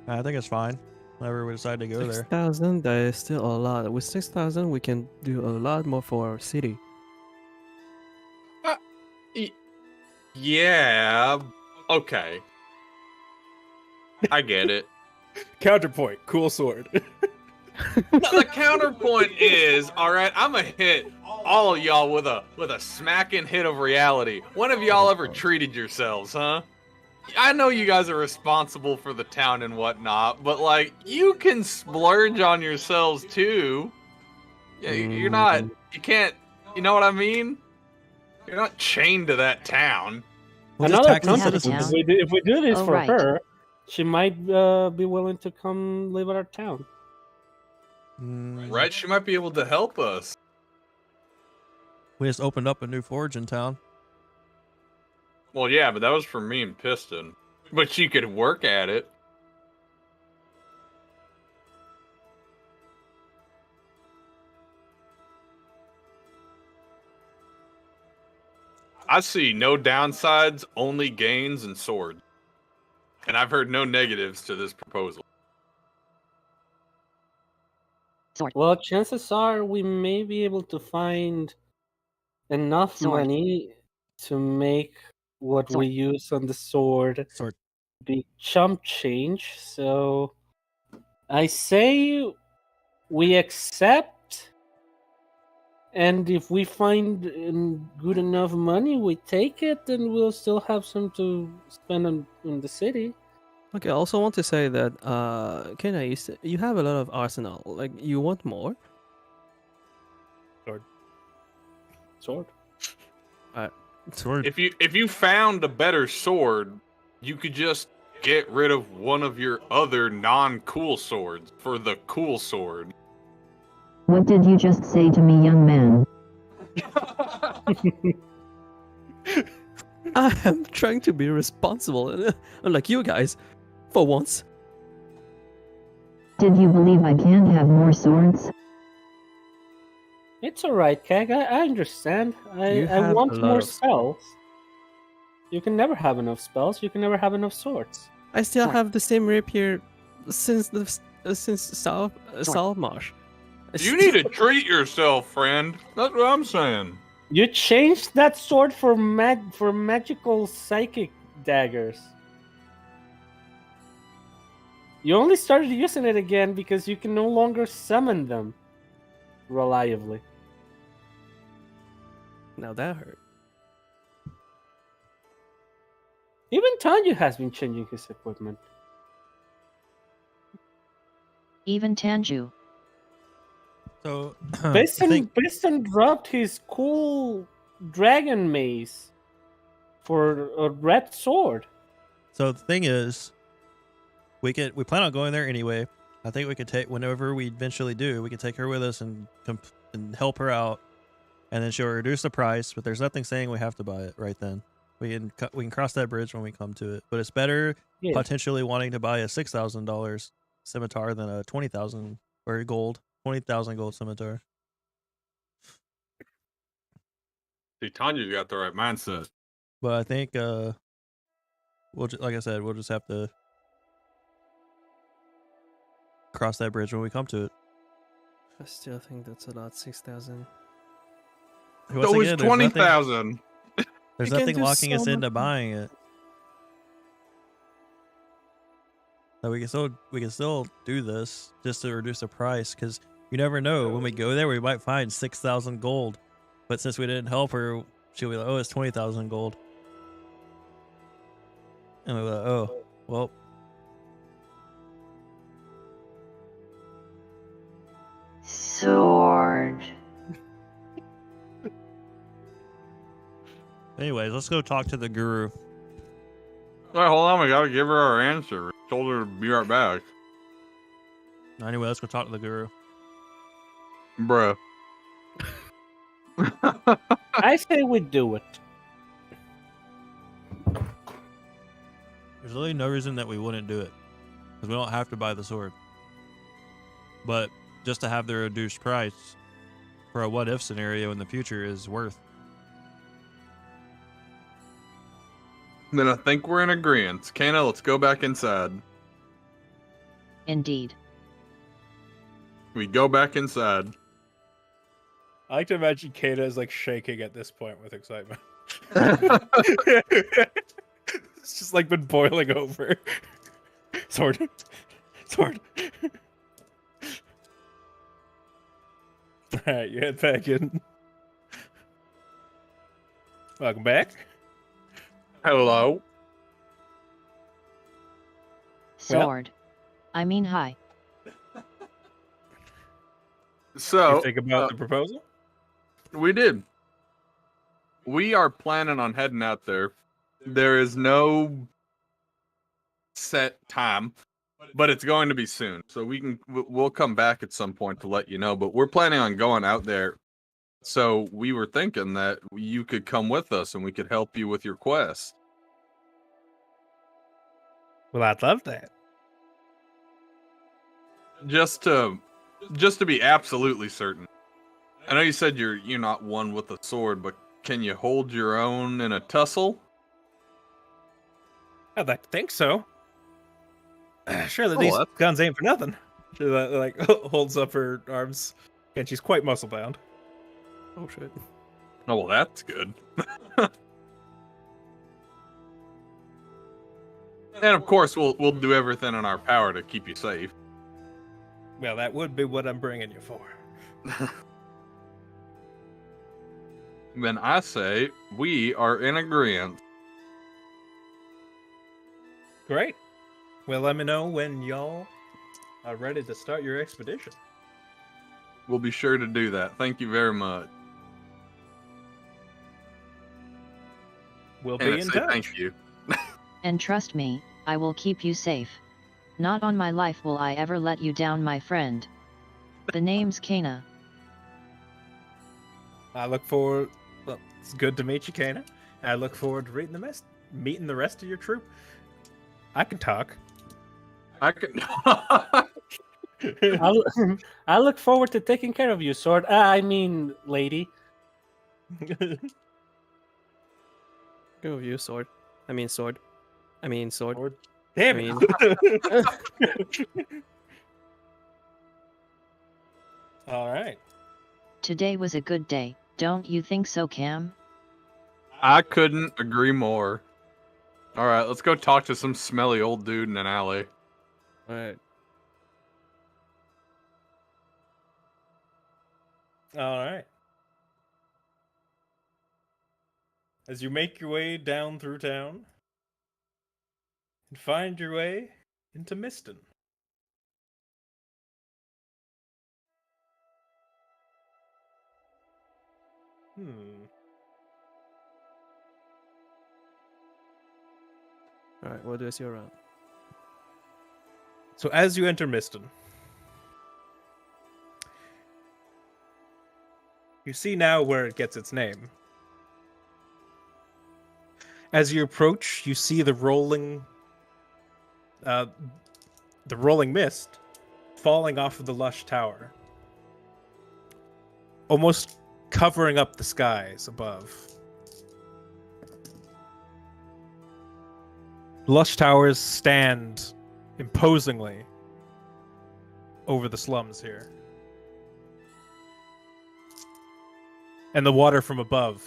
I think it's fine. whenever we decide to go there. 6,000, that is still a lot. With 6,000, we can do a lot more for our city. Yeah. Okay. I get it. Counterpoint, cool sword. No, the counterpoint is, all right, I'm gonna hit all of y'all with a smacking hit of reality. When have y'all ever treated yourselves, huh? I know you guys are responsible for the town and whatnot, but like, you can splurge on yourselves too. Yeah, you're not. You can't. You know what I mean? You're not chained to that town. We'll just Another tax the have a consequence, citizens. town. if we do this Oh, for right. her, she might be willing to come live at our town. Right? She might be able to help us. We just opened up a new forge in town. Well, yeah, but that was for me and Piston. But she could work at it. I see no downsides, only gains and swords. And I've heard no negatives to this proposal. Well, chances are we may be able to find enough Sword. money to make what Sword. we use on the sword Sword. be chump change. So I say we accept, and if we find good enough money, we take it, and we'll still have some to spend on the city. Okay, I also want to say that, Kenna, you have a lot of arsenal. Like, you want more? Sword. Sword. If you found a better sword, you could just get rid of one of your other non-cool swords for the cool sword. What did you just say to me, young man? I am trying to be responsible, unlike you guys, for once. Did you believe I can't have more swords? It's alright, Keg. I understand. You I have a want lot more of- spells. You can never have enough spells. You can never have enough swords. I still Sword. have the same rapier since Saltmarsh. You need to treat yourself, friend. That's what I'm saying. You changed that sword for magical psychic daggers. You only started using it again because you can no longer summon them reliably. Now that hurt. Even Tanyu has been changing his equipment. Even Tanju. So, Piston dropped his cool dragon mace for a red sword. So the thing is, we plan on going there anyway. I think we could take, whenever we eventually do, we could take her with us and help her out, and then she'll reduce the price. But there's nothing saying we have to buy it right then. We can cross that bridge when we come to it. But it's better Yeah. potentially wanting to buy a $6,000 scimitar than a 20,000 or 20,000 gold scimitar. See, Tanya's got the right mindset. But I think like I said, we'll just have to cross that bridge when we come to it. I still think that's a lot, 6,000. Once That was again, 20,000. There's You can nothing do locking us so into much. buying it. So we can still do this just to reduce the price, because you never know, when we go there we might find 6,000 gold, but since we didn't help her, she'll be like, oh, it's 20,000 gold, and we're like, oh, well. Sword. Anyways, let's go talk to the guru. Wait, hold on. We gotta give her our answer. We told her to be right back. Anyway, let's go talk to the guru. Bruh. I say we do it. There's really no reason that we wouldn't do it, because we don't have to buy the sword, but just to have the reduced price for a what-if scenario in the future is worth. Then I think we're in agreement. Kana, let's go back inside. Indeed. We go back inside. I like to imagine Kata is like shaking at this point with excitement. It's just like been boiling over. Sword. Sword. Alright, you head back in. Welcome back. Hello. Sword. I mean hi. So You think about the proposal? we did. We are planning on heading out there. There is no set time, but it's going to be soon. So we'll come back at some point to let you know. But we're planning on going out there. So we were thinking that you could come with us and we could help you with your quest. Well, I'd love that. Just to be absolutely certain. I know you said you're not one with a sword, but can you hold your own in a tussle? I'd like to think so. Surely Oh, these that's- guns ain't for nothing. She like holds up her arms, and she's quite muscle bound. Oh shit. Oh, well, that's good. And of course, we'll do everything in our power to keep you safe. Well, that would be what I'm bringing you for. Then I say we are in agreement. Great. Well, let me know when y'all are ready to start your expedition. We'll be sure to do that. Thank you very much. We'll And be I in say touch. thank you. And trust me, I will keep you safe. Not on my life will I ever let you down, my friend. The name's Kana. I look forward. Well, it's good to meet you, Kana. I look forward to meeting the rest of your troop. I can talk. I can. I look forward to taking care of you, sword. I mean, lady. Go with you, sword. I mean sword. I mean sword. Or, damn I it! All right. Today was a good day, don't you think so, Cam? I couldn't agree more. All right, let's go talk to some smelly old dude in an alley. Alright. All right. As you make your way down through town and find your way into Miston. Alright, what do I see around? So as you enter Miston, you see now where it gets its name. As you approach, you see the rolling mist falling off of the lush tower, almost covering up the skies above. Lush towers stand imposingly over the slums here. And the water from above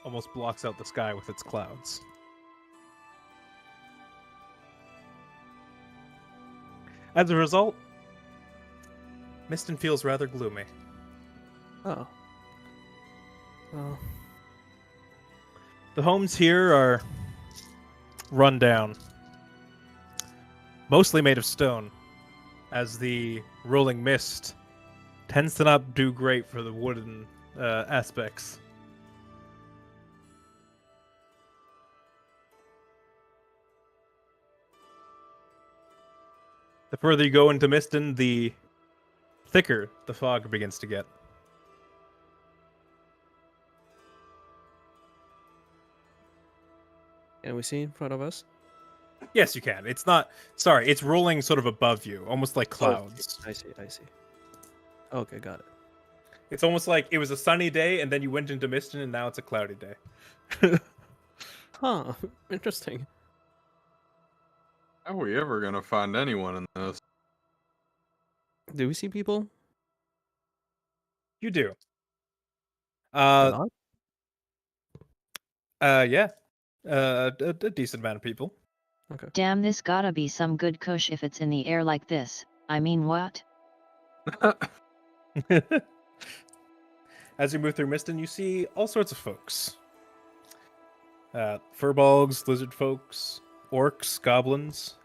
almost blocks out the sky with its clouds. As a result, Miston feels rather gloomy. Oh. Well, The homes here are run down, mostly made of stone, as the rolling mist tends to not do great for the wooden aspects. The further you go into Miston, the thicker the fog begins to get. can we see in front of us? Yes, you can. It's not. Sorry, it's rolling sort of above you, almost like clouds. I see, I see. Okay, got it. It's almost like it was a sunny day, and then you went into Miston, and now it's a cloudy day. Huh, interesting. How are we ever gonna find anyone in this? Do we see people? You do. A lot? Yeah. A decent amount of people. Okay. Damn, this gotta be some good kush if it's in the air like this. I mean, what? As you move through Miston, you see all sorts of folks. Furbolgs, lizard folks, orcs, goblins.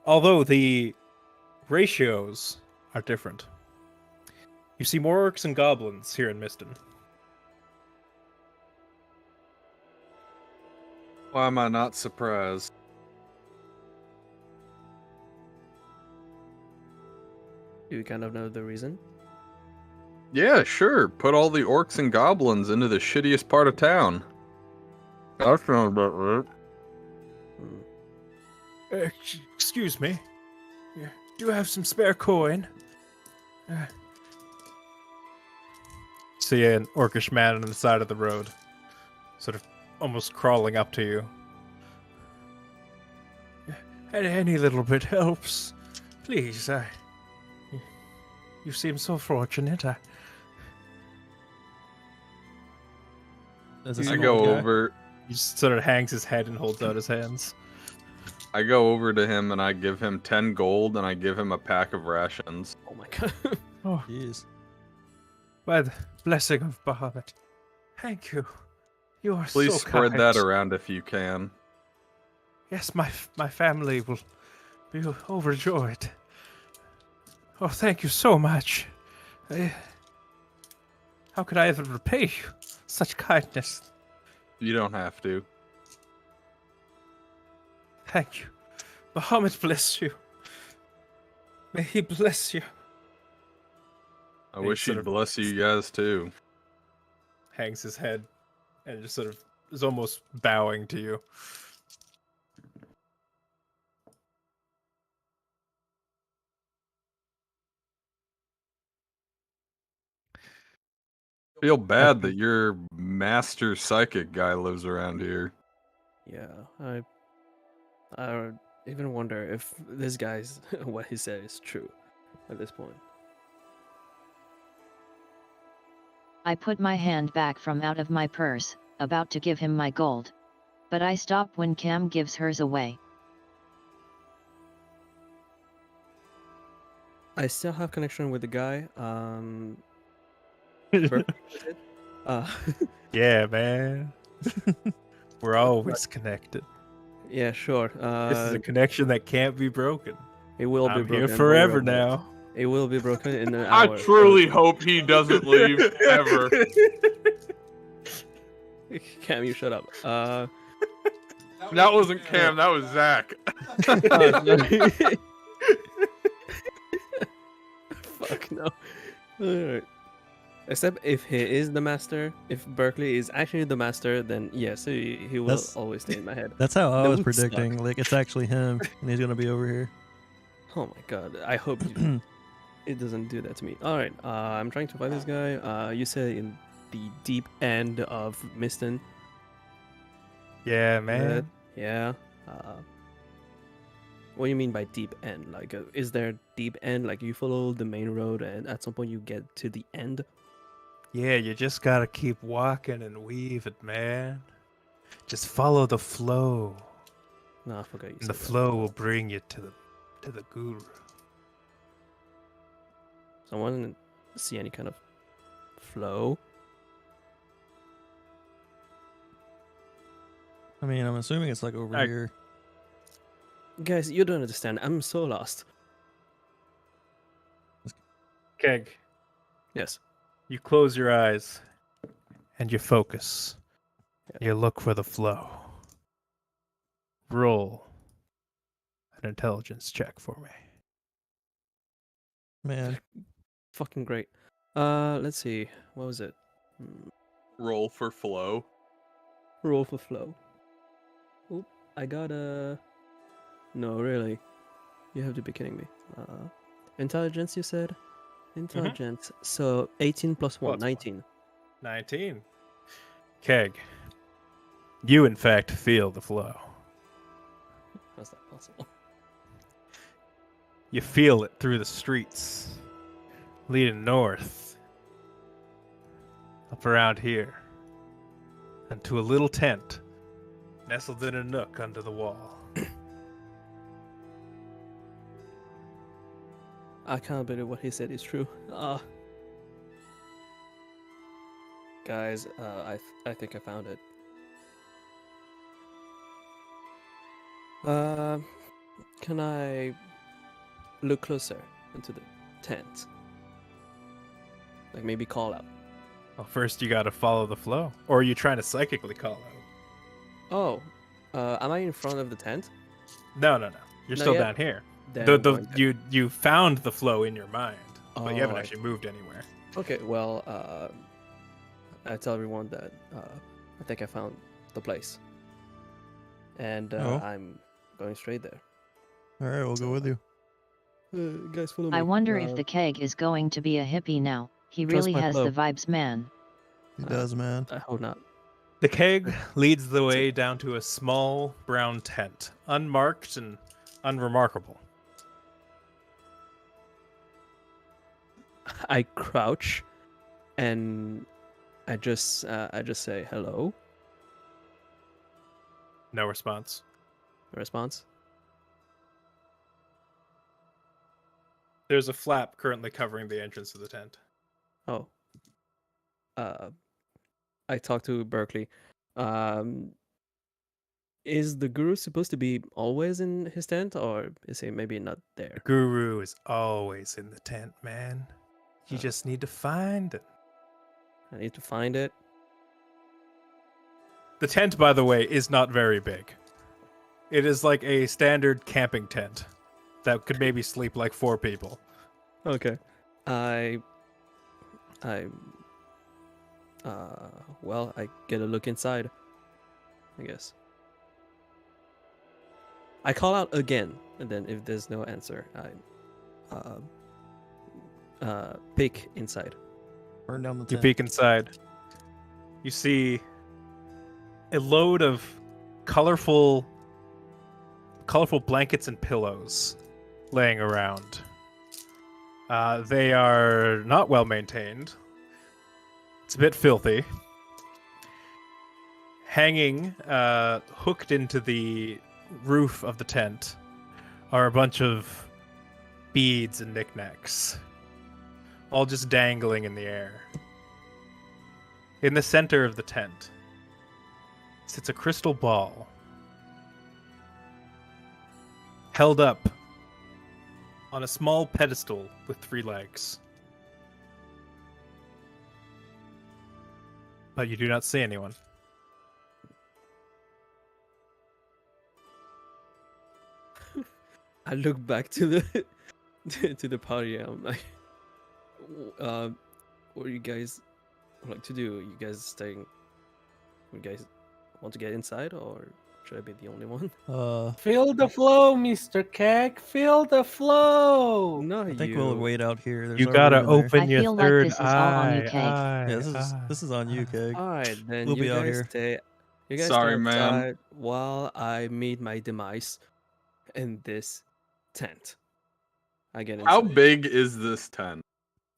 Although the ratios are different. You see more orcs and goblins here in Miston. Why am I not surprised? Do you kind of know the reason? Yeah, sure. Put all the orcs and goblins into the shittiest part of town. That sounds about right. Hmm. Excuse me. Do you have some spare coin? See an orcish man on the side of the road, sort of almost crawling up to you. Any little bit helps. Please, you seem so fortunate. Is this I an go old guy? over. He just sort of hangs his head and holds out his hands. I go over to him and I give him 10 gold and I give him a pack of rations. Oh my god. Oh, Jeez. by the blessing of Bahamut. Thank you. You are Please so spread kind. that around if you can. Yes, my family will be overjoyed. Oh, thank you so much. How could I ever repay you such kindness? You don't have to. Thank you. Bahamut bless you. May he bless you. I He wish sort he'd of bless you guys too. hangs his head and just sort of is almost bowing to you. Feel bad that your master psychic guy lives around here. Yeah, I even wonder if this guy's what he said is true at this point. I put my hand back from out of my purse, about to give him my gold. But I stop when Cam gives hers away. I still have connection with the guy. Burp, is it? Uh, Yeah, man. We're always connected. yeah, sure. This is a connection that can't be broken. It will be I'm broken. here don't forever worry about it. now. It will be broken in an I hour. truly hope he doesn't leave ever. Cam, you shut up. That wasn't Cam, that was Zach. Sorry. Fuck no. Alright. Except if he is the master, if Berkeley is actually the master, then yes, he will That's- always stay in my head. That's how I That was would suck. predicting. Like, it's actually him, and he's gonna be over here. Oh my god, I hope it doesn't do that to me. Alright, I'm trying to find this guy. You said in the deep end of Miston. Yeah, man. Yeah. What do you mean by deep end? Like, is there deep end? Like, you follow the main road and at some point you get to the end? Yeah, you just gotta keep walking and weave it, man. Just follow the flow, No, I forgot you and the said that. flow will bring you to the guru. Someone see any kind of flow? I mean, I'm assuming it's like over I- here. Guys, you don't understand. I'm so lost. Keg, Yes. you close your eyes and you focus. Yeah. You look for the flow. Roll an intelligence check for me. Man, Fucking great. Let's see. What was it? Roll for flow. Roll for flow. Oop, I got a... No, really. You have to be kidding me. Intelligence, you said? Intelligence. So 18 plus 1, Plus one. 19. 19. Keg, you in fact feel the flow. How's that possible? You feel it through the streets, leading north, up around here, and to a little tent nestled in a nook under the wall. I can't believe what he said is true. Guys, I think I found it. Can I look closer into the tent? Like maybe call out. Well, first you gotta follow the flow. Or are you trying to psychically call out? Oh, am I in front of the tent? No. You're Not still yet? down here. Then The, I'm going to- you found the flow in your mind, but you haven't Oh, I actually moved anywhere. Okay, well, I tell everyone that I think I found the place, and Oh. I'm going straight there. All right, we'll go with you. Guys, follow me. I wonder if the keg is going to be a hippie now. He Trust really my has flow. the vibes, man. He does, man. I hope not. The keg leads the way down to a small brown tent, unmarked and unremarkable. I crouch, and I just say hello. No response. Response. There's a flap currently covering the entrance to the tent. Oh. I talked to Berkeley. Is the guru supposed to be always in his tent, or is he maybe not The there? guru is always in the tent, man. You Oh. just need to find it. I need to find it. The tent, by the way, is not very big. It is like a standard camping tent that could maybe sleep like 4 people. Okay. Well, I get a look inside, I guess. I call out again, and then if there's no answer, I peek inside. Burn down the You tent. peek inside. You see a load of colorful blankets and pillows laying around. They are not well maintained. It's a bit filthy. Hanging, hooked into the roof of the tent, are a bunch of beads and knickknacks, all just dangling in the air. In the center of the tent sits a crystal ball, held up on a small pedestal with 3 legs. But you do not see anyone. I look back to the to the party. I'm like, what do you guys like to do? You guys staying? You guys want to get inside, or should I be the only one? Feel the flow, Mr. Keg. Feel the flow. No, I think we'll wait out here. There's You no gotta room in there. open I your feel like third this is all on you, eye. Keg. Yeah, this is on you, Keg. All right, then We'll you be out guys here. stay. You guys Sorry, stay man. outside while I meet my demise in this tent. I get inside. How big is this tent?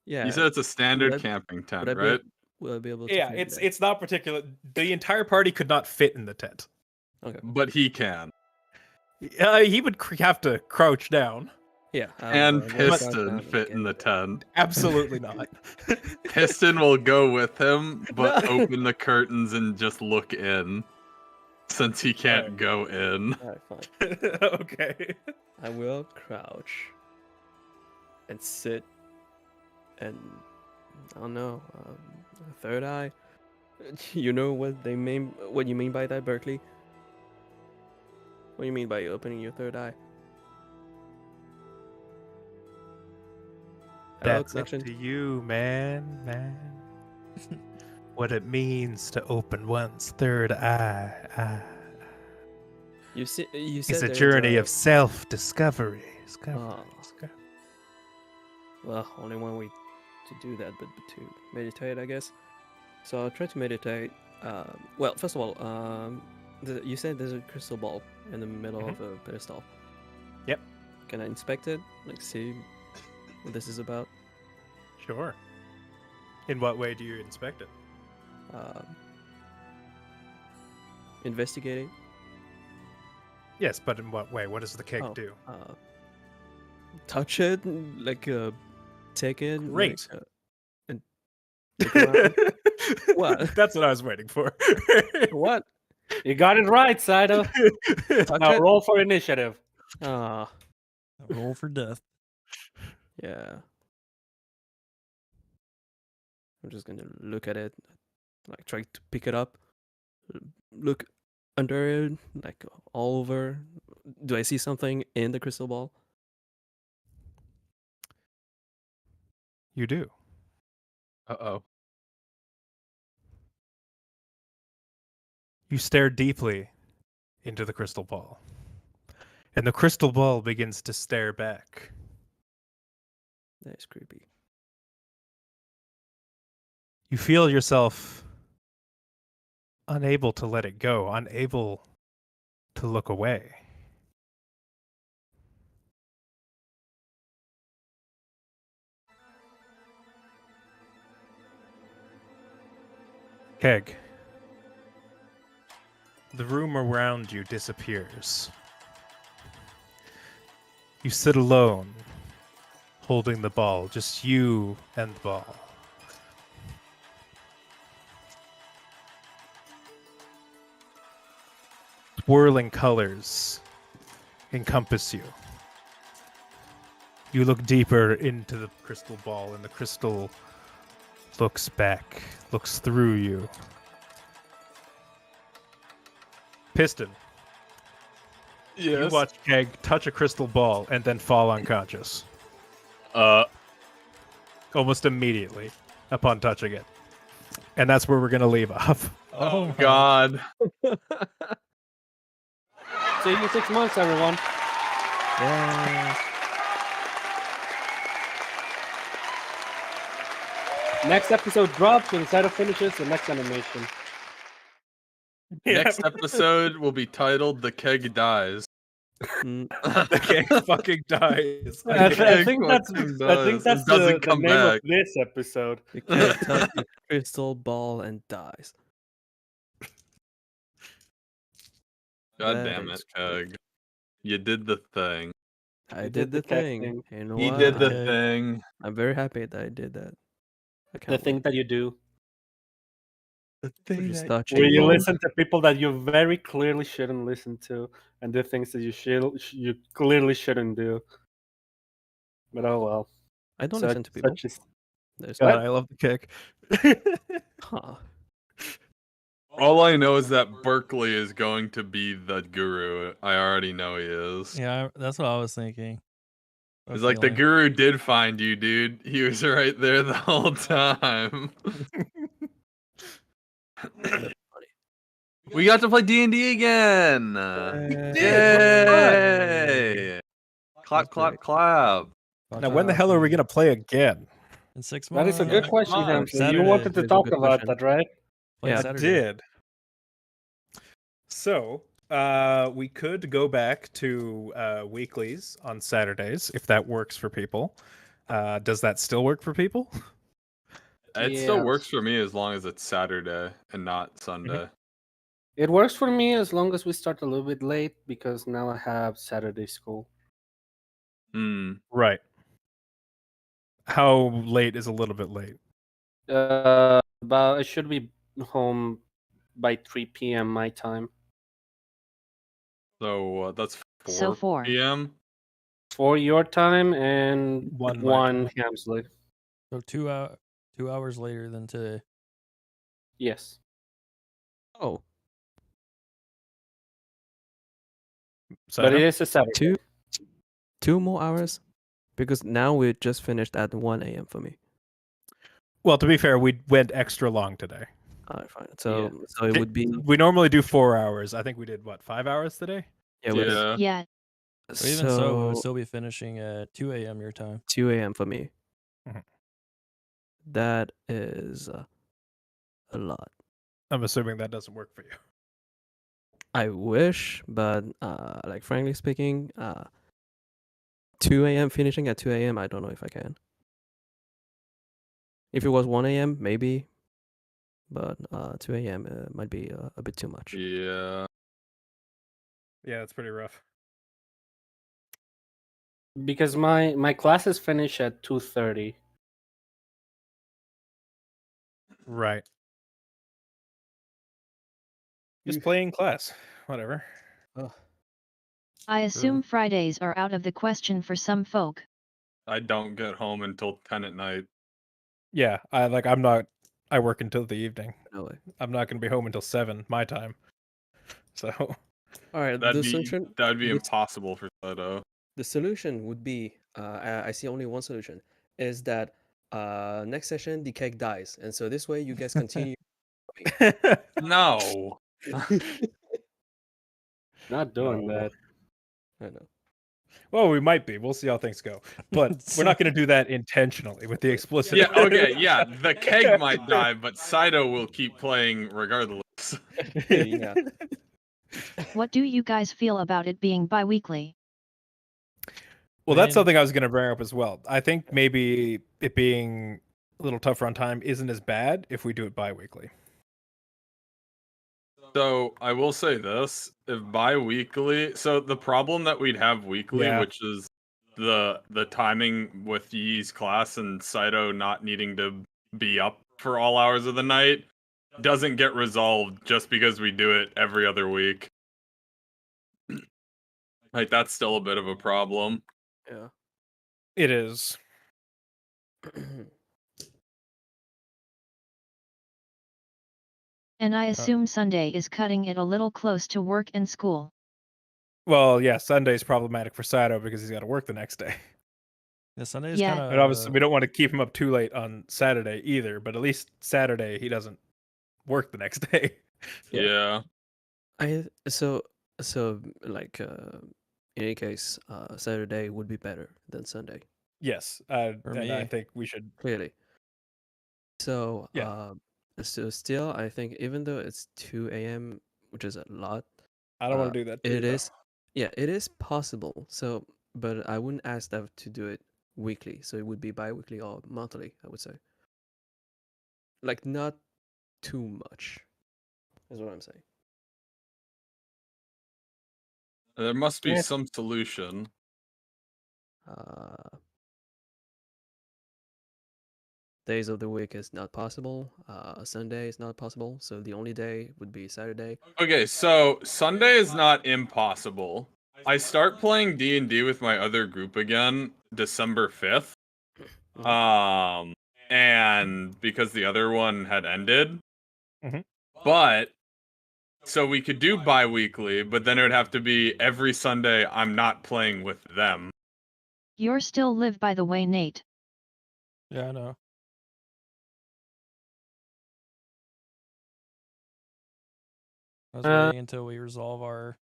Yeah, You said it's a standard would I- camping tent, would I be, right? will I be able to? Yeah, fit in it's there? it's not particular. The entire party could not fit in the tent. Okay. But he can. He would have to crouch down. Yeah. And will crouch Piston down and fit get in the tent. Absolutely not. Piston will go with him, but open the curtains and just look in. Since he can't go in. All right, fine. Okay. I will crouch and sit and I don't know, third eye. You know what they mean? What you mean by that, Berkeley? What do you mean by opening your third eye? Hello, That's up connection. to you, man. What it means to open one's third eye. You said It's a there's journey of self-discovery. Oh. Well, only one way to do that, but to meditate, I guess. So I'll try to meditate. Well, first of all, you said there's a crystal ball in the middle of a pedestal. Yep. can I inspect it? Like, see what this is about? Sure. In what way do you inspect it? Uh, investigating. Yes, but in what way? What does the keg Oh, do? touch it, like take it, Great. like, and look around. What? That's what I was waiting for. What? You got it right, Saito. Touch Now it? roll for initiative. Ah, Roll for death. yeah. I'm just gonna look at it, like try to pick it up, look under it, like all over. Do I see something in the crystal ball? You do. Uh-oh. You stare deeply into the crystal ball, and the crystal ball begins to stare back. That is creepy. You feel yourself unable to let it go, unable to look away. Keg. The room around you disappears. You sit alone, holding the ball, just you and the ball. Swirling colors encompass you. You look deeper into the crystal ball, and the crystal looks back, looks through you. Piston, you Yes. watch Keg touch a crystal ball and then fall unconscious almost immediately upon touching it. And that's where we're going to leave off. Oh God. See you in 6 months, everyone. Yeah. Next episode drops when Saito finishes the next animation. Next episode will be titled "The Keg Dies." Mm, The Keg fucking dies. I think that's fucking I think does. that's It doesn't the come name back. of this episode. the cat touches the crystal ball and dies. God That damn it, is Keg. You did the thing. I You did the cat thing. You know He what? did the Okay. thing. I'm very happy that I did that. I The can't thing wait. that you do. The We're just Where touching you balls. listen to people that you very clearly shouldn't listen to, and do things that you clearly shouldn't do. But oh well. I don't listen to people. Such is There's God, no. I love the Keg. Huh. All I know is that Berkeley is going to be the guru. I already know he is. Yeah, that's what I was thinking. It's like the guru did find you, dude. He was right there the whole time. That's We got to play D&D again. funny. Yay! Clap, That's clap, great. clap. Now, when the hell are we going to play again? In 6 that months? is a good question, Fine. Hamson. You Saturday. wanted to That is a talk good about question. that, right? Play Yeah. I Saturday. did. So, we could go back to weeklies on Saturdays if that works for people. Does that still work for people? It still Yes. works for me as long as it's Saturday and not Sunday. It works for me as long as we start a little bit late because now I have Saturday school. Hmm. Right. How late is a little bit late? About I should be home by 3 p.m. my time. So that's 4 So 4. p.m. For your time and One my one Hamsley. So 2 hours later than today. Yes. Oh, But it Saito? is a Saturday. two more hours? Because now we just finished at 1 a.m. for me. Well, to be fair, we went extra long today. Alright, fine. So it would be We normally do 4 hours. I think we did, 5 hours today? yeah, we did- Yeah. Yeah. But even so, we would still be finishing at 2 a.m. your time. 2 a.m. for me. Mhm. That is a lot. I'm assuming that doesn't work for you. I wish, but like frankly speaking, 2 a.m. finishing at 2 a.m. I don't know if I can. If it was 1 a.m. maybe, but 2 a.m. Might be a bit too much. Yeah. Yeah, it's pretty rough. Because my classes finish at 2:30. Right. Just play in class. Whatever. I assume Fridays are out of the question for some folk. I don't get home until 10 at night. Yeah, I work until the evening. No way. I'm not gonna be home until 7 my time. So All right, That'd the be solution. that'd be impossible for Soto. The solution would be, I see only one solution, is that next session the cake dies, and so this way you guys continue. No. Not doing No. that. I know. Well, we might be. We'll see how things go. But we're not gonna do that intentionally with the explicit. Yeah, okay, yeah. The keg might die, but Saito will keep playing regardless. Yeah. What do you guys feel about it being bi-weekly? Well, that's something I was going to bring up as well. I think maybe it being a little tougher on time isn't as bad if we do it bi-weekly. So I will say this: if bi-weekly, so the problem that we'd have weekly, Yeah. which is the timing with Yi's class and Saito not needing to be up for all hours of the night, doesn't get resolved just because we do it every other week. Like that's still a bit of a problem. Yeah. It is. And I assume Sunday is cutting it a little close to work and school. Well, yeah, Sunday's problematic for Saito because he's got to work the next day. Yeah, Sunday is Yeah. kind of. And obviously, we don't want to keep him up too late on Saturday either. But at least Saturday he doesn't work the next day. Yeah. So like in any case, Saturday would be better than Sunday, Yes, For and I me. think we should. clearly. So Yeah. so still, I think even though it's 2 a.m., which is a lot, I don't want to do that. it is, yeah, it is possible. So, but I wouldn't ask them to do it weekly. So it would be bi-weekly or monthly, I would say. Like not too much, is what I'm saying. There must be Yeah. some solution. Days of the week is not possible. Sunday is not possible. So the only day would be Saturday. Okay, so Sunday is not impossible. I start playing D&D with my other group again December 5th. And because the other one had ended. Mhm. But so we could do bi-weekly, but then it would have to be every Sunday I'm not playing with them. You're still live by the way, Nate. Yeah, I know. I was waiting until we resolve our.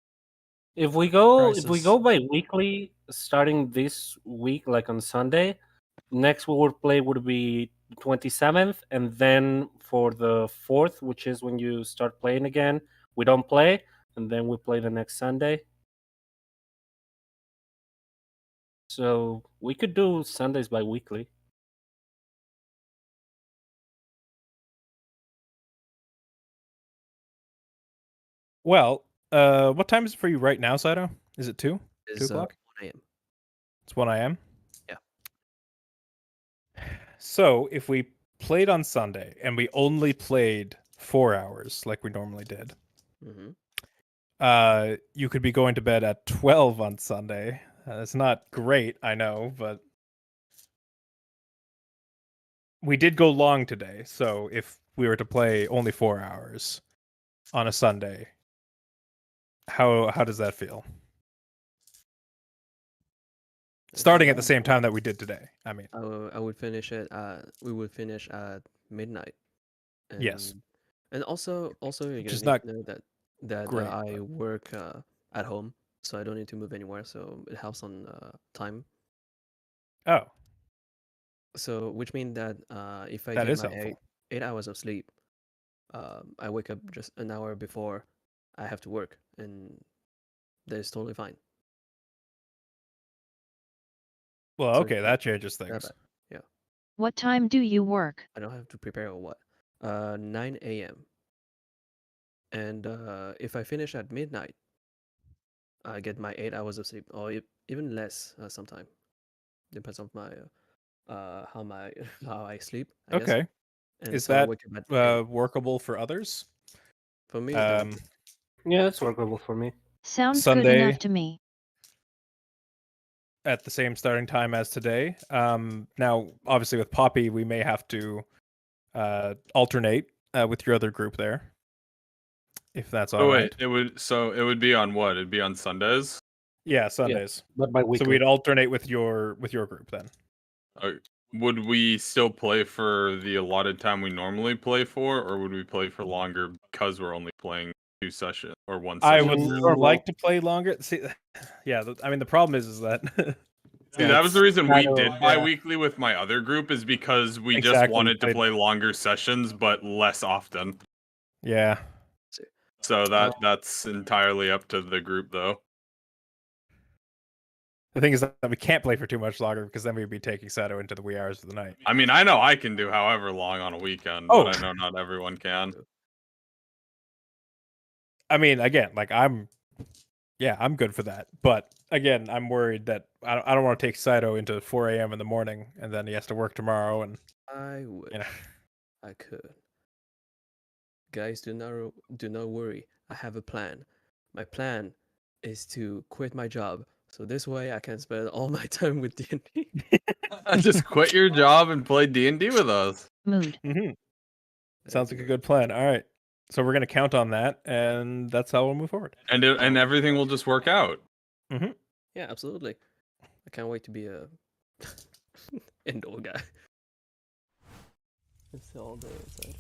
If we go Crisis. by weekly, starting this week, like on Sunday, next we would play would be 27th, and then for the 4th, which is when you start playing again, we don't play, and then we play the next Sunday. So we could do Sundays by weekly. Well, what time is it for you right now, Saito? Is it 2? 2 Is o'clock? 1 a.m. It's 1 a.m. Yeah. So if we played on Sunday and we only played 4 hours like we normally did, you could be going to bed at 12 on Sunday. It's not great, I know, but we did go long today. So if we were to play only 4 hours on a Sunday, how does that feel? Starting at the same time that we did today. I mean, I would finish it. We would finish at midnight. And, yes. And also you Which is need not to know that great, I but- work at home, so I don't need to move anywhere. So it helps on time. Oh, So which means that if I that get is my helpful. 8 hours of sleep, I wake up just an hour before I have to work, and that is totally fine. Well, So okay, it's that changes not things. bad. Yeah, What time do you work? I don't have to prepare or what. 9 a.m. And if I finish at midnight, I get my 8 hours of sleep, or even less sometime. Depends on my how my how I sleep, I guess. Okay. And Is so I that wake up at 8. workable for others? For me, it's Um, working. Yeah, it's workable for me. Sounds good Sunday enough to me. at the same starting time as today. Now, obviously, with Poppy, we may have to alternate with your other group there, if that's all Oh right. wait, it would be on what? It'd be on Sundays. Yeah, Yeah, Sundays. but So bi-weekly. we'd alternate with your group then. Would we still play for the allotted time we normally play for, or would we play for longer because we're only playing 2 sessions or one I session? would Normal. like to play longer. See, yeah, I mean the problem is that See, that was the reason we Shadow, did yeah. bi-weekly with my other group, is because we just Exactly, wanted to played- play longer sessions but less often. yeah. So that's entirely up to the group, though. The thing is that we can't play for too much longer because then we'd be taking Sato into the wee hours of the night. I mean, I know I can do however long on a weekend, Oh. but I know not everyone can. I mean, again, like I'm good for that. But again, I'm worried that I don't want to take Saito into 4 a.m. in the morning and then he has to work tomorrow. And I wish you know, I could. Guys, do not worry. I have a plan. My plan is to quit my job, so this way I can spend all my time with D&D. Just quit your job and play D&D with us. Mood. sounds like a good plan. All right, so we're gonna count on that, and that's how we'll move forward. And everything will just work out. Yeah, absolutely. I can't wait to be a indoor guy. It's all day outside.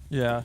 Yeah.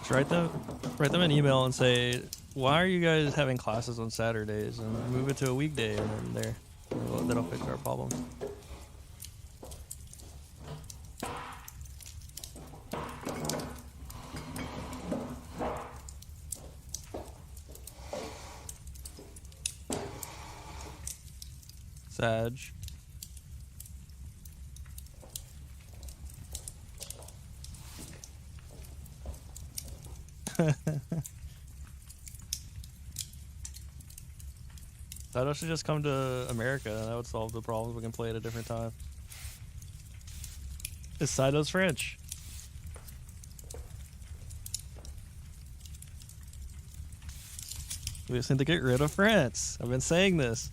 Just write them an email and say, why are you guys having classes on Saturdays, and move it to a weekday, and then that'll fix our problems. Sag. Sato should just come to America, and that would solve the problem. We can play at a different time. Is Sato's French? We just need to get rid of France. I've been saying this.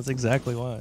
That's exactly why.